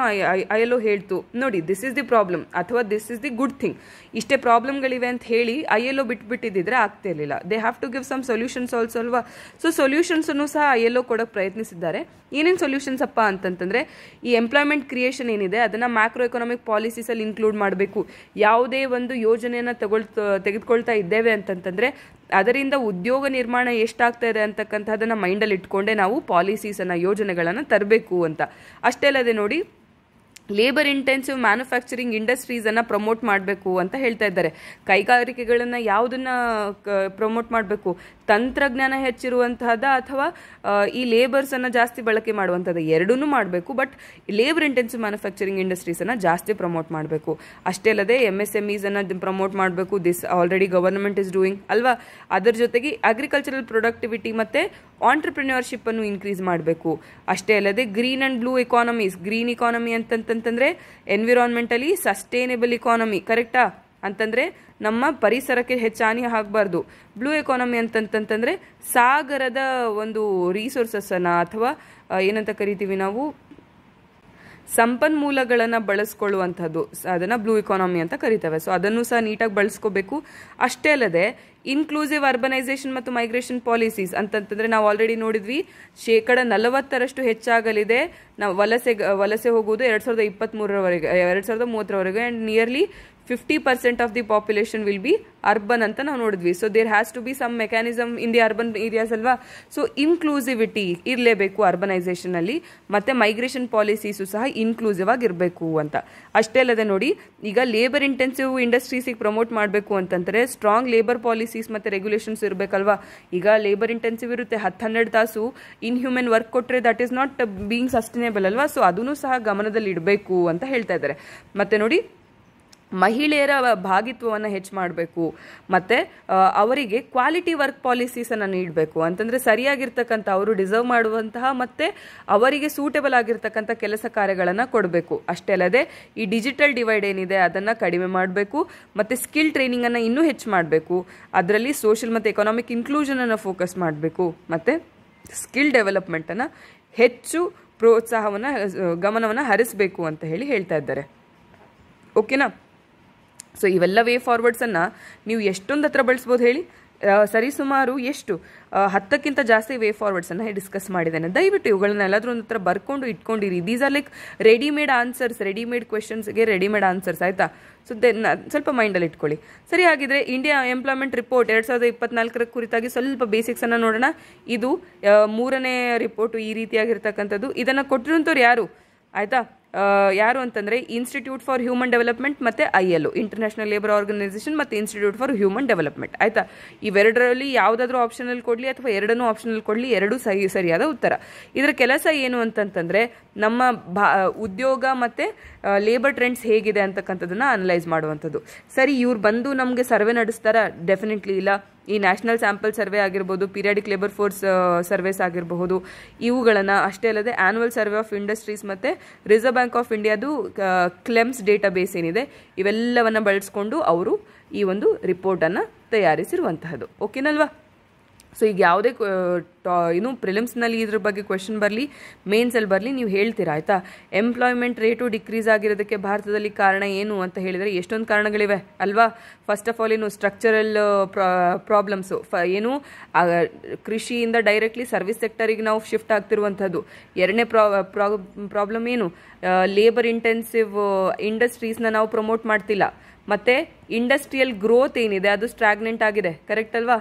ILO ಹೇಳ್ತು ನೋಡಿ, ದಿಸ್ ಇಸ್ ದಿ ಪ್ರಾಬ್ಲಮ್ ಅಥವಾ this is the good thing. ಇಷ್ಟೇ ಪ್ರಾಬ್ಲಮ್ಗಳಿವೆ ಅಂತ ಹೇಳಿ ILO ಬಿಟ್ಬಿಟ್ಟಿದ್ದಿದ್ರೆ ಆಗ್ತಿರ್ಲಿಲ್ಲ. They have to give some solutions also ಅಲ್ವಾ. ಸೊ ಸೊಲ್ಯೂಷನ್ಸನ್ನು ಸಹ ILO ಕೊಡೋಕ್ಕೆ ಪ್ರಯತ್ನಿಸಿದ್ದಾರೆ. ಏನೇನು ಸೊಲ್ಯೂಷನ್ಸ್ ಅಪ್ಪ ಅಂತಂತಂದರೆ, ಈ ಎಂಪ್ಲಾಯ್ಮೆಂಟ್ ಕ್ರಿಯೇಷನ್ ಏನಿದೆ ಅದನ್ನು ಮ್ಯಾಕ್ರೋ ಎಕನಾಮಿಕ್ ಪಾಲಿಸೀಸಲ್ಲಿ ಇನ್ಕ್ಲೂಡ್ ಮಾಡಬೇಕು. ಯಾವುದೇ ಒಂದು ಯೋಜನೆಯನ್ನು ತೆಗೆದುಕೊಳ್ತಾ ಇದ್ದೇವೆ ಅಂತಂತಂದರೆ ಅದರಿಂದ ಉದ್ಯೋಗ ನಿರ್ಮಾಣ ಎಷ್ಟಾಗ್ತಾ ಇದೆ ಅಂತಕ್ಕಂಥದ್ದನ್ನು ಮೈಂಡಲ್ಲಿ ಇಟ್ಕೊಂಡೇ ನಾವು ಪಾಲಿಸೀಸನ್ನು ಯೋಜನೆಗಳನ್ನು ತರಬೇಕು ಅಂತ. ಅಷ್ಟೇ ಅಲ್ಲದೆ ನೋಡಿ, ಲೇಬರ್ ಇಂಟೆನ್ಸಿವ್ ಮ್ಯಾನುಫ್ಯಾಕ್ಚರಿಂಗ್ ಇಂಡಸ್ಟ್ರೀಸನ್ನು ಪ್ರಮೋಟ್ ಮಾಡಬೇಕು ಅಂತ ಹೇಳ್ತಾ ಇದ್ದಾರೆ. ಕೈಗಾರಿಕೆಗಳನ್ನು ಯಾವುದನ್ನು ಪ್ರಮೋಟ್ ಮಾಡಬೇಕು, ತಂತ್ರಜ್ಞಾನ ಹೆಚ್ಚಿರುವಂತಹದ್ದ ಅಥವಾ ಈ ಲೇಬರ್ಸನ್ನು ಜಾಸ್ತಿ ಬಳಕೆ ಮಾಡುವಂಥದ್ದು, ಎರಡನ್ನೂ ಮಾಡಬೇಕು. ಬಟ್ ಲೇಬರ್ ಇಂಟೆನ್ಸಿವ್ ಮ್ಯಾನುಫ್ಯಾಕ್ಚರಿಂಗ್ ಇಂಡಸ್ಟ್ರೀಸನ್ನು ಜಾಸ್ತಿ ಪ್ರಮೋಟ್ ಮಾಡಬೇಕು. ಅಷ್ಟೇ ಅಲ್ಲದೆ MSMEಸನ್ನು ಪ್ರಮೋಟ್ ಮಾಡಬೇಕು. This already government is doing ಅಲ್ವಾ. ಅದರ ಜೊತೆಗೆ ಅಗ್ರಿಕಲ್ಚರಲ್ ಪ್ರೊಡಕ್ಟಿವಿಟಿ ಮತ್ತು ಆಂಟ್ರಪ್ರಿನ್ಯೂರ್ಶಿಪ್ಪನ್ನು ಇನ್ಕ್ರೀಸ್ ಮಾಡಬೇಕು. ಅಷ್ಟೇ ಅಲ್ಲದೆ green and blue economies, green economy ಅಂತಂತಂದರೆ ಎನ್ವಿರಾನ್ಮೆಂಟಲಿ ಸಸ್ಟೈನೇಬಲ್ ಇಕಾನಮಿ, ಕರೆಕ್ಟಾ. ಅಂತಂದರೆ ನಮ್ಮ ಪರಿಸರಕ್ಕೆ ಹೆಚ್ಚು ಹಾನಿ ಆಗಬಾರ್ದು. ಬ್ಲೂ ಎಕಾನಮಿ ಅಂತಂತಂದರೆ ಸಾಗರದ ಒಂದು ರಿಸೋರ್ಸಸ್ಸನ್ನು ಅಥವಾ ಏನಂತ ಕರಿತೀವಿ ನಾವು ಸಂಪನ್ಮೂಲಗಳನ್ನು ಬಳಸ್ಕೊಳ್ಳುವಂಥದ್ದು, ಅದನ್ನು ಬ್ಲೂ ಎಕಾನಮಿ ಅಂತ ಕರಿತೇವೆ. ಸೊ ಅದನ್ನು ಸಹ ನೀಟಾಗಿ ಬಳಸ್ಕೋಬೇಕು. ಅಷ್ಟೇ ಅಲ್ಲದೆ ಇನ್ಕ್ಲೂಸಿವ್ ಅರ್ಬನೈಸೇಷನ್ ಮತ್ತು ಮೈಗ್ರೇಷನ್ ಪಾಲಿಸೀಸ್ ಅಂತಂತಂದರೆ ನಾವು ಆಲ್ರೆಡಿ ನೋಡಿದ್ವಿ 40% ಹೆಚ್ಚಾಗಲಿದೆ ನಾವು ವಲಸೆ ಹೋಗುವುದು 2023ರವರೆಗೆ 2030ರವರೆಗೆ and nearly 50% of the population will be urban ಅಂತ ನಾವು ನೋಡಿದ್ವಿ. So there has to be some mechanism in the urban areas ಅಲ್ವಾ. ಸೊ ಇನ್ಕ್ಲೂಸಿವಿಟಿ ಇರಲೇಬೇಕು ಅರ್ಬನೈಸೇಷನಲ್ಲಿ, ಮತ್ತು ಮೈಗ್ರೇಷನ್ ಪಾಲಿಸೀಸು ಸಹ ಇನ್ಕ್ಲೂಸಿವ್ ಆಗಿರಬೇಕು ಅಂತ. ಅಷ್ಟೇ ಅಲ್ಲದೆ ನೋಡಿ, ಈಗ ಲೇಬರ್ ಇಂಟೆನ್ಸಿವ್ ಇಂಡಸ್ಟ್ರೀಸಿಗೆ ಪ್ರಮೋಟ್ ಮಾಡಬೇಕು ಅಂತಂದರೆ ಸ್ಟ್ರಾಂಗ್ ಲೇಬರ್ ಪಾಲಿಸೀಸ್ ಮತ್ತು ರೆಗ್ಯುಲೇಷನ್ಸ್ ಇರಬೇಕಲ್ವಾ. ಈಗ ಲೇಬರ್ ಇಂಟೆನ್ಸಿವ್ ಇರುತ್ತೆ, 10-12 ತಾಸು ಇನ್ಹ್ಯೂಮನ್ ವರ್ಕ್ ಕೊಟ್ಟರೆ that is not being sustainable ಅಲ್ವಾ. ಸೊ ಅದನ್ನು ಸಹ ಗಮನದಲ್ಲಿ ಇಡಬೇಕು ಅಂತ ಹೇಳ್ತಾ ಇದ್ದಾರೆ. ಮತ್ತು ನೋಡಿ, ಮಹಿಳೆಯರ ಭಾಗಿತ್ವವನ್ನು ಹೆಚ್ಚು ಮಾಡಬೇಕು, ಮತ್ತು ಅವರಿಗೆ ಕ್ವಾಲಿಟಿ ವರ್ಕ್ ಪಾಲಿಸೀಸನ್ನು ನೀಡಬೇಕು. ಅಂತಂದರೆ ಸರಿಯಾಗಿರ್ತಕ್ಕಂಥ ಅವರು ಡಿಸರ್ವ್ ಮಾಡುವಂತಹ ಮತ್ತು ಅವರಿಗೆ ಸೂಟೇಬಲ್ ಆಗಿರ್ತಕ್ಕಂಥ ಕೆಲಸ ಕಾರ್ಯಗಳನ್ನು ಕೊಡಬೇಕು. ಅಷ್ಟೇ ಅಲ್ಲದೆ ಈ ಡಿಜಿಟಲ್ ಡಿವೈಡ್ ಏನಿದೆ ಅದನ್ನು ಕಡಿಮೆ ಮಾಡಬೇಕು, ಮತ್ತು ಸ್ಕಿಲ್ ಟ್ರೈನಿಂಗನ್ನು ಇನ್ನೂ ಹೆಚ್ಚು ಮಾಡಬೇಕು. ಅದರಲ್ಲಿ ಸೋಷಿಯಲ್ ಮತ್ತು ಎಕನಾಮಿಕ್ ಇನ್ಕ್ಲೂಷನನ್ನು ಫೋಕಸ್ ಮಾಡಬೇಕು, ಮತ್ತು ಸ್ಕಿಲ್ ಡೆವಲಪ್ಮೆಂಟನ್ನು ಹೆಚ್ಚು ಗಮನವನ್ನು ಹರಿಸಬೇಕು ಅಂತ ಹೇಳ್ತಾ ಇದ್ದಾರೆ. ಓಕೆನಾ. ಸೊ ಇವೆಲ್ಲ ವೇ ಫಾರ್ವರ್ಡ್ಸನ್ನು ನೀವು ಎಷ್ಟೊಂದು ಹತ್ರ ಬಳಸ್ಬೋದು ಹೇಳಿ. ಸರಿಸುಮಾರು ಎಷ್ಟು 10ಕ್ಕಿಂತ ಜಾಸ್ತಿ ವೇ ಫಾರ್ವರ್ಡ್ಸನ್ನು ಡಿಸ್ಕಸ್ ಮಾಡಿದ್ದೇನೆ. ದಯವಿಟ್ಟು ಇವುಗಳನ್ನ ಎಲ್ಲಾದರೂ ಒಂದು ಹತ್ರ ಬರ್ಕೊಂಡು ಇಟ್ಕೊಂಡಿರಿ. These are like readymade answers, readymade ಕ್ವೆಶನ್ಸ್ಗೆ ರೆಡಿಮೇಡ್ ಆನ್ಸರ್ಸ್, ಆಯಿತಾ. ಸೊ ಸ್ವಲ್ಪ ಮೈಂಡಲ್ಲಿ ಇಟ್ಕೊಳ್ಳಿ. ಸರಿ, ಹಾಗಿದ್ರೆ ಇಂಡಿಯಾ ಎಂಪ್ಲಾಯ್ಮೆಂಟ್ ರಿಪೋರ್ಟ್ 2024ರ ಕುರಿತಾಗಿ ಸ್ವಲ್ಪ ಬೇಸಿಕ್ಸನ್ನು ನೋಡೋಣ. ಇದು 3ನೇ ರಿಪೋರ್ಟು ಈ ರೀತಿಯಾಗಿರ್ತಕ್ಕಂಥದ್ದು. ಇದನ್ನು ಕೊಟ್ಟಿರುವಂಥವ್ರು ಯಾರು, ಆಯಿತಾ, ಯಾರು ಅಂತಂದರೆ ಇನ್ಸ್ಟಿಟ್ಯೂಟ್ ಫಾರ್ ಹ್ಯೂಮನ್ ಡೆವಲಪ್ಮೆಂಟ್ ಮತ್ತು ILO, ಇಂಟರ್ನ್ಯಾಷನಲ್ ಲೇಬರ್ ಆರ್ಗನೈಸೇಷನ್ ಮತ್ತು ಇನ್ಸ್ಟಿಟ್ಯೂಟ್ ಫಾರ್ ಹ್ಯೂಮನ್ ಡೆವಲಪ್ಮೆಂಟ್, ಆಯಿತಾ. ಇವೆರಡರಲ್ಲಿ ಯಾವುದಾದ್ರೂ ಆಪ್ಷನಲ್ಲಿ ಕೊಡಲಿ ಅಥವಾ ಎರಡನ್ನೂ ಆಪ್ಷನಲ್ಲಿ ಕೊಡಲಿ, ಎರಡೂ ಸರಿಯಾದ ಉತ್ತರ. ಇದರ ಕೆಲಸ ಏನು ಅಂತಂತಂದರೆ ನಮ್ಮ ಉದ್ಯೋಗ ಮತ್ತು ಲೇಬರ್ ಟ್ರೆಂಡ್ಸ್ ಹೇಗಿದೆ ಅಂತಕ್ಕಂಥದ್ದನ್ನು ಅನಲೈಸ್ ಮಾಡುವಂಥದ್ದು. ಸರಿ, ಇವ್ರು ಬಂದು ನಮಗೆ ಸರ್ವೆ ನಡೆಸ್ತಾರಾ? ಡೆಫಿನೆಟ್ಲಿ ಇಲ್ಲ. ಈ ನ್ಯಾಷನಲ್ ಸ್ಯಾಂಪಲ್ ಸರ್ವೆ ಆಗಿರ್ಬೋದು, ಪೀರಿಯಾಡಿಕ್ ಲೇಬರ್ ಫೋರ್ಸ್ ಸರ್ವೇಸ್ ಆಗಿರಬಹುದು, ಇವುಗಳನ್ನು ಅಷ್ಟೇ ಅಲ್ಲದೆ ಆ್ಯನ್ಯುವಲ್ ಸರ್ವೆ ಆಫ್ ಇಂಡಸ್ಟ್ರೀಸ್ ಮತ್ತು ರಿಸರ್ವ್ ಬ್ಯಾಂಕ್ ಆಫ್ ಇಂಡಿಯಾದು ಕ್ಲೆಮ್ಸ್ ಡೇಟಾಬೇಸ್ ಏನಿದೆ ಇವೆಲ್ಲವನ್ನು ಬಳಸ್ಕೊಂಡು ಅವರು ಈ ಒಂದು ರಿಪೋರ್ಟನ್ನು ತಯಾರಿಸಿರುವಂತಹದ್ದು. ಓಕೆನಲ್ವಾ. ಸೊ ಈಗ ಯಾವುದೇ ಪ್ರಿಲಿಮ್ಸ್ನಲ್ಲಿ ಇದ್ರ ಬಗ್ಗೆ ಕ್ವೆಶನ್ ಬರಲಿ, ಮೇನ್ಸಲ್ಲಿ ಬರಲಿ, ನೀವು ಹೇಳ್ತೀರಾ, ಆಯಿತಾ. ಎಂಪ್ಲಾಯ್ಮೆಂಟ್ ರೇಟು ಡಿಕ್ರೀಸ್ ಆಗಿರೋದಕ್ಕೆ ಭಾರತದಲ್ಲಿ ಕಾರಣ ಏನು ಅಂತ ಹೇಳಿದರೆ ಎಷ್ಟೊಂದು ಕಾರಣಗಳಿವೆ ಅಲ್ವಾ. First of all structural problems, ಕೃಷಿಯಿಂದ ಡೈರೆಕ್ಟ್ಲಿ ಸರ್ವಿಸ್ ಸೆಕ್ಟರಿಗೆ ನಾವು ಶಿಫ್ಟ್ ಆಗ್ತಿರುವಂಥದ್ದು. ಎರಡನೇ ಪ್ರಾಬ್ಲಮ್ ಲೇಬರ್ ಇಂಟೆನ್ಸಿವ್ ಇಂಡಸ್ಟ್ರೀಸ್ನ ನಾವು ಪ್ರಮೋಟ್ ಮಾಡ್ತಿಲ್ಲ, ಮತ್ತು ಇಂಡಸ್ಟ್ರಿಯಲ್ ಗ್ರೋತ್ ಏನಿದೆ ಅದು ಸ್ಟ್ಯಾಗ್ನೆಂಟ್ ಆಗಿದೆ. ಕರೆಕ್ಟ್ ಅಲ್ವಾ.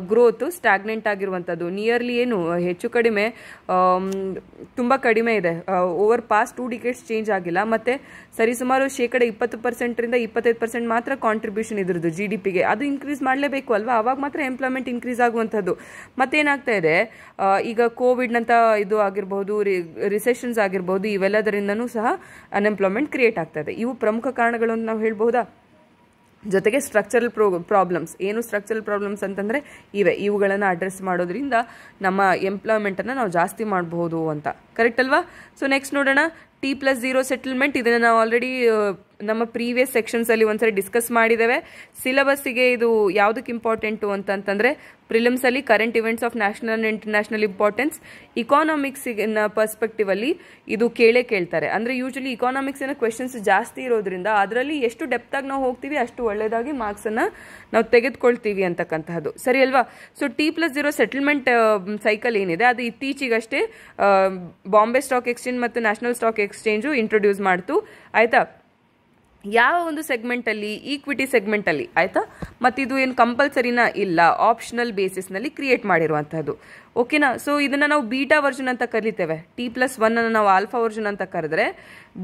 ಗ್ರೋತು ಸ್ಟ್ಯಾಗ್ನೆಂಟ್ ಆಗಿರುವಂಥದ್ದು ನಿಯರ್ಲಿ ಹೆಚ್ಚು ಕಡಿಮೆ ತುಂಬ ಕಡಿಮೆ ಇದೆ. ಓವರ್ ಪಾಸ್ಟ್ 2 ಡಿಕೇಡ್ಸ್ ಚೇಂಜ್ ಆಗಿಲ್ಲ. ಮತ್ತು ಸರಿಸುಮಾರು 20% 25% ಮಾತ್ರ ಕಾಂಟ್ರಿಬ್ಯೂಷನ್ ಇದ್ರದ್ದು GDPಗೆ. ಅದು ಇನ್ಕ್ರೀಸ್ ಮಾಡಲೇಬೇಕು ಅಲ್ವಾ, ಆವಾಗ ಮಾತ್ರ ಎಂಪ್ಲಾಯ್ಮೆಂಟ್ ಇನ್ಕ್ರೀಸ್ ಆಗುವಂಥದ್ದು. ಮತ್ತೇನಾಗ್ತಾ ಇದೆ, ಈಗ ಕೋವಿಡ್ನಂಥ ಇದು ಆಗಿರಬಹುದು, ರಿಸೆಷನ್ಸ್ ಆಗಿರ್ಬೋದು, ಇವೆಲ್ಲದರಿಂದನೂ ಸಹ ಅನ್ಎಂಪ್ಲಾಯ್ಮೆಂಟ್ ಕ್ರಿಯೇಟ್ ಆಗ್ತಾ ಇದೆ. ಇವು ಪ್ರಮುಖ ಕಾರಣಗಳು ಅಂತ ನಾವು ಹೇಳ್ಬಹುದಾ. ಜೊತೆಗೆ ಸ್ಟ್ರಕ್ಚರಲ್ ಪ್ರಾಬ್ಲಮ್ಸ್, ಸ್ಟ್ರಕ್ಚರಲ್ ಪ್ರಾಬ್ಲಮ್ಸ್ ಅಂತಂದರೆ ಇವುಗಳನ್ನು ಅಡ್ರೆಸ್ ಮಾಡೋದ್ರಿಂದ ನಮ್ಮ ಎಂಪ್ಲಾಯ್ಮೆಂಟನ್ನು ನಾವು ಜಾಸ್ತಿ ಮಾಡಬಹುದು ಅಂತ. ಕರೆಕ್ಟ್ ಅಲ್ವಾ. ಸೊ ನೆಕ್ಸ್ಟ್ ನೋಡೋಣ, T+0 ಸೆಟಲ್ಮೆಂಟ್. ಇದನ್ನು ನಾವು ಆಲ್ರೆಡಿ ನಮ್ಮ ಪ್ರೀವಿಯಸ್ ಸೆಕ್ಷನ್ಸಲ್ಲಿ ಒಂದ್ಸರಿ ಡಿಸ್ಕಸ್ ಮಾಡಿದ್ದೇವೆ. ಸಿಲೆಬಸ್ಸಿಗೆ ಇದು ಯಾವುದಕ್ಕೆ ಇಂಪಾರ್ಟೆಂಟು ಅಂತಂತಂದರೆ ಪ್ರಿಲಿಮ್ಸಲ್ಲಿ current events of national and international importance. ಇಕಾನಾಮಿಕ್ಸಿನ ಪರ್ಸ್ಪೆಕ್ಟಿವಲ್ಲಿ ಇದು ಕೇಳ್ತಾರೆ. ಅಂದರೆ ಯೂಶಲಿ ಇಕಾನಾಮಿಕ್ಸಿನ ಕ್ವೆಶನ್ಸ್ ಜಾಸ್ತಿ ಇರೋದ್ರಿಂದ ಅದರಲ್ಲಿ ಎಷ್ಟು ಡೆಪ್ತಾಗಿ ನಾವು ಹೋಗ್ತೀವಿ ಅಷ್ಟು ಒಳ್ಳೆಯದಾಗಿ ಮಾರ್ಕ್ಸನ್ನು ನಾವು ತೆಗೆದುಕೊಳ್ತೀವಿ ಅಂತಕ್ಕಂತಹದ್ದು. ಸರಿ ಅಲ್ವಾ. ಸೊ T+0 ಸೆಟಲ್ಮೆಂಟ್ ಸೈಕಲ್ ಏನಿದೆ ಅದು ಇತ್ತೀಚೆಗಷ್ಟೇ ಬಾಂಬೆ ಸ್ಟಾಕ್ ಎಕ್ಸ್ಚೇಂಜ್ ಮತ್ತು ನ್ಯಾಷನಲ್ ಸ್ಟಾಕ್ ಎಕ್ಸ್ಚೇಂಜು ಇಂಟ್ರೊಡ್ಯೂಸ್ ಮಾಡ್ತು, ಆಯಿತಾ. ಯಾವ ಒಂದು ಸೆಗ್ಮೆಂಟಲ್ಲಿ, ಈಕ್ವಿಟಿ ಸೆಗ್ಮೆಂಟಲ್ಲಿ, ಆಯಿತಾ. ಮತ್ತು ಇದು ಏನು ಕಂಪಲ್ಸರಿನಾ ಇಲ್ಲ, ಆಪ್ಷನಲ್ ಬೇಸಿಸ್ನಲ್ಲಿ ಕ್ರಿಯೇಟ್ ಮಾಡಿರುವಂಥದ್ದು. ಓಕೆನಾ. ಸೊ ಇದನ್ನು ನಾವು ಬೀಟಾ ವರ್ಷನ್ ಅಂತ ಕರಿತೇವೆ. T+1 ನಾವು ಆಲ್ಫಾ ವರ್ಷನ್ ಅಂತ ಕರೆದ್ರೆ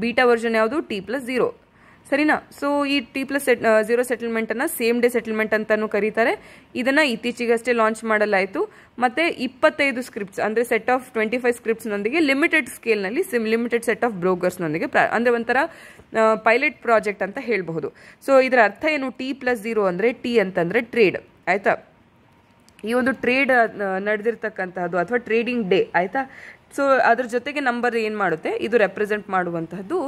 ಬೀಟಾ ವರ್ಷನ್ ಯಾವುದು T+0. ಸರಿನಾ. ಸೊ ಈ T+0 ಸೆಟಲ್ಮೆಂಟನ್ನು ಸೇಮ್ ಡೇ ಸೆಟಲ್ಮೆಂಟ್ ಅಂತಲೂ ಕರೀತಾರೆ. ಇದನ್ನು ಇತ್ತೀಚೆಗಷ್ಟೇ ಲಾಂಚ್ ಮಾಡಲಾಯಿತು. ಮತ್ತು 25 ಸ್ಕ್ರಿಪ್ಟ್ಸ್ ಅಂದರೆ ಸೆಟ್ ಆಫ್ 25 ಸ್ಕ್ರಿಪ್ಟ್ಸ್ನೊಂದಿಗೆ ಲಿಮಿಟೆಡ್ ಸ್ಕೇಲ್ನಲ್ಲಿ ಲಿಮಿಟೆಡ್ ಸೆಟ್ ಆಫ್ ಬ್ರೋಕರ್ಸ್ನೊಂದಿಗೆ ಅಂದರೆ ಒಂಥರ ಪೈಲಟ್ ಪ್ರಾಜೆಕ್ಟ್ ಅಂತ ಹೇಳಬಹುದು. ಸೊ ಇದರ ಅರ್ಥ ಏನು, T+0 ಅಂದರೆ T ಅಂತಂದರೆ ಟ್ರೇಡ್, ಆಯಿತಾ. ಈ ಒಂದು ಟ್ರೇಡ್ ನಡೆದಿರ್ತಕ್ಕಂಥದ್ದು ಅಥವಾ ಟ್ರೇಡಿಂಗ್ ಡೇ, ಆಯಿತಾ. ಸೊ ಅದ್ರ ಜೊತೆಗೆ ನಂಬರ್ ಏನು ಮಾಡುತ್ತೆ, ಇದು ರೆಪ್ರೆಸೆಂಟ್ ಮಾಡುವಂತಹದ್ದು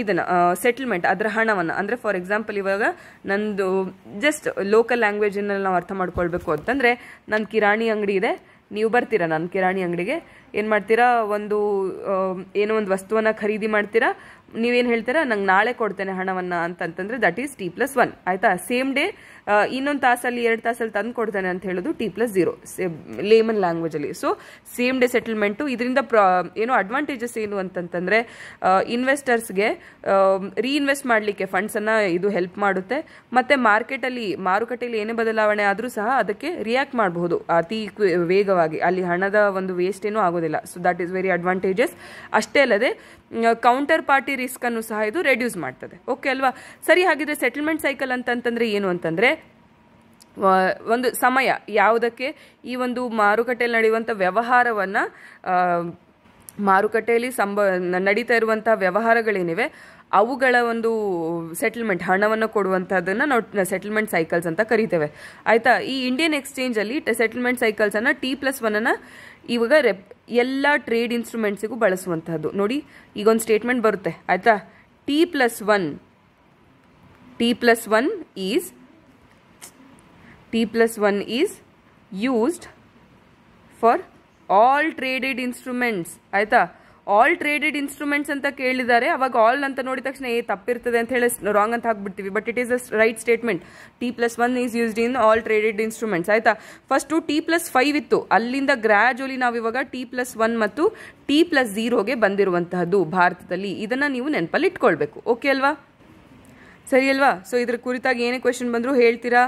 ಇದನ್ನು ಸೆಟಲ್ಮೆಂಟ್, ಅದರ ಹಣವನ್ನು. ಅಂದರೆ ಫಾರ್ ಎಕ್ಸಾಂಪಲ್ ಇವಾಗ ನಂದು ಜಸ್ಟ್ ಲೋಕಲ್ ಲ್ಯಾಂಗ್ವೇಜಿನಲ್ಲಿ ನಾವು ಅರ್ಥ ಮಾಡ್ಕೊಳ್ಬೇಕು ಅಂತಂದರೆ, ನನ್ನ ಕಿರಾಣಿ ಅಂಗಡಿ ಇದೆ, ನೀವು ಬರ್ತೀರಾ ನನ್ನ ಕಿರಾಣಿ ಅಂಗಡಿಗೆ, ಏನು ಮಾಡ್ತೀರಾ, ಏನೋ ಒಂದು ವಸ್ತುವನ್ನು ಖರೀದಿ ಮಾಡ್ತೀರಾ, ನೀವೇನು ಹೇಳ್ತೀರಾ, ನಂಗೆ ನಾಳೆ ಕೊಡ್ತೇನೆ ಹಣವನ್ನು ಅಂತಂತಂದರೆ ದಟ್ ಈಸ್ T+1 ಆಯಿತಾ. ಸೇಮ್ ಡೇ ಇನ್ನೊಂದು ತಾಸಲ್ಲಿ 2 ತಾಸಲ್ಲಿ ತಂದು ಕೊಡ್ತೇನೆ ಅಂತ ಹೇಳೋದು T+0 ಲೇಮನ್ ಲ್ಯಾಂಗ್ವೇಜಲ್ಲಿ. So same day settlement. ಇದರಿಂದ ಏನೋ ಅಡ್ವಾಂಟೇಜಸ್ ಏನು ಅಂತಂತಂದರೆ, ಇನ್ವೆಸ್ಟರ್ಸ್ಗೆ ರೀಇನ್ವೆಸ್ಟ್ ಮಾಡಲಿಕ್ಕೆ ಫಂಡ್ಸನ್ನು ಇದು ಹೆಲ್ಪ್ ಮಾಡುತ್ತೆ. ಮತ್ತು ಮಾರುಕಟ್ಟೆಯಲ್ಲಿ ಏನೇ ಬದಲಾವಣೆ ಆದರೂ ಸಹ ಅದಕ್ಕೆ ರಿಯಾಕ್ಟ್ ಮಾಡಬಹುದು ಅತಿ ವೇಗವಾಗಿ, ಅಲ್ಲಿ ಹಣದ ಒಂದು ವೇಸ್ಟ್ ಏನೂ ಆಗೋದಿಲ್ಲ. So that is very advantages. ಅಷ್ಟೇ ಅಲ್ಲದೆ ಕೌಂಟರ್ ಪಾರ್ಟಿ ರಿಸ್ಕ್ ಅನ್ನು ಸಹ ಇದು ರೆಡ್ಯೂಸ್ ಮಾಡ್ತದೆ. ಓಕೆ ಅಲ್ವಾ. ಸರಿ, ಹಾಗಿದ್ರೆ ಸೆಟಲ್ಮೆಂಟ್ ಸೈಕಲ್ ಅಂತಂತಂದ್ರೆ ಏನು ಅಂತಂದ್ರೆ, ಒಂದು ಸಮಯ ಯಾವುದಕ್ಕೆ ಈ ಒಂದು ಮಾರುಕಟ್ಟೆಯಲ್ಲಿ ನಡೆಯುವಂಥ ವ್ಯವಹಾರವನ್ನು, ಮಾರುಕಟ್ಟೆಯಲ್ಲಿ ನಡೀತಾ ಇರುವಂತಹ ವ್ಯವಹಾರಗಳೇನಿವೆ ಅವುಗಳ ಒಂದು ಸೆಟಲ್ಮೆಂಟ್, ಹಣವನ್ನು ಕೊಡುವಂಥದ್ದನ್ನು ನಾವು ಸೆಟಲ್ಮೆಂಟ್ ಸೈಕಲ್ಸ್ ಅಂತ ಕರಿತೇವೆ ಆಯಿತಾ. ಈ ಇಂಡಿಯನ್ ಎಕ್ಸ್ಚೇಂಜಲ್ಲಿ ಸೆಟಲ್ಮೆಂಟ್ ಸೈಕಲ್ಸನ್ನು T+1 ಇವಾಗ ಎಲ್ಲ ಟ್ರೇಡ್ ಇನ್ಸ್ಟ್ರೂಮೆಂಟ್ಸಿಗೂ ಬಳಸುವಂತಹದ್ದು. ನೋಡಿ, ಈಗ ಒಂದು ಸ್ಟೇಟ್ಮೆಂಟ್ ಬರುತ್ತೆ ಆಯಿತಾ. T+1 is used for all traded instruments ಆಯಿತಾ. ಆಲ್ ಟ್ರೇಡೆಡ್ ಇನ್ಸ್ಟ್ರೂಮೆಂಟ್ಸ್ ಅಂತ ಕೇಳಿದ್ದಾರೆ, ಅವಾಗ ಆಲ್ ಅಂತ ನೋಡಿದ ತಕ್ಷಣ ತಪ್ಪಿರ್ತದೆ ಅಂತ ಹೇಳಿ ರಾಂಗ್ ಅಂತ ಹಾಕ್ಬಿಡ್ತೀವಿ. But it is a right statement. T+1 is used in all traded instruments ಆಯ್ತಾ. ಫಸ್ಟು T+5 ಇತ್ತು, ಅಲ್ಲಿಂದ ಗ್ರ್ಯಾಜುವಲಿ ನಾವಿವಾಗ T+1 ಮತ್ತು T+0ಗೆ ಬಂದಿರುವಂತಹದ್ದು ಭಾರತದಲ್ಲಿ. ಇದನ್ನ ನೀವು ನೆನಪಲ್ಲಿ ಇಟ್ಕೊಳ್ಬೇಕು. ಓಕೆ ಅಲ್ವಾ, ಸರಿ ಅಲ್ವಾ. ಸೊ ಇದ್ರ ಕುರಿತಾಗಿ ಏನೇ ಕ್ವೆಶನ್ ಬಂದರೂ ಹೇಳ್ತೀರಾ,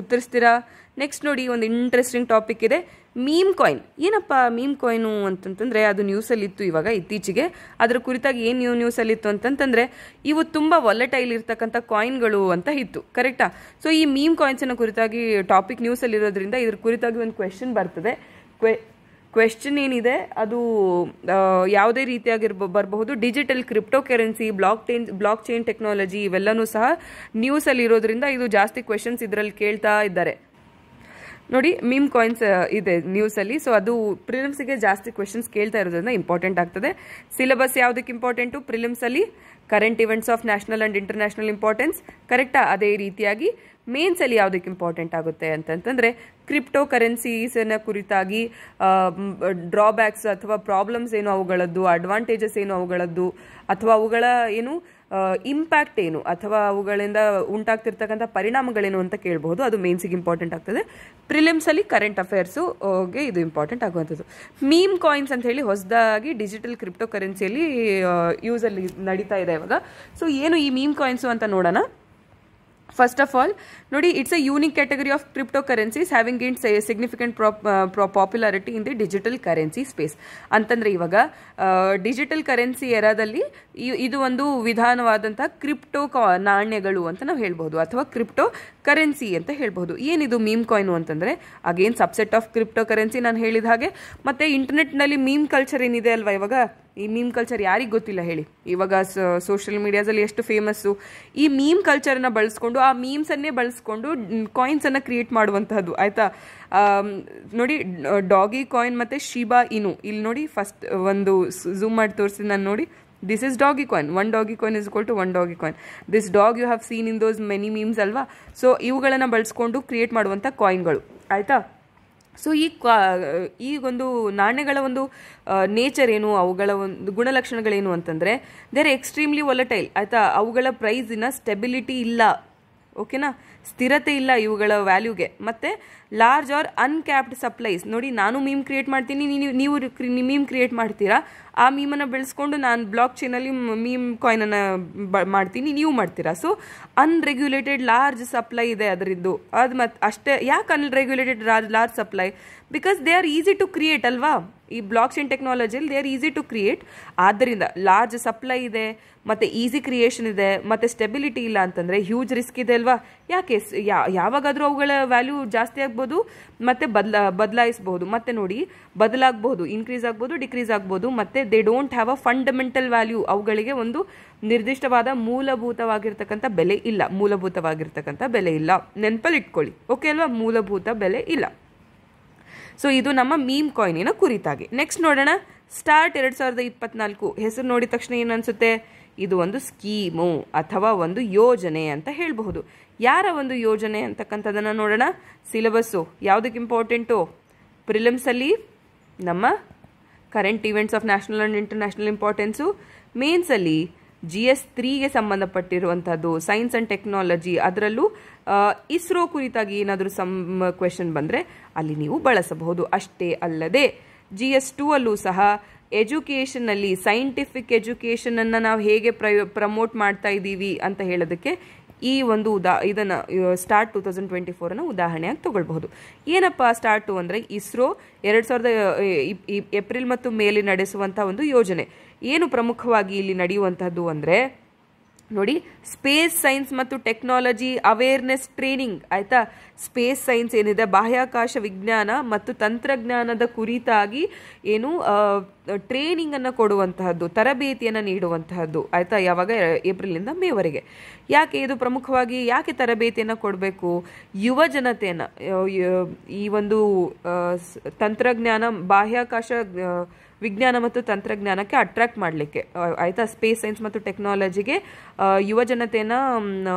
ಉತ್ತರಿಸ್ತೀರಾ. ನೆಕ್ಸ್ಟ್ ನೋಡಿ, ಒಂದು ಇಂಟ್ರೆಸ್ಟಿಂಗ್ ಟಾಪಿಕ್ ಇದೆ, ಮೀಮ್ ಕಾಯಿನ್. ಏನಪ್ಪ ಮೀಮ್ ಕಾಯಿನು ಅಂತಂತಂದರೆ, ಅದು ನ್ಯೂಸಲ್ಲಿ ಇತ್ತು ಇವಾಗ ಇತ್ತೀಚೆಗೆ. ಅದರ ಕುರಿತಾಗಿ ಏನು ನ್ಯೂಸಲ್ಲಿ ಇತ್ತು ಅಂತಂತಂದರೆ, ಇವು ತುಂಬ ವಾಲಟೈಲ್ ಇರ್ತಕ್ಕಂಥ ಕಾಯಿನ್ಗಳು ಅಂತ ಇತ್ತು, ಕರೆಕ್ಟಾ. ಸೊ ಈ ಮೀಮ್ ಕಾಯಿನ್ಸಿನ ಕುರಿತಾಗಿ ಟಾಪಿಕ್ ನ್ಯೂಸಲ್ಲಿ ಇರೋದ್ರಿಂದ ಇದ್ರ ಕುರಿತಾಗಿ ಒಂದು ಕ್ವೆಶನ್ ಬರ್ತದೆ. ಕ್ವೆಶ್ಚನ್ ಏನಿದೆ ಅದು ಯಾವುದೇ ರೀತಿಯಾಗಿ ಬರಬಹುದು. Digital cryptocurrency, blockchain technology ಇವೆಲ್ಲನೂ ಸಹ ನ್ಯೂಸಲ್ಲಿ ಇರೋದ್ರಿಂದ ಇದು ಜಾಸ್ತಿ ಕ್ವೆಶನ್ಸ್ ಇದರಲ್ಲಿ ಕೇಳ್ತಾ ಇದ್ದಾರೆ. ನೋಡಿ, ಮೀಮ್ ಕಾಯಿನ್ಸ್ ಇದೆ ನ್ಯೂಸಲ್ಲಿ. ಸೊ ಅದು ಪ್ರಿಲಿಮ್ಸ್ಗೆ ಜಾಸ್ತಿ ಕ್ವೆಶನ್ಸ್ ಕೇಳ್ತಾ ಇರೋದ್ರಿಂದ ಇಂಪಾರ್ಟೆಂಟ್ ಆಗ್ತದೆ. ಸಿಲೆಬಸ್ ಯಾವುದಕ್ಕೆ ಇಂಪಾರ್ಟೆಂಟು ಪ್ರಿಲಿಮ್ಸಲ್ಲಿ? Current events of national and international importance, ಕರೆಕ್ಟಾ. ಅದೇ ರೀತಿಯಾಗಿ ಮೇನ್ಸಲ್ಲಿ ಯಾವುದಕ್ಕೆ ಇಂಪಾರ್ಟೆಂಟ್ ಆಗುತ್ತೆ ಅಂತಂತಂದರೆ, ಕ್ರಿಪ್ಟೋ ಕರೆನ್ಸೀಸನ್ನ ಕುರಿತಾಗಿ ಡ್ರಾಬ್ಯಾಕ್ಸ್ ಅಥವಾ ಪ್ರಾಬ್ಲಮ್ಸ್ ಏನು ಅವುಗಳದ್ದು, ಅಡ್ವಾಂಟೇಜಸ್ ಏನು ಅವುಗಳದ್ದು, ಅಥವಾ ಅವುಗಳ ಏನು ಇಂಪ್ಯಾಕ್ಟ್ ಏನು, ಅಥವಾ ಅವುಗಳಿಂದ ಉಂಟಾಗ್ತಿರ್ತಕ್ಕಂಥ ಪರಿಣಾಮಗಳೇನು ಅಂತ ಕೇಳಬಹುದು. ಅದು ಮೇನ್ಸಿಗೆ ಇಂಪಾರ್ಟೆಂಟ್ ಆಗ್ತದೆ. ಪ್ರಿಲಿಮ್ಸಲ್ಲಿ ಕರೆಂಟ್ ಅಫೇರ್ಸ್ಗೆ ಇದು ಇಂಪಾರ್ಟೆಂಟ್ ಆಗುವಂಥದ್ದು. ಮೀಮ್ ಕಾಯಿನ್ಸ್ ಅಂತ ಹೇಳಿ ಹೊಸದಾಗಿ ಡಿಜಿಟಲ್ ಕ್ರಿಪ್ಟೋ ಕರೆನ್ಸಿಯಲ್ಲಿ ಯೂಸಲ್ಲಿ ನಡೀತಾ ಇದೆ ಇವಾಗ. ಸೊ ಏನು ಈ ಮೀಮ್ ಕಾಯಿನ್ಸು ಅಂತ ನೋಡೋಣ. ಫಸ್ಟ್ ಆಫ್ ಆಲ್ ನೋಡಿ, it's a unique category of crypto currencies having gained significant popularity in the digital currency space. ಅಂತಂದರೆ ಇವಾಗ ಡಿಜಿಟಲ್ ಕರೆನ್ಸಿ ಎರಾದಲ್ಲಿ ಇದು ಒಂದು ವಿಧಾನವಾದಂತಹ ಕ್ರಿಪ್ಟೋ ನಾಣ್ಯಗಳು ಅಂತ ನಾವು ಹೇಳ್ಬೋದು, ಅಥವಾ ಕ್ರಿಪ್ಟೋ ಕರೆನ್ಸಿ ಅಂತ ಹೇಳ್ಬೋದು. ಏನಿದು ಮೀಮ್ ಕಾಯಿನು ಅಂತಂದರೆ, again subset of crypto currency ನಾನು ಹೇಳಿದ ಹಾಗೆ. ಮತ್ತು ಇಂಟರ್ನೆಟ್ನಲ್ಲಿ ಮೀಮ್ ಕಲ್ಚರ್ ಏನಿದೆ ಅಲ್ವಾ ಇವಾಗ, ಈ ಮೀಮ್ ಕಲ್ಚರ್ ಯಾರಿಗೆ ಗೊತ್ತಿಲ್ಲ ಹೇಳಿ. ಇವಾಗ ಸೋಷಿಯಲ್ ಮೀಡಿಯಾದಲ್ಲಿ ಎಷ್ಟು ಫೇಮಸ್ಸು. ಈ ಮೀಮ್ ಕಲ್ಚರನ್ನು ಬಳಸ್ಕೊಂಡು, ಆ ಮೀಮ್ಸನ್ನೇ ಬಳಸ್ಕೊಂಡು ಕಾಯಿನ್ಸನ್ನು ಕ್ರಿಯೇಟ್ ಮಾಡುವಂತಹದ್ದು ಆಯಿತಾ. ನೋಡಿ, ಡಾಗಿ ಕಾಯಿನ್ ಮತ್ತು ಶಿಬಾ ಇನು. ಇಲ್ಲಿ ನೋಡಿ, ಫಸ್ಟ್ ಒಂದು ಝೂಮ್ ಮಾಡಿ ತೋರಿಸಿ ನಾನು ನೋಡಿ. This is Dogecoin. 1 Dogecoin is equal to 1 Dogecoin. This dog you have seen in those many memes ಅಲ್ವಾ. ಸೊ ಇವುಗಳನ್ನು ಬಳಸ್ಕೊಂಡು ಕ್ರಿಯೇಟ್ ಮಾಡುವಂಥ ಕಾಯಿನ್ಗಳು ಆಯಿತಾ. ಸೊ ಈ ಒಂದು ನಾಣ್ಯಗಳ ಒಂದು ನೇಚರ್ ಏನು, ಅವುಗಳ ಒಂದು ಗುಣಲಕ್ಷಣಗಳೇನು ಅಂತಂದರೆ, ದೇ ಆರ್ ಎಕ್ಸ್ಟ್ರೀಮ್ಲಿ ವಾಲಟೈಲ್ ಆಯಿತಾ. ಅವುಗಳ ಪ್ರೈಸಿನ ಸ್ಟೆಬಿಲಿಟಿ ಇಲ್ಲ, ಓಕೆನಾ, ಸ್ಥಿರತೆ ಇಲ್ಲ ಇವುಗಳ ವ್ಯಾಲ್ಯೂಗೆ. ಮತ್ತು ಲಾರ್ಜ್ ಆರ್ ಅನ್ಕ್ಯಾಪ್ಡ್ ಸಪ್ಲೈಸ್. ನೋಡಿ, ನಾನು ಮೀಮ್ ಕ್ರಿಯೇಟ್ ಮಾಡ್ತೀನಿ, ನೀವು ಮೀಮ್ ಕ್ರಿಯೇಟ್ ಮಾಡ್ತೀರಾ, ಆ ಮೀಮನ್ನು ಬೆಳೆಸ್ಕೊಂಡು ನಾನು ಬ್ಲಾಕ್ ಚೈನಲ್ಲಿ ಮೀಮ್ ಕಾಯಿನನ್ನು ಮಾಡ್ತೀನಿ, ನೀವು ಮಾಡ್ತೀರಾ. ಸೊ ಅನ್ರೆಗ್ಯುಲೇಟೆಡ್ ಲಾರ್ಜ್ ಸಪ್ಲೈ ಇದೆ ಅದರದ್ದು. ಅದು ಮತ್ತು ಅಷ್ಟೇ. ಯಾಕೆ unregulated large supply? Because they are easy to create ಅಲ್ವಾ. ಈ ಬ್ಲಾಕ್ ಚೈನ್ ಟೆಕ್ನಾಲಜಿಯಲ್ಲಿ they are easy to create. ಆದ್ದರಿಂದ ಲಾರ್ಜ್ ಸಪ್ಲೈ ಇದೆ, ಮತ್ತು ಈಸಿ ಕ್ರಿಯೇಷನ್ ಇದೆ, ಮತ್ತು ಸ್ಟೆಬಿಲಿಟಿ ಇಲ್ಲ ಅಂತಂದರೆ ಹ್ಯೂಜ್ ರಿಸ್ಕ್ ಇದೆ ಅಲ್ವಾ. ಯಾಕೆ? ಯಾವಾಗಾದರೂ ಅವುಗಳ ವ್ಯಾಲ್ಯೂ ಜಾಸ್ತಿ ಆಗ್ಬೋದು, ಮತ್ತು ಬದಲಾಯಿಸ್ಬೋದು. ಮತ್ತು ನೋಡಿ, ಬದಲಾಗಬಹುದು, ಇನ್ಕ್ರೀಸ್ ಆಗ್ಬೋದು, ಡಿಕ್ರೀಸ್ ಆಗ್ಬೋದು. ಮತ್ತು they don't have a fundamental value. ಅವುಗಳಿಗೆ ಒಂದು ನಿರ್ದಿಷ್ಟವಾದ ಮೂಲಭೂತವಾಗಿರ್ತಕ್ಕಂಥ ಬೆಲೆ ಇಲ್ಲ. ನೆನಪಲ್ಲಿ ಇಟ್ಕೊಳ್ಳಿ, ಓಕೆ ಅಲ್ವಾ. ಮೂಲಭೂತ ಬೆಲೆ ಇಲ್ಲ. ಸೊ ಇದು ನಮ್ಮ ಮೀಮ್ ಕಾಯಿನಿನ ಕುರಿತಾಗಿ. ನೆಕ್ಸ್ಟ್ ನೋಡೋಣ ಸ್ಟಾರ್ಟ್ 2024. ಹೆಸರು ನೋಡಿದ ತಕ್ಷಣ ಏನು ಅನಿಸುತ್ತೆ? ಇದು ಒಂದು ಸ್ಕೀಮು ಅಥವಾ ಒಂದು ಯೋಜನೆ ಅಂತ ಹೇಳಬಹುದು. ಯಾರ ಒಂದು ಯೋಜನೆ ಅಂತಕ್ಕಂಥದ್ದನ್ನು ನೋಡೋಣ. ಸಿಲೆಬಸ್ಸು ಯಾವುದಕ್ಕೆ ಇಂಪಾರ್ಟೆಂಟು? ಪ್ರಿಲಿಮ್ಸಲ್ಲಿ ನಮ್ಮ current events of national and international importance, ಮೇನ್ಸಲ್ಲಿ GS 3ಗೆ ಸಂಬಂಧಪಟ್ಟಿರುವಂಥದ್ದು, ಸೈನ್ಸ್ ಆ್ಯಂಡ್ ಟೆಕ್ನಾಲಜಿ, ಅದರಲ್ಲೂ ಇಸ್ರೋ ಕುರಿತಾಗಿ ಏನಾದರೂ ಕ್ವೆಶನ್ ಬಂದರೆ ಅಲ್ಲಿ ನೀವು ಬಳಸಬಹುದು. ಅಷ್ಟೇ ಅಲ್ಲದೆ GS 2 ಅಲ್ಲೂ ಸಹ ಎಜುಕೇಷನ್ನಲ್ಲಿ ಸೈಂಟಿಫಿಕ್ ಎಜುಕೇಷನನ್ನು ನಾವು ಹೇಗೆ ಪ್ರಮೋಟ್ ಮಾಡ್ತಾ ಇದ್ದೀವಿ ಅಂತ ಹೇಳೋದಕ್ಕೆ ಈ ಒಂದು ಇದನ್ನು ಸ್ಟಾರ್ಟ್ 2024 ಉದಾಹರಣೆಯಾಗಿ ತಗೊಳ್ಬಹುದು. ಏನಪ್ಪ ಸ್ಟಾರ್ಟು ಅಂದರೆ ಇಸ್ರೋ 2000 ಏಪ್ರಿಲ್ ಮತ್ತು ಮೇಲಿ ನಡೆಸುವಂಥ ಒಂದು ಯೋಜನೆ. ಏನು ಪ್ರಮುಖವಾಗಿ ಇಲ್ಲಿ ನಡೆಯುವಂಥದ್ದು ಅಂದರೆ ನೋಡಿ, ಸ್ಪೇಸ್ ಸೈನ್ಸ್ ಮತ್ತು ಟೆಕ್ನಾಲಜಿ ಅವೇರ್ನೆಸ್ ಟ್ರೈನಿಂಗ್. ಆಯಿತಾ, ಸ್ಪೇಸ್ ಸೈನ್ಸ್ ಏನಿದೆ, ಬಾಹ್ಯಾಕಾಶ ವಿಜ್ಞಾನ ಮತ್ತು ತಂತ್ರಜ್ಞಾನದ ಕುರಿತಾಗಿ ಏನು ಟ್ರೈನಿಂಗನ್ನು ಕೊಡುವಂತಹದ್ದು, ತರಬೇತಿಯನ್ನು ನೀಡುವಂತಹದ್ದು. ಆಯಿತಾ, ಯಾವಾಗ? ಏಪ್ರಿಲಿಂದ ಮೇವರೆಗೆ. ಯಾಕೆ ಇದು ಪ್ರಮುಖವಾಗಿ ಯಾಕೆ ತರಬೇತಿಯನ್ನು ಕೊಡಬೇಕು? ಯುವ ಜನತೆಯನ್ನು ಈ ಒಂದು ತಂತ್ರಜ್ಞಾನ, ಬಾಹ್ಯಾಕಾಶ ವಿಜ್ಞಾನ ಮತ್ತು ತಂತ್ರಜ್ಞಾನಕ್ಕೆ ಅಟ್ರಾಕ್ಟ್ ಮಾಡಲಿಕ್ಕೆ. ಆಯಿತಾ, ಸ್ಪೇಸ್ ಸೈನ್ಸ್ ಮತ್ತು ಟೆಕ್ನಾಲಜಿಗೆ ಯುವ ಜನತೆಯನ್ನು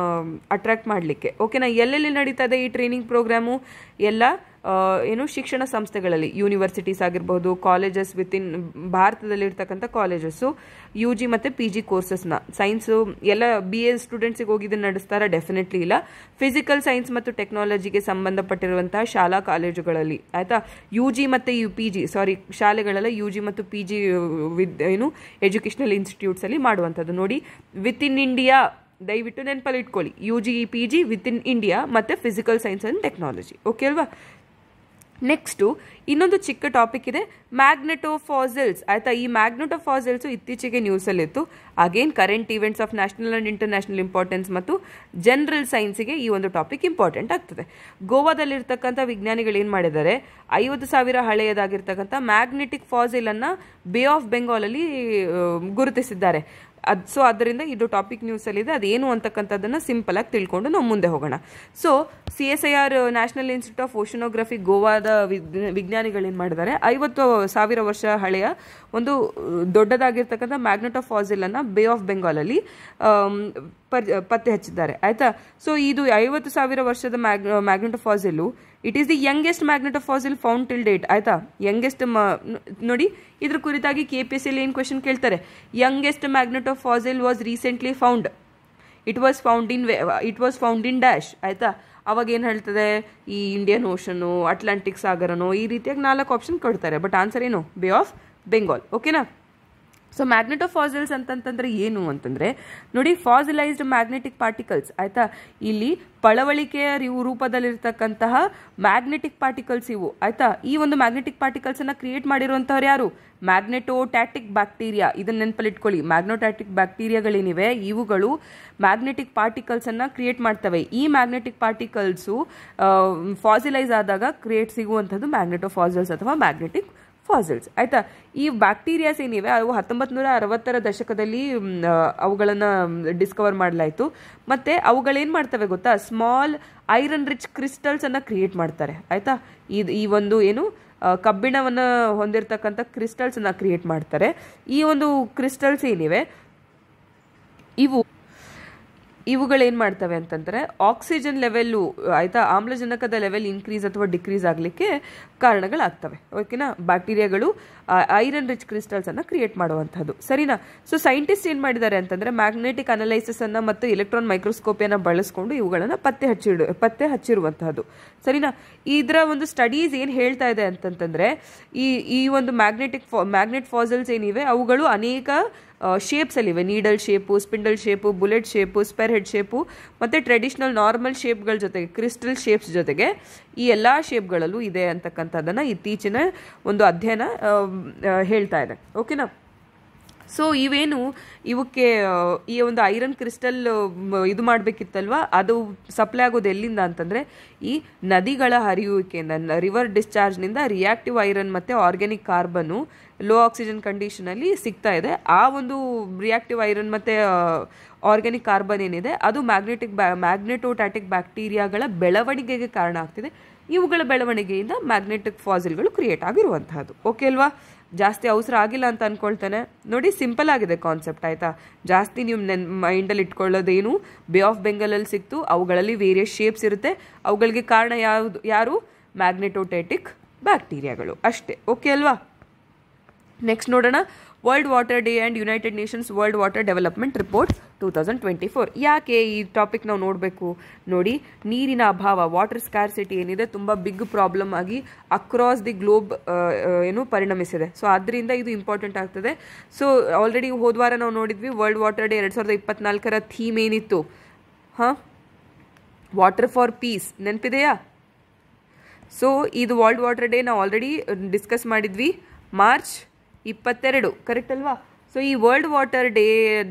ಅಟ್ರಾಕ್ಟ್ ಮಾಡಲಿಕ್ಕೆ. ಓಕೆನಾ? ಎಲ್ಲೆಲ್ಲಿ ನಡೀತಾ ಇದೆ ಈ ಟ್ರೈನಿಂಗ್ ಪ್ರೋಗ್ರಾಮು? ಎಲ್ಲ ಏನು ಶಿಕ್ಷಣ ಸಂಸ್ಥೆಗಳಲ್ಲಿ, ಯೂನಿವರ್ಸಿಟೀಸ್ ಆಗಿರ್ಬೋದು, ಕಾಲೇಜಸ್ ವಿತಿನ್ ಭಾರತದಲ್ಲಿರ್ತಕ್ಕಂಥ ಕಾಲೇಜಸ್ಸು, UG ಮತ್ತು PG ಕೋರ್ಸಸ್ನ ಸೈನ್ಸು ಎಲ್ಲ BA ಸ್ಟೂಡೆಂಟ್ಸಿಗೆ ಹೋಗಿದ್ದು ನಡೆಸ್ತಾರೆ? ಡೆಫಿನೆಟ್ಲಿ ಇಲ್ಲ. ಫಿಸಿಕಲ್ ಸೈನ್ಸ್ ಮತ್ತು ಟೆಕ್ನಾಲಜಿಗೆ ಸಂಬಂಧಪಟ್ಟಿರುವಂತಹ ಶಾಲಾ ಕಾಲೇಜುಗಳಲ್ಲಿ, ಆಯಿತಾ, UG ಮತ್ತು PG ಶಾಲೆಗಳೆಲ್ಲ UG ಮತ್ತು PG ಏನು ಎಜುಕೇಷನಲ್ ಇನ್ಸ್ಟಿಟ್ಯೂಟ್ಸಲ್ಲಿ ಮಾಡುವಂಥದ್ದು. ನೋಡಿ, ವಿತ್ ಇನ್ ಇಂಡಿಯಾ ದಯವಿಟ್ಟು ನೆನಪಲ್ಲಿ ಇಟ್ಕೊಳ್ಳಿ. UG PG with in India ಮತ್ತು physical science and technology. Okay ಅಲ್ವಾ? ನೆಕ್ಸ್ಟು ಇನ್ನೊಂದು ಚಿಕ್ಕ ಟಾಪಿಕ್ ಇದೆ, ಮ್ಯಾಗ್ನೆಟೋಫಾಸಿಲ್ಸ್. ಆಯಿತಾ, ಈ ಮ್ಯಾಗ್ನೆಟೋಫಾಸಿಲ್ಸು ಇತ್ತೀಚೆಗೆ ನ್ಯೂಸಲ್ಲಿತ್ತು. Again current events of national and international importance ಮತ್ತು ಜನರಲ್ ಸೈನ್ಸಿಗೆ ಈ ಒಂದು ಟಾಪಿಕ್ ಇಂಪಾರ್ಟೆಂಟ್ ಆಗ್ತದೆ. ಗೋವಾದಲ್ಲಿರ್ತಕ್ಕಂಥ ವಿಜ್ಞಾನಿಗಳು ಏನು ಮಾಡಿದ್ದಾರೆ, 50,000 ಹಳೆಯದಾಗಿರ್ತಕ್ಕಂಥ ಮ್ಯಾಗ್ನೆಟಿಕ್ ಫಾಸಿಲನ್ನು ಬೇ ಆಫ್ ಬೆಂಗಾಲಲ್ಲಿ ಗುರುತಿಸಿದ್ದಾರೆ. ಸೊ ಅದರಿಂದ ಇದು ಟಾಪಿಕ್ ನ್ಯೂಸಲ್ಲಿದೆ. ಅದೇನು ಅಂತಕ್ಕಂಥದ್ದನ್ನು ಸಿಂಪಲ್ ಆಗಿ ತಿಳ್ಕೊಂಡು ನಾವು ಮುಂದೆ ಹೋಗೋಣ. So CSIR national institute of oceanography ಗೋವಾದ ವಿಜ್ಞಾನಿಗಳು ಏನು ಮಾಡಿದ್ದಾರೆ, 50,000 ವರ್ಷ ಹಳೆಯ ಒಂದು ದೊಡ್ಡದಾಗಿರ್ತಕ್ಕಂಥ ಮ್ಯಾಗ್ನೆಟೋಫಾಸಿಲನ್ನು ಬೇ ಆಫ್ ಬೆಂಗಾಲಲ್ಲಿ ಪತ್ತೆ ಹಚ್ಚಿದ್ದಾರೆ. ಆಯಿತಾ, ಸೊ ಇದು 50,000 ವರ್ಷದ magnetofossil it is the youngest magnetofossil found till date. ಆಯಿತಾ, ಯಂಗೆಸ್ಟ್ ನೋಡಿ, ಇದ್ರ ಕುರಿತಾಗಿ KPSCಯಲ್ಲಿ ಏನು ಕ್ವೆಶನ್ ಕೇಳ್ತಾರೆ, youngest magnetofossil was recently found, it was found in dash. ಆಯಿತಾ, ಅವಾಗ ಏನು ಹೇಳ್ತದೆ, ಈ ಇಂಡಿಯನ್ ಓಷನು, ಅಟ್ಲಾಂಟಿಕ್ ಸಾಗರನೋ, ಈ ರೀತಿಯಾಗಿ 4 ಆಪ್ಷನ್ ಕೊಡ್ತಾರೆ. ಬಟ್ ಆನ್ಸರ್ ಏನು? Bay of Bengal. ಓಕೆನಾ? ಸೊ ಮ್ಯಾಗ್ನೆಟೋಫಾಸಿಲ್ಸ್ ಅಂತಂತಂದ್ರೆ ಏನು ಅಂತಂದರೆ ನೋಡಿ, ಫಾಸಿಲೈಸ್ಡ್ ಮ್ಯಾಗ್ನೆಟಿಕ್ ಪಾರ್ಟಿಕಲ್ಸ್. ಆಯಿತಾ, ಇಲ್ಲಿ ಪಳವಳಿಕೆಯ ರೂಪದಲ್ಲಿರ್ತಕ್ಕಂತಹ ಮ್ಯಾಗ್ನೆಟಿಕ್ ಪಾರ್ಟಿಕಲ್ಸ್ ಇವು. ಆಯಿತಾ, ಈ ಒಂದು ಮ್ಯಾಗ್ನೆಟಿಕ್ ಪಾರ್ಟಿಕಲ್ಸನ್ನು ಕ್ರಿಯೇಟ್ ಮಾಡಿರುವಂಥವ್ರು ಯಾರು? ಮ್ಯಾಗ್ನೆಟೋಟ್ಯಾಟಿಕ್ ಬ್ಯಾಕ್ಟೀರಿಯಾ. ಇದನ್ನ ನೆನಪಲ್ಲಿ ಇಟ್ಕೊಳ್ಳಿ. ಮ್ಯಾಗ್ನೆಟೋಟ್ಯಾಟಿಕ್ ಬ್ಯಾಕ್ಟೀರಿಯಾಗಳೇನಿವೆ ಇವುಗಳು ಮ್ಯಾಗ್ನೆಟಿಕ್ ಪಾರ್ಟಿಕಲ್ಸನ್ನು ಕ್ರಿಯೇಟ್ ಮಾಡ್ತವೆ. ಈ ಮ್ಯಾಗ್ನೆಟಿಕ್ ಪಾರ್ಟಿಕಲ್ಸು ಫಾಸಿಲೈಸ್ ಆದಾಗ ಕ್ರಿಯೇಟ್ ಸಿಗುವಂಥದ್ದು ಮ್ಯಾಗ್ನೆಟೋಫಾಸಿಲ್ಸ್ ಅಥವಾ ಮ್ಯಾಗ್ನೆಟಿಕ್ ಫಾಸಿಲ್ಸ್. ಆಯಿತಾ, ಈ ಬ್ಯಾಕ್ಟೀರಿಯಾಸ್ ಏನಿವೆ ಅವು 1960ರ ದಶಕದಲ್ಲಿ ಅವುಗಳನ್ನು ಡಿಸ್ಕವರ್ ಮಾಡಲಾಯಿತು. ಮತ್ತು ಅವುಗಳೇನು ಮಾಡ್ತವೆ ಗೊತ್ತಾ, ಸ್ಮಾಲ್ ಐರನ್ ರಿಚ್ ಕ್ರಿಸ್ಟಲ್ಸನ್ನು ಕ್ರಿಯೇಟ್ ಮಾಡ್ತಾರೆ. ಆಯಿತಾ, ಈ ಒಂದು ಏನು ಕಬ್ಬಿಣವನ್ನು ಹೊಂದಿರತಕ್ಕಂಥ ಕ್ರಿಸ್ಟಲ್ಸನ್ನು ಕ್ರಿಯೇಟ್ ಮಾಡ್ತಾರೆ. ಈ ಒಂದು ಕ್ರಿಸ್ಟಲ್ಸ್ ಏನಿವೆ ಇವುಗಳೇನು ಮಾಡ್ತವೆ ಅಂತಂದರೆ ಆಕ್ಸಿಜನ್ ಲೆವೆಲ್ಲು, ಆಯಿತಾ, ಆಮ್ಲಜನಕದ ಲೆವೆಲ್ ಇನ್ಕ್ರೀಸ್ ಅಥವಾ ಡಿಕ್ರೀಸ್ ಆಗಲಿಕ್ಕೆ ಕಾರಣಗಳಾಗ್ತವೆ. ಓಕೆನಾ? ಬ್ಯಾಕ್ಟೀರಿಯಾಗಳು ಐರನ್ ರಿಚ್ ಕ್ರಿಸ್ಟಲ್ಸನ್ನು ಕ್ರಿಯೇಟ್ ಮಾಡುವಂಥದ್ದು. ಸರಿನಾ? ಸೊ ಸೈಂಟಿಸ್ಟ್ ಏನು ಮಾಡಿದ್ದಾರೆ ಅಂತಂದರೆ ಮ್ಯಾಗ್ನೆಟಿಕ್ ಅನಲೈಸಿಸನ್ನು ಮತ್ತು ಎಲೆಕ್ಟ್ರಾನ್ ಮೈಕ್ರೋಸ್ಕೋಪಿಯನ್ನು ಬಳಸ್ಕೊಂಡು ಇವುಗಳನ್ನು ಪತ್ತೆ ಹಚ್ಚಿರುವಂತಹದ್ದು. ಸರಿನಾ? ಇದರ ಒಂದು ಸ್ಟಡೀಸ್ ಏನು ಹೇಳ್ತಾ ಇದೆ ಅಂತಂತಂದರೆ ಈ ಒಂದು ಮ್ಯಾಗ್ನೆಟ್ ಫಾಸಿಲ್ಸ್ ಏನಿವೆ ಅವುಗಳು ಅನೇಕ ಶೇಪ್ಸಲ್ಲಿವೆ. Needle shape, spindle shape, bullet shape, spear head shape ಮತ್ತು ಟ್ರೆಡಿಷ್ನಲ್ ನಾರ್ಮಲ್ ಶೇಪ್ಗಳ ಜೊತೆಗೆ ಕ್ರಿಸ್ಟಲ್ ಶೇಪ್ಸ್ ಜೊತೆಗೆ ಈ ಎಲ್ಲ ಶೇಪ್ಗಳಲ್ಲೂ ಇದೆ ಅಂತಕ್ಕಂಥದ್ದನ್ನು ಇತ್ತೀಚಿನ ಒಂದು ಅಧ್ಯಯನ ಹೇಳ್ತಾ ಇದೆ. ಓಕೆನಾ? ಸೊ ಇವಕ್ಕೆ ಈ ಒಂದು ಐರನ್ ಕ್ರಿಸ್ಟಲ್ ಇದು ಮಾಡಬೇಕಿತ್ತಲ್ವ, ಅದು ಸಪ್ಲೈ ಆಗೋದು ಎಲ್ಲಿಂದ ಅಂತಂದರೆ ಈ ನದಿಗಳ ಹರಿಯುವಿಕೆಯಿಂದ, ರಿವರ್ ಡಿಸ್ಚಾರ್ಜ್ನಿಂದ ರಿಯಾಕ್ಟಿವ್ ಐರನ್ ಮತ್ತು ಆರ್ಗ್ಯಾನಿಕ್ ಕಾರ್ಬನ್ನು ಲೋ ಆಕ್ಸಿಜನ್ ಕಂಡೀಷನಲ್ಲಿ ಸಿಗ್ತಾ ಇದೆ. ಆ ಒಂದು ರಿಯಾಕ್ಟಿವ್ ಐರನ್ ಮತ್ತು ಆರ್ಗ್ಯಾನಿಕ್ ಕಾರ್ಬನ್ ಏನಿದೆ ಅದು ಮ್ಯಾಗ್ನೆಟೋಟ್ಯಾಟಿಕ್ ಬ್ಯಾಕ್ಟೀರಿಯಾಗಳ ಬೆಳವಣಿಗೆಗೆ ಕಾರಣ ಆಗ್ತಿದೆ. ಇವುಗಳ ಬೆಳವಣಿಗೆಯಿಂದ ಮ್ಯಾಗ್ನೆಟಿಕ್ ಫಾಸಿಲ್ಗಳು ಕ್ರಿಯೇಟ್ ಆಗಿರುವಂತಹದ್ದು. ಓಕೆ ಅಲ್ವಾ? ಜಾಸ್ತಿ ಅವಸರ ಆಗಿಲ್ಲ ಅಂತ ಅನ್ಕೊಳ್ತೇನೆ. ನೋಡಿ, ಸಿಂಪಲ್ ಆಗಿದೆ ಕಾನ್ಸೆಪ್ಟ್, ಆಯ್ತಾ? ಜಾಸ್ತಿ ನೀವು ಮೈಂಡಲ್ಲಿ ಇಟ್ಕೊಳ್ಳೋದೇನು, ಬೇ ಆಫ್ ಬೆಂಗಾಲಲ್ಲಿ ಸಿಕ್ತು, ಅವುಗಳಲ್ಲಿ ವೇರಿಯಸ್ ಶೇಪ್ಸ್ ಇರುತ್ತೆ, ಅವುಗಳಿಗೆ ಕಾರಣ ಯಾರು? ಮ್ಯಾಗ್ನೆಟೋಟೈಟಿಕ್ ಬ್ಯಾಕ್ಟೀರಿಯಾಗಳು ಅಷ್ಟೇ. ಓಕೆ ಅಲ್ವಾ? ನೆಕ್ಸ್ಟ್ ನೋಡೋಣ, world water day and United Nations world water development report 2024. ಯಾಕೆ ಈ ಟಾಪಿಕ್ ನಾವು ನೋಡಬೇಕು? ನೋಡಿ, ನೀರಿನ ಅಭಾವ, ವಾಟರ್ ಸ್ಕ್ಯಾರ್ಸಿಟಿ ಏನಿದೆ ತುಂಬ ಬಿಗ್ ಪ್ರಾಬ್ಲಮ್ ಆಗಿ ಅಕ್ರಾಸ್ ದಿ ಗ್ಲೋಬ್ ಪರಿಣಮಿಸಿದೆ. ಸೊ ಅದರಿಂದ ಇದು ಇಂಪಾರ್ಟೆಂಟ್ ಆಗ್ತದೆ. ಸೊ ಆಲ್ರೆಡಿ ಹೋದ್ವಾರ ನಾವು ನೋಡಿದ್ವಿ ವರ್ಲ್ಡ್ ವಾಟರ್ ಡೇ 2024 ಥೀಮ್ ಏನಿತ್ತು? ವಾಟರ್ ಫಾರ್ ಪೀಸ್, ನೆನಪಿದೆಯಾ? ಸೊ ಇದು ವರ್ಲ್ಡ್ ವಾಟರ್ ಡೇ ನಾವು ಆಲ್ರೆಡಿ ಡಿಸ್ಕಸ್ ಮಾಡಿದ್ವಿ ಮಾರ್ಚ್ 22, ಕರೆಕ್ಟ್ ಅಲ್ವಾ? ಸೊ ಈ ವರ್ಲ್ಡ್ ವಾಟರ್ ಡೇ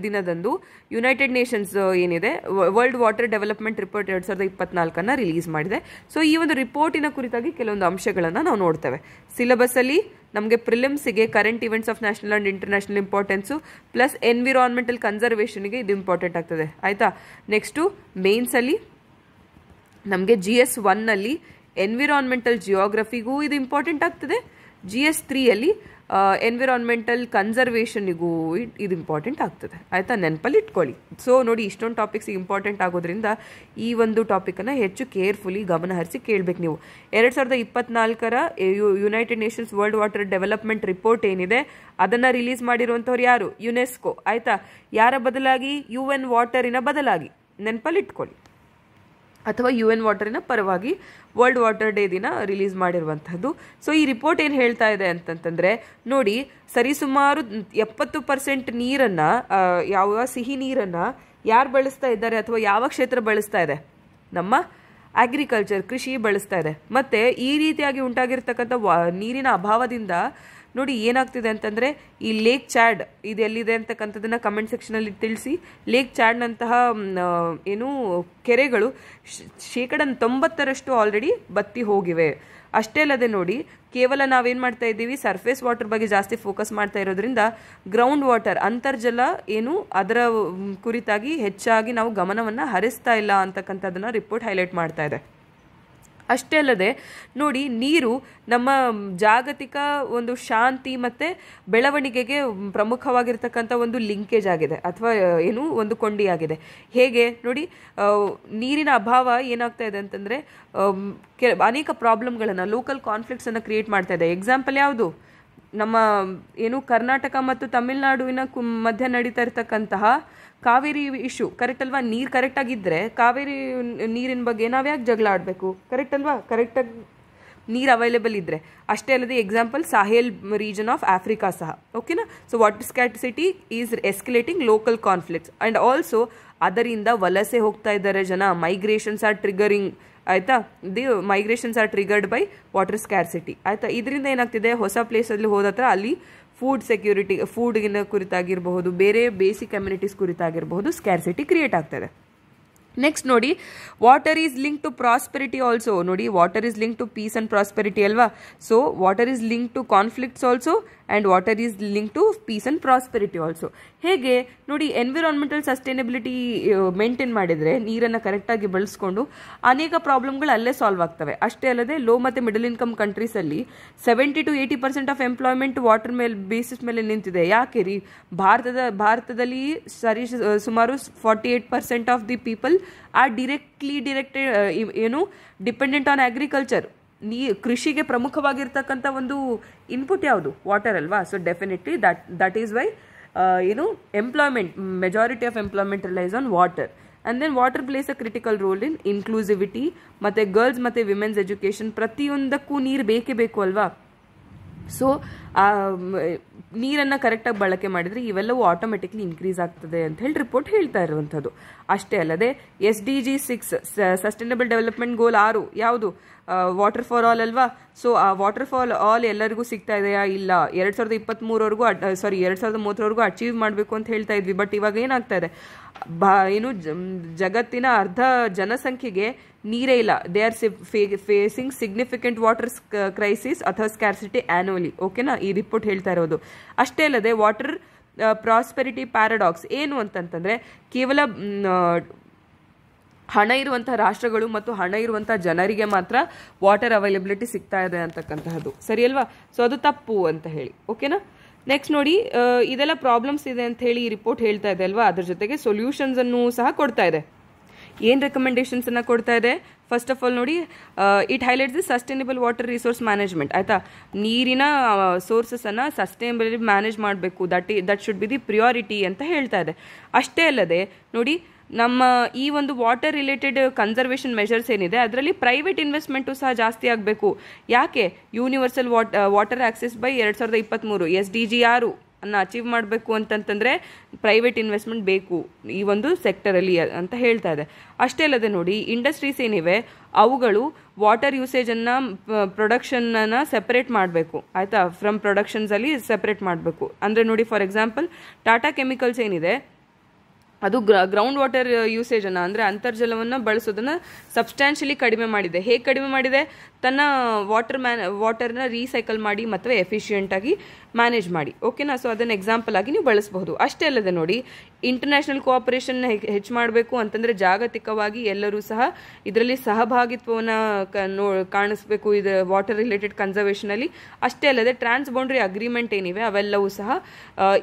ದಿನದಂದು ಯುನೈಟೆಡ್ ನೇಷನ್ಸ್ ಏನಿದೆ world water development report 2024 release ಮಾಡಿದೆ. ಸೊ ಈ ಒಂದು ರಿಪೋರ್ಟಿನ ಕುರಿತಾಗಿ ಕೆಲವೊಂದು ಅಂಶಗಳನ್ನು ನಾವು ನೋಡ್ತೇವೆ. ಸಿಲೆಬಸ್ಸಲ್ಲಿ ನಮಗೆ ಪ್ರಿಲಿಮ್ಸಿಗೆ current events of national and international importance plus environmental ಕನ್ಸರ್ವೇಷನ್ಗೆ ಇದು ಇಂಪಾರ್ಟೆಂಟ್ ಆಗ್ತದೆ, ಆಯಿತಾ? ನೆಕ್ಸ್ಟು ಮೇನ್ಸಲ್ಲಿ ನಮಗೆ GS 1ನಲ್ಲಿ ಎನ್ವಿರಾನ್ಮೆಂಟಲ್ ಜಿಯೋಗ್ರಫಿಗೂ ಇದು ಇಂಪಾರ್ಟೆಂಟ್ ಆಗ್ತದೆ. GS 3ಯಲ್ಲಿ ಎನ್ವಿರಾನ್ಮೆಂಟಲ್ ಕನ್ಸರ್ವೇಷನ್ನಿಗೂ ಇದು ಇಂಪಾರ್ಟೆಂಟ್ ಆಗ್ತದೆ, ಆಯಿತಾ? ನೆನಪಲ್ಲಿ ಇಟ್ಕೊಳ್ಳಿ. ಸೊ ನೋಡಿ, ಇಷ್ಟೊಂದು ಟಾಪಿಕ್ಸ್ ಇಂಪಾರ್ಟೆಂಟ್ ಆಗೋದ್ರಿಂದ ಈ ಒಂದು ಟಾಪಿಕನ್ನು ಹೆಚ್ಚು ಕೇರ್ಫುಲಿ ಗಮನ ಹರಿಸಿ ಕೇಳಬೇಕು ನೀವು. 2024 United Nations world water development report ಏನಿದೆ ಅದನ್ನು ರಿಲೀಸ್ ಮಾಡಿರುವಂಥವ್ರು ಯಾರು? ಯುನೆಸ್ಕೋ, ಆಯಿತಾ? ಯಾರ ಬದಲಾಗಿ? UN ವಾಟರಿನ ಬದಲಾಗಿ, ನೆನಪಲ್ಲಿ ಇಟ್ಕೊಳ್ಳಿ. ಅಥವಾ UN ವಾಟರಿನ ಪರವಾಗಿ ವರ್ಲ್ಡ್ ವಾಟರ್ ಡೇ ದಿನ ರಿಲೀಸ್ ಮಾಡಿರುವಂಥದ್ದು. ಸೊ ಈ ರಿಪೋರ್ಟ್ ಏನು ಹೇಳ್ತಾ ಇದೆ ಅಂತಂತಂದರೆ, ನೋಡಿ, ಸರಿಸುಮಾರು 70% ನೀರನ್ನು, ಯಾವ ಸಿಹಿ ನೀರನ್ನು ಯಾರು ಬಳಸ್ತಾ ಇದ್ದಾರೆ ಅಥವಾ ಯಾವ ಕ್ಷೇತ್ರ ಬಳಸ್ತಾ ಇದೆ? ನಮ್ಮ ಅಗ್ರಿಕಲ್ಚರ್, ಕೃಷಿ ಬಳಸ್ತಾ ಇದೆ. ಮತ್ತು ಈ ರೀತಿಯಾಗಿ ಉಂಟಾಗಿರ್ತಕ್ಕಂಥ ನೀರಿನ ಅಭಾವದಿಂದ ನೋಡಿ ಏನಾಗ್ತಿದೆ ಅಂತಂದರೆ, ಈ ಲೇಕ್ ಚಾಡ್ ಇದು ಎಲ್ಲಿದೆ ಅಂತಕ್ಕಂಥದ್ದನ್ನು ಕಮೆಂಟ್ ಸೆಕ್ಷನಲ್ಲಿ ತಿಳಿಸಿ. ಲೇಕ್ ಚಾಡ್ನಂತಹ ಕೆರೆಗಳು 90% ಆಲ್ರೆಡಿ ಬತ್ತಿ ಹೋಗಿವೆ. ಅಷ್ಟೇ ಅಲ್ಲದೆ ನೋಡಿ, ಕೇವಲ ನಾವೇನು ಮಾಡ್ತಾ ಇದ್ದೀವಿ, ಸರ್ಫೇಸ್ ವಾಟರ್ ಬಗ್ಗೆ ಜಾಸ್ತಿ ಫೋಕಸ್ ಮಾಡ್ತಾ ಇರೋದ್ರಿಂದ ಗ್ರೌಂಡ್ ವಾಟರ್, ಅಂತರ್ಜಲ ಅದರ ಕುರಿತಾಗಿ ಹೆಚ್ಚಾಗಿ ನಾವು ಗಮನವನ್ನು ಹರಿಸ್ತಾ ಇಲ್ಲ ಅಂತಕ್ಕಂಥದ್ದನ್ನು ರಿಪೋರ್ಟ್ ಹೈಲೈಟ್ ಮಾಡ್ತಾ ಇದೆ. ಅಷ್ಟೇ ಅಲ್ಲದೆ ನೋಡಿ, ನೀರು ನಮ್ಮ ಜಾಗತಿಕ ಒಂದು ಶಾಂತಿ ಮತ್ತು ಬೆಳವಣಿಗೆಗೆ ಪ್ರಮುಖವಾಗಿರ್ತಕ್ಕಂಥ ಒಂದು ಲಿಂಕೇಜ್ ಆಗಿದೆ ಅಥವಾ ಒಂದು ಕೊಂಡಿಯಾಗಿದೆ. ಹೇಗೆ ನೋಡಿ, ನೀರಿನ ಅಭಾವ ಏನಾಗ್ತಾ ಇದೆ ಅಂತಂದರೆ ಅನೇಕ ಪ್ರಾಬ್ಲಮ್ಗಳನ್ನು, ಲೋಕಲ್ ಕಾನ್ಫ್ಲಿಕ್ಟ್ಸನ್ನು ಕ್ರಿಯೇಟ್ ಮಾಡ್ತಾ ಇದೆ. ಎಕ್ಸಾಂಪಲ್ ಯಾವುದು? ನಮ್ಮ ಕರ್ನಾಟಕ ಮತ್ತು ತಮಿಳುನಾಡುವಿನ ಮಧ್ಯೆ ನಡೀತಾ ಇರ್ತಕ್ಕಂತಹ ಕಾವೇರಿ ಇಶ್ಯೂ, ಕರೆಕ್ಟ್ ಅಲ್ವಾ? ನೀರು ಕರೆಕ್ಟಾಗಿದ್ದರೆ ಕಾವೇರಿ ನೀರಿನ ಬಗ್ಗೆ ನಾವು ಯಾಕೆ ಜಗಳ ಆಡಬೇಕು? ಕರೆಕ್ಟ್ ಅಲ್ವಾ? ಕರೆಕ್ಟಾಗಿ ನೀರು ಅವೈಲೇಬಲ್ ಇದ್ದರೆ. ಅಷ್ಟೇ ಅಲ್ಲದೆ example Sahel region of Africa ಸಹ, ಓಕೆನಾ? So water scarcity is escalating local conflicts and also ಅದರಿಂದ ವಲಸೆ ಹೋಗ್ತಾ ಇದ್ದಾರೆ ಜನ. ಮೈಗ್ರೇಷನ್ಸ್ ಆರ್ ಟ್ರಿಗರಿಂಗ್, ಆಯಿತಾ? Migrations are triggered by water scarcity, ಆಯಿತಾ? ಇದರಿಂದ ಏನಾಗ್ತಿದೆ, ಹೊಸ ಪ್ಲೇಸಲ್ಲಿ ಹೋದತ್ರ ಅಲ್ಲಿ ಫುಡ್ ಸೆಕ್ಯೂರಿಟಿ, ಫುಡ್ಗಿನ ಕುರಿತಾಗಿರಬಹುದು, ಬೇರೆ ಬೇಸಿಕ್ ಕಮ್ಯುನಿಟೀಸ್ ಕುರಿತಾಗಿರಬಹುದು, ಸ್ಕ್ಯಾರ್ಸಿಟಿ ಕ್ರಿಯೇಟ್ ಆಗ್ತದೆ. ನೆಕ್ಸ್ಟ್ ನೋಡಿ, water is link to prosperity also. ನೋಡಿ, water is link to peace and prosperity ಅಲ್ವಾ? So water is link to conflicts also and water is link to peace and prosperity also. ಹೇಗೆ ನೋಡಿ, environmental sustainability maintain ಮಾಡಿದರೆ, ನೀರನ್ನು ಕರೆಕ್ಟಾಗಿ ಬಳಸ್ಕೊಂಡು ಅನೇಕ ಪ್ರಾಬ್ಲಮ್ಗಳು ಅಲ್ಲೇ ಸಾಲ್ವ್ ಆಗ್ತವೆ. ಅಷ್ಟೇ ಅಲ್ಲದೆ ಲೋ ಮತ್ತು ಮಿಡಲ್ ಇನ್ಕಮ್ ಕಂಟ್ರೀಸಲ್ಲಿ 70 to 80% ಆಫ್ ಎಂಪ್ಲಾಯ್ಮೆಂಟ್ ವಾಟರ್ ಮೇಲೆ ಬೇಸಿಸ್ ಮೇಲೆ ನಿಂತಿದೆ. ಯಾಕೆ ರೀ? ಭಾರತದಲ್ಲಿ ಸುಮಾರು 48% of the people are dependent on agriculture. ಕೃಷಿಗೆ ಪ್ರಮುಖವಾಗಿರ್ತಕ್ಕಂಥ ಒಂದು ಇನ್ಪುಟ್ ಯಾವುದು? ವಾಟರ್ ಅಲ್ವಾ? So definitely that is why employment, majority of employment relies on water. And then water plays a critical role in inclusivity ಮತ್ತು ಗರ್ಲ್ಸ್ ಮತ್ತು women's education. ಪ್ರತಿಯೊಂದಕ್ಕೂ ನೀರು ಬೇಕೇ ಬೇಕು ಅಲ್ವಾ? ಸೊ ನೀರನ್ನು ಕರೆಕ್ಟಾಗಿ ಬಳಕೆ ಮಾಡಿದರೆ ಇವೆಲ್ಲವೂ ಆಟೋಮೆಟಿಕ್ಲಿ ಇನ್ಕ್ರೀಸ್ ಆಗ್ತದೆ ಅಂತ ಹೇಳಿ ರಿಪೋರ್ಟ್ ಹೇಳ್ತಾ ಇರುವಂಥದ್ದು. ಅಷ್ಟೇ ಅಲ್ಲದೆ SDG 6 ಸಸ್ಟೈನಬಲ್ ಡೆವಲಪ್ಮೆಂಟ್ ಗೋಲ್ 6 ಯಾವುದು? ವಾಟರ್ ಫಾರ್ ಆಲ್ ಅಲ್ವಾ? ಸೊ ಆ ವಾಟರ್ ಫಾರ್ ಆಲ್ ಎಲ್ಲರಿಗೂ ಸಿಗ್ತಾ ಇದೆಯಾ? ಇಲ್ಲ. 2030 ಅಚೀವ್ ಮಾಡಬೇಕು ಅಂತ ಹೇಳ್ತಾ ಇದ್ವಿ. ಬಟ್ ಇವಾಗ ಏನಾಗ್ತಾ ಇದೆ, ಜಗತ್ತಿನ ಅರ್ಧ ಜನಸಂಖ್ಯೆಗೆ ನೀರೇ ಇಲ್ಲ. They are facing significant water crisis ಅಥವಾ ಸ್ಕ್ಯಾರ್ಸಿಟಿ ಆನ್ಯುವಲಿ, ಓಕೆನಾ? ಈ ರಿಪೋರ್ಟ್ ಹೇಳ್ತಾ ಇರೋದು. ಅಷ್ಟೇ ಅಲ್ಲದೆ ವಾಟರ್ ಪ್ರಾಸ್ಪೆರಿಟಿ ಪ್ಯಾರಾಡಾಕ್ಸ್ ಏನು ಅಂತಂತಂದರೆ, ಕೇವಲ ಹಣ ಇರುವಂಥ ರಾಷ್ಟ್ರಗಳು ಮತ್ತು ಹಣ ಇರುವಂಥ ಜನರಿಗೆ ಮಾತ್ರ ವಾಟರ್ ಅವೈಲಬಿಲಿಟಿ ಸಿಗ್ತಾ ಇದೆ ಅಂತಕ್ಕಂತಹದ್ದು, ಸರಿ ಅಲ್ವಾ? ಸೊ ಅದು ತಪ್ಪು ಅಂತ ಹೇಳಿ, ಓಕೆನಾ? ನೆಕ್ಸ್ಟ್ ನೋಡಿ, ಇದೆಲ್ಲ ಪ್ರಾಬ್ಲಮ್ಸ್ ಇದೆ ಅಂತ ಹೇಳಿ ಈ ರಿಪೋರ್ಟ್ ಹೇಳ್ತಾ ಇದೆ ಅಲ್ವಾ, ಅದ್ರ ಜೊತೆಗೆ ಸೊಲ್ಯೂಷನ್ಸ್ ಅನ್ನು ಸಹ ಕೊಡ್ತಾ ಇದೆ. ಏನು ರೆಕಮೆಂಡೇಶನ್ಸ್ ಅನ್ನ ಕೊಡ್ತಾ ಇದೆ? ಫಸ್ಟ್ ಆಫ್ ಆಲ್ ನೋಡಿ, it highlights the sustainable water resource management, ಆಯ್ತಾ? ನೀರಿನ ಸೋರ್ಸಸ್ ಅನ್ನ ಸಸ್ಟೈನಬಲಿ ಮ್ಯಾನೇಜ್ ಮಾಡಬೇಕು, that should be the priority ಅಂತ ಹೇಳ್ತಾ ಇದೆ. ಅಷ್ಟೇ ಅಲ್ಲದೆ ನೋಡಿ, ನಮ್ಮ ಈ ಒಂದು ವಾಟರ್ ರಿಲೇಟೆಡ್ ಕನ್ಸರ್ವೇಷನ್ ಮೆಷರ್ಸ್ ಏನಿದೆ ಅದರಲ್ಲಿ ಪ್ರೈವೇಟ್ ಇನ್ವೆಸ್ಟ್ಮೆಂಟು ಸಹ ಜಾಸ್ತಿ ಆಗಬೇಕು. ಯಾಕೆ? Universal water access by 2023 SDG 6 ಅನ್ನು ಅಚೀವ್ ಮಾಡಬೇಕು ಅಂತಂತಂದರೆ ಪ್ರೈವೇಟ್ ಇನ್ವೆಸ್ಟ್ಮೆಂಟ್ ಬೇಕು ಈ ಒಂದು ಸೆಕ್ಟರಲ್ಲಿ ಅಂತ ಹೇಳ್ತಾ ಇದೆ. ಅಷ್ಟೇ ಅಲ್ಲದೆ ನೋಡಿ, ಇಂಡಸ್ಟ್ರೀಸ್ ಏನಿವೆ ಅವುಗಳು ವಾಟರ್ ಯೂಸೇಜನ್ನು ಪ್ರೊಡಕ್ಷನ್ನ ಸೆಪರೇಟ್ ಮಾಡಬೇಕು, ಆಯಿತಾ? ಫ್ರಮ್ ಪ್ರೊಡಕ್ಷನ್ಸಲ್ಲಿ ಸೆಪರೇಟ್ ಮಾಡಬೇಕು. ಅಂದರೆ ನೋಡಿ, ಫಾರ್ ಎಕ್ಸಾಂಪಲ್ ಟಾಟಾ ಕೆಮಿಕಲ್ಸ್ ಏನಿದೆ ಅದು ಗ್ರೌಂಡ್ ವಾಟರ್ ಯೂಸೇಜನ್ನು ಅಂದರೆ ಅಂತರ್ಜಲವನ್ನು ಬಳಸೋದನ್ನು ಸಬ್ಸ್ಟ್ಯಾನ್ಷಿಯಲಿ ಕಡಿಮೆ ಮಾಡಿದೆ. ಹೇಗೆ ಕಡಿಮೆ ಮಾಡಿದೆ? ತನ್ನ ವಾಟರ್ನ ರೀಸೈಕಲ್ ಮಾಡಿ ಮತ್ತು ಎಫಿಷಿಯೆಂಟಾಗಿ ಮ್ಯಾನೇಜ್ ಮಾಡಿ, ಓಕೆನಾ? ಸೊ ಅದನ್ನು ಎಕ್ಸಾಂಪಲ್ ಆಗಿ ನೀವು ಬಳಸಬಹುದು. ಅಷ್ಟೇ ಅಲ್ಲದೆ ನೋಡಿ, ಇಂಟರ್ನ್ಯಾಷನಲ್ ಕೋಆಪರೇಷನ್ ಹೆಚ್ಚು ಮಾಡಬೇಕು ಅಂತಂದರೆ ಜಾಗತಿಕವಾಗಿ ಎಲ್ಲರೂ ಸಹ ಇದರಲ್ಲಿ ಸಹಭಾಗಿತ್ವವನ್ನು ಕಾಣಿಸ್ಬೇಕು ಇದು ವಾಟರ್ ರಿಲೇಟೆಡ್ ಕನ್ಸರ್ವೇಷನಲ್ಲಿ. ಅಷ್ಟೇ ಅಲ್ಲದೆ ಟ್ರಾನ್ಸ್ ಬೌಂಡ್ರಿ ಅಗ್ರಿಮೆಂಟ್ ಏನಿವೆ ಅವೆಲ್ಲವೂ ಸಹ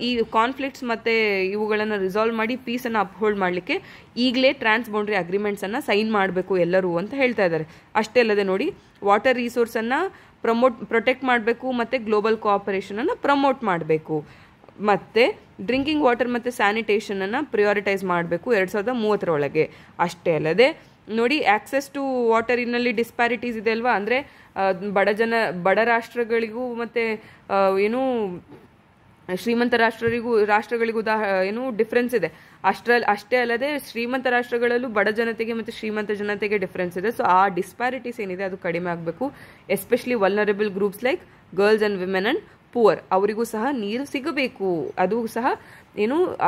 ಈ ಕಾನ್ಫ್ಲಿಕ್ಟ್ಸ್ ಮತ್ತು ಇವುಗಳನ್ನು ರಿಸಾಲ್ವ್ ಮಾಡಿ ಪೀಸನ್ನು ಅಪ್ಹೋಲ್ಡ್ ಮಾಡಲಿಕ್ಕೆ ಈಗಲೇ ಟ್ರಾನ್ಸ್ ಬೌಂಡ್ರಿ ಅಗ್ರಿಮೆಂಟ್ಸನ್ನು ಸೈನ್ ಮಾಡಬೇಕು ಎಲ್ಲರೂ ಅಂತ ಹೇಳ್ತಾ ಇದ್ದಾರೆ. ಅಷ್ಟೇ ಅಲ್ಲದೆ ನೋಡಿ, ವಾಟರ್ ರಿಸೋರ್ಸನ್ನು ಪ್ರೊಟೆಕ್ಟ್ ಮಾಡಬೇಕು ಮತ್ತು ಗ್ಲೋಬಲ್ ಕೋಆಪರೇಷನನ್ನು ಪ್ರಮೋಟ್ ಮಾಡಬೇಕು, ಮತ್ತು ಡ್ರಿಂಕಿಂಗ್ ವಾಟರ್ ಮತ್ತು ಸ್ಯಾನಿಟೇಷನನ್ನು ಪ್ರಿಯಾರಿಟೈಸ್ ಮಾಡಬೇಕು 2030 ಅಷ್ಟೇ ಅಲ್ಲದೆ ನೋಡಿ, ಆಕ್ಸೆಸ್ ಟು ವಾಟರಿನಲ್ಲಿ ಡಿಸ್ಪ್ಯಾರಿಟೀಸ್ ಇದೆ ಅಲ್ವಾ, ಅಂದರೆ ಬಡ ರಾಷ್ಟ್ರಗಳಿಗೂ ಮತ್ತು ಶ್ರೀಮಂತ ರಾಷ್ಟ್ರಗಳಿಗೂ ಡಿಫ್ರೆನ್ಸ್ ಇದೆ. ಅಷ್ಟೇ ಅಲ್ಲದೆ ಶ್ರೀಮಂತ ರಾಷ್ಟ್ರಗಳಲ್ಲೂ ಬಡ ಜನತೆಗೆ ಮತ್ತು ಶ್ರೀಮಂತ ಜನತೆಗೆ ಡಿಫ್ರೆನ್ಸ್ ಇದೆ. ಸೊ ಆ ಡಿಸ್ಪ್ಯಾರಿಟೀಸ್ ಏನಿದೆ ಅದು ಕಡಿಮೆ ಆಗಬೇಕು. Especially vulnerable groups like girls and women and poor, ಅವರಿಗೂ ಸಹ ನೀರು ಸಿಗಬೇಕು, ಅದು ಸಹ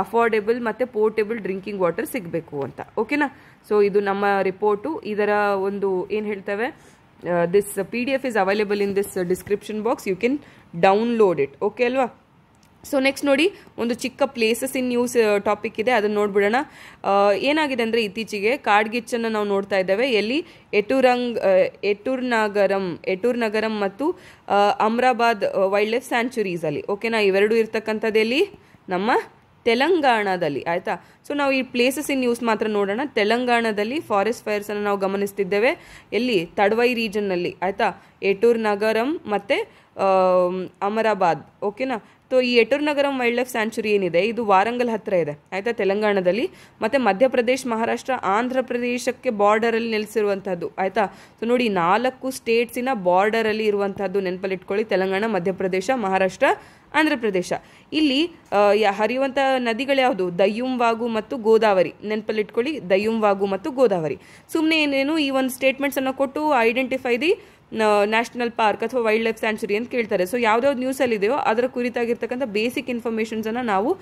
ಅಫೋರ್ಡೆಬಲ್ ಮತ್ತು ಪೋರ್ಟೇಬಲ್ ಡ್ರಿಂಕಿಂಗ್ ವಾಟರ್ ಸಿಗಬೇಕು ಅಂತ, ಓಕೆನಾ? ಸೊ ಇದು ನಮ್ಮ ರಿಪೋರ್ಟು. ಇದರ ಒಂದು ಏನು ಹೇಳ್ತೇವೆ, this PDF is available in this description box. You can download it, okay ಅಲ್ವಾ? ಸೊ ನೆಕ್ಸ್ಟ್ ನೋಡಿ, ಒಂದು ಚಿಕ್ಕ ಪ್ಲೇಸಸ್ ಇನ್ ನ್ಯೂಸ್ ಟಾಪಿಕ್ ಇದೆ, ಅದನ್ನು ನೋಡ್ಬಿಡೋಣ. ಏನಾಗಿದೆ ಅಂದರೆ ಇತ್ತೀಚೆಗೆ ಕಾಡ್ಗಿಚ್ಚನ್ನು ನಾವು ನೋಡ್ತಾ ಇದ್ದೇವೆ. ಎಲ್ಲಿ? ಎಟೂರ್ ನಗರಂ ಮತ್ತು ಅಮ್ರಾಬಾದ್ ವೈಲ್ಡ್ ಲೈಫ್ ಸ್ಯಾಂಚುರೀಸಲ್ಲಿ, ಓಕೆನಾ? ಇವೆರಡು ಇರ್ತಕ್ಕಂಥದ್ದು ಎಲ್ಲಿ? ನಮ್ಮ ತೆಲಂಗಾಣದಲ್ಲಿ, ಆಯಿತಾ? ಸೊ ನಾವು ಈ ಪ್ಲೇಸಸ್ ಇನ್ ನ್ಯೂಸ್ ಮಾತ್ರ ನೋಡೋಣ. ತೆಲಂಗಾಣದಲ್ಲಿ ಫಾರೆಸ್ಟ್ ಫೈರ್ಸನ್ನು ನಾವು ಗಮನಿಸ್ತಿದ್ದೇವೆ. ಎಲ್ಲಿ? ತಡ್ವೈ ರೀಜನ್ನಲ್ಲಿ, ಆಯಿತಾ? ಎಟೂರ್ ನಗರಂ ಮತ್ತು ಅಮರಾಬಾದ್, ಓಕೆನಾ? ಸೊ ಈ ಎಟೂರ್ ನಗರಂ ವೈಲ್ಡ್ ಲೈಫ್ ಸ್ಯಾಂಚುರಿ ಏನಿದೆ ಇದು ವಾರಂಗಲ್ ಹತ್ರ ಇದೆ, ಆಯಿತಾ? ತೆಲಂಗಾಣದಲ್ಲಿ. ಮತ್ತು ಮಧ್ಯಪ್ರದೇಶ, ಮಹಾರಾಷ್ಟ್ರ, ಆಂಧ್ರ ಪ್ರದೇಶಕ್ಕೆ ಬಾರ್ಡರಲ್ಲಿ ನೆಲೆಸಿರುವಂಥದ್ದು, ಆಯಿತಾ? ಸೊ ನೋಡಿ, 4 ಸ್ಟೇಟ್ಸಿನ ಬಾರ್ಡರಲ್ಲಿ ಇರುವಂಥದ್ದು ನೆನಪಲ್ಲಿಟ್ಕೊಳ್ಳಿ: ತೆಲಂಗಾಣ, ಮಧ್ಯಪ್ರದೇಶ, ಮಹಾರಾಷ್ಟ್ರ, ಆಂಧ್ರ ಪ್ರದೇಶ. ಇಲ್ಲಿ ಹರಿಯುವಂಥ ನದಿಗಳು ಯಾವುದು? ದಯ್ಯುಂ ವಾಗು ಮತ್ತು ಗೋದಾವರಿ. ನೆನಪಲ್ಲಿಟ್ಕೊಳ್ಳಿ, ದಯ್ಯುಂ ವಾಗು ಮತ್ತು ಗೋದಾವರಿ. ಸುಮ್ಮನೆ ಏನೇನು ಈ ಒಂದು ಸ್ಟೇಟ್ಮೆಂಟ್ಸನ್ನು ಕೊಟ್ಟು ಐಡೆಂಟಿಫೈ ದಿ ನ್ಯಾಷನಲ್ ಪಾರ್ಕ್ ಅಥವಾ ವೈಲ್ಡ್ ಲೈಫ್ ಸ್ಯಾಂಚುರಿ ಅಂತ ಕೇಳ್ತಾರೆ. ಸೊ ಯಾವ್ದಾವ್ದು ನ್ಯೂಸಲ್ಲಿ ಇದೆಯೋ ಅದರ ಕುರಿತಾಗಿರ್ತಕ್ಕಂಥ ಬೇಸಿಕ್ ಇನ್ಫಾರ್ಮೇಷನ್ಸನ್ನು ನಾವು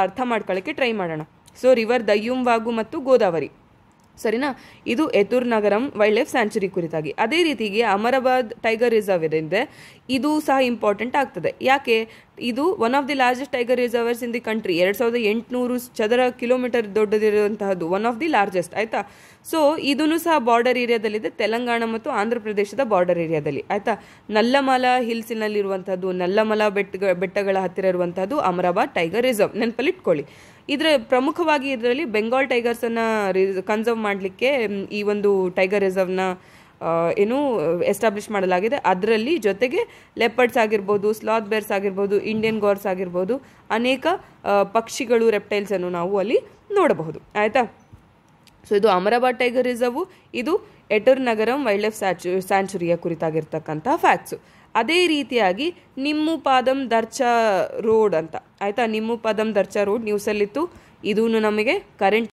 ಅರ್ಥ ಮಾಡ್ಕೊಳ್ಳೋಕ್ಕೆ ಟ್ರೈ ಮಾಡೋಣ. ಸೊ ರಿವರ್ ದಯ್ಯುಂ ವಾಗು ಮತ್ತು ಗೋದಾವರಿ, ಸರಿನಾ? ಇದು ಎತುರ್ ನಗರಂ ವೈಲ್ಡ್ ಲೈಫ್ ಸ್ಯಾಂಚುರಿ ಕುರಿತಾಗಿ. ಅದೇ ರೀತಿಗೆ ಅಮರಾಬಾದ್ ಟೈಗರ್ ರಿಸರ್ವ್ ಇದೆ, ಇದು ಸಹ ಇಂಪಾರ್ಟೆಂಟ್ ಆಗ್ತದೆ. ಯಾಕೆ? ಇದು one of the largest tiger reserves in the country. 2800 ಚದರ ಕಿಲೋಮೀಟರ್ ದೊಡ್ಡದಿರುವಂತಹದ್ದು, ಒನ್ ಆಫ್ ದಿ ಲಾರ್ಜೆಸ್ಟ್, ಆಯ್ತಾ? ಸೊ ಇದನ್ನು ಸಹ ಬಾರ್ಡರ್ ಏರಿಯಾದಲ್ಲಿದೆ, ತೆಲಂಗಾಣ ಮತ್ತು ಆಂಧ್ರ ಪ್ರದೇಶದ ಬಾರ್ಡರ್ ಏರಿಯಾದಲ್ಲಿ, ಆಯ್ತಾ? ನಲ್ಲಮಲ ಹಿಲ್ಸಿನಲ್ಲಿರುವಂಥದ್ದು, ನಲ್ಲಮಲ ಬೆಟ್ಟಗಳ ಹತ್ತಿರ ಇರುವಂತಹದ್ದು ಅಮರಾಬಾದ್ ಟೈಗರ್ ರಿಸರ್ವ್, ನೆನಪಲ್ಲಿಟ್ಕೊಳ್ಳಿ. ಪ್ರಮುಖವಾಗಿ ಇದರಲ್ಲಿ ಬೆಂಗಾಲ್ ಟೈಗರ್ಸನ್ನು ಕನ್ಸರ್ವ್ ಮಾಡಲಿಕ್ಕೆ ಈ ಒಂದು ಟೈಗರ್ ರಿಸರ್ವ್ನ ಎಸ್ಟಾಬ್ಲಿಷ್ ಮಾಡಲಾಗಿದೆ. ಅದರಲ್ಲಿ ಜೊತೆಗೆ ಲೆಪರ್ಡ್ಸ್ ಆಗಿರ್ಬೋದು, ಸ್ಲಾತ್ ಬೇರ್ಸ್ ಆಗಿರ್ಬೋದು, ಇಂಡಿಯನ್ ಗಾರ್ಸ್ ಆಗಿರ್ಬೋದು, ಅನೇಕ ಪಕ್ಷಿಗಳು, ರೆಪ್ಟೈಲ್ಸನ್ನು ನಾವು ಅಲ್ಲಿ ನೋಡಬಹುದು, ಆಯಿತಾ? ಸೊ ಇದು ಅಮರಾಬಾದ್ ಟೈಗರ್ ರಿಸರ್ವ್, ಇದು ಎಟುರ್ ನಗರಂ ವೈಲ್ಡ್ ಲೈಫ್ ಸ್ಯಾಂಚುರಿಯ ಕುರಿತಾಗಿರ್ತಕ್ಕಂಥ ಫ್ಯಾಕ್ಟ್ಸು. ಅದೇ ರೀತಿಯಾಗಿ ನಿಮ್ಮು ಪಾದಂ ದರ್ಚಾ ರೋಡ್ ಅಂತ, ಆಯಿತಾ? ನಿಮ್ಮು ಪಾದಂ ದರ್ಚಾ ರೋಡ್ ನ್ಯೂಸಲ್ಲಿತ್ತು. ಇದೂ ನಮಗೆ ಕರೆಂಟ್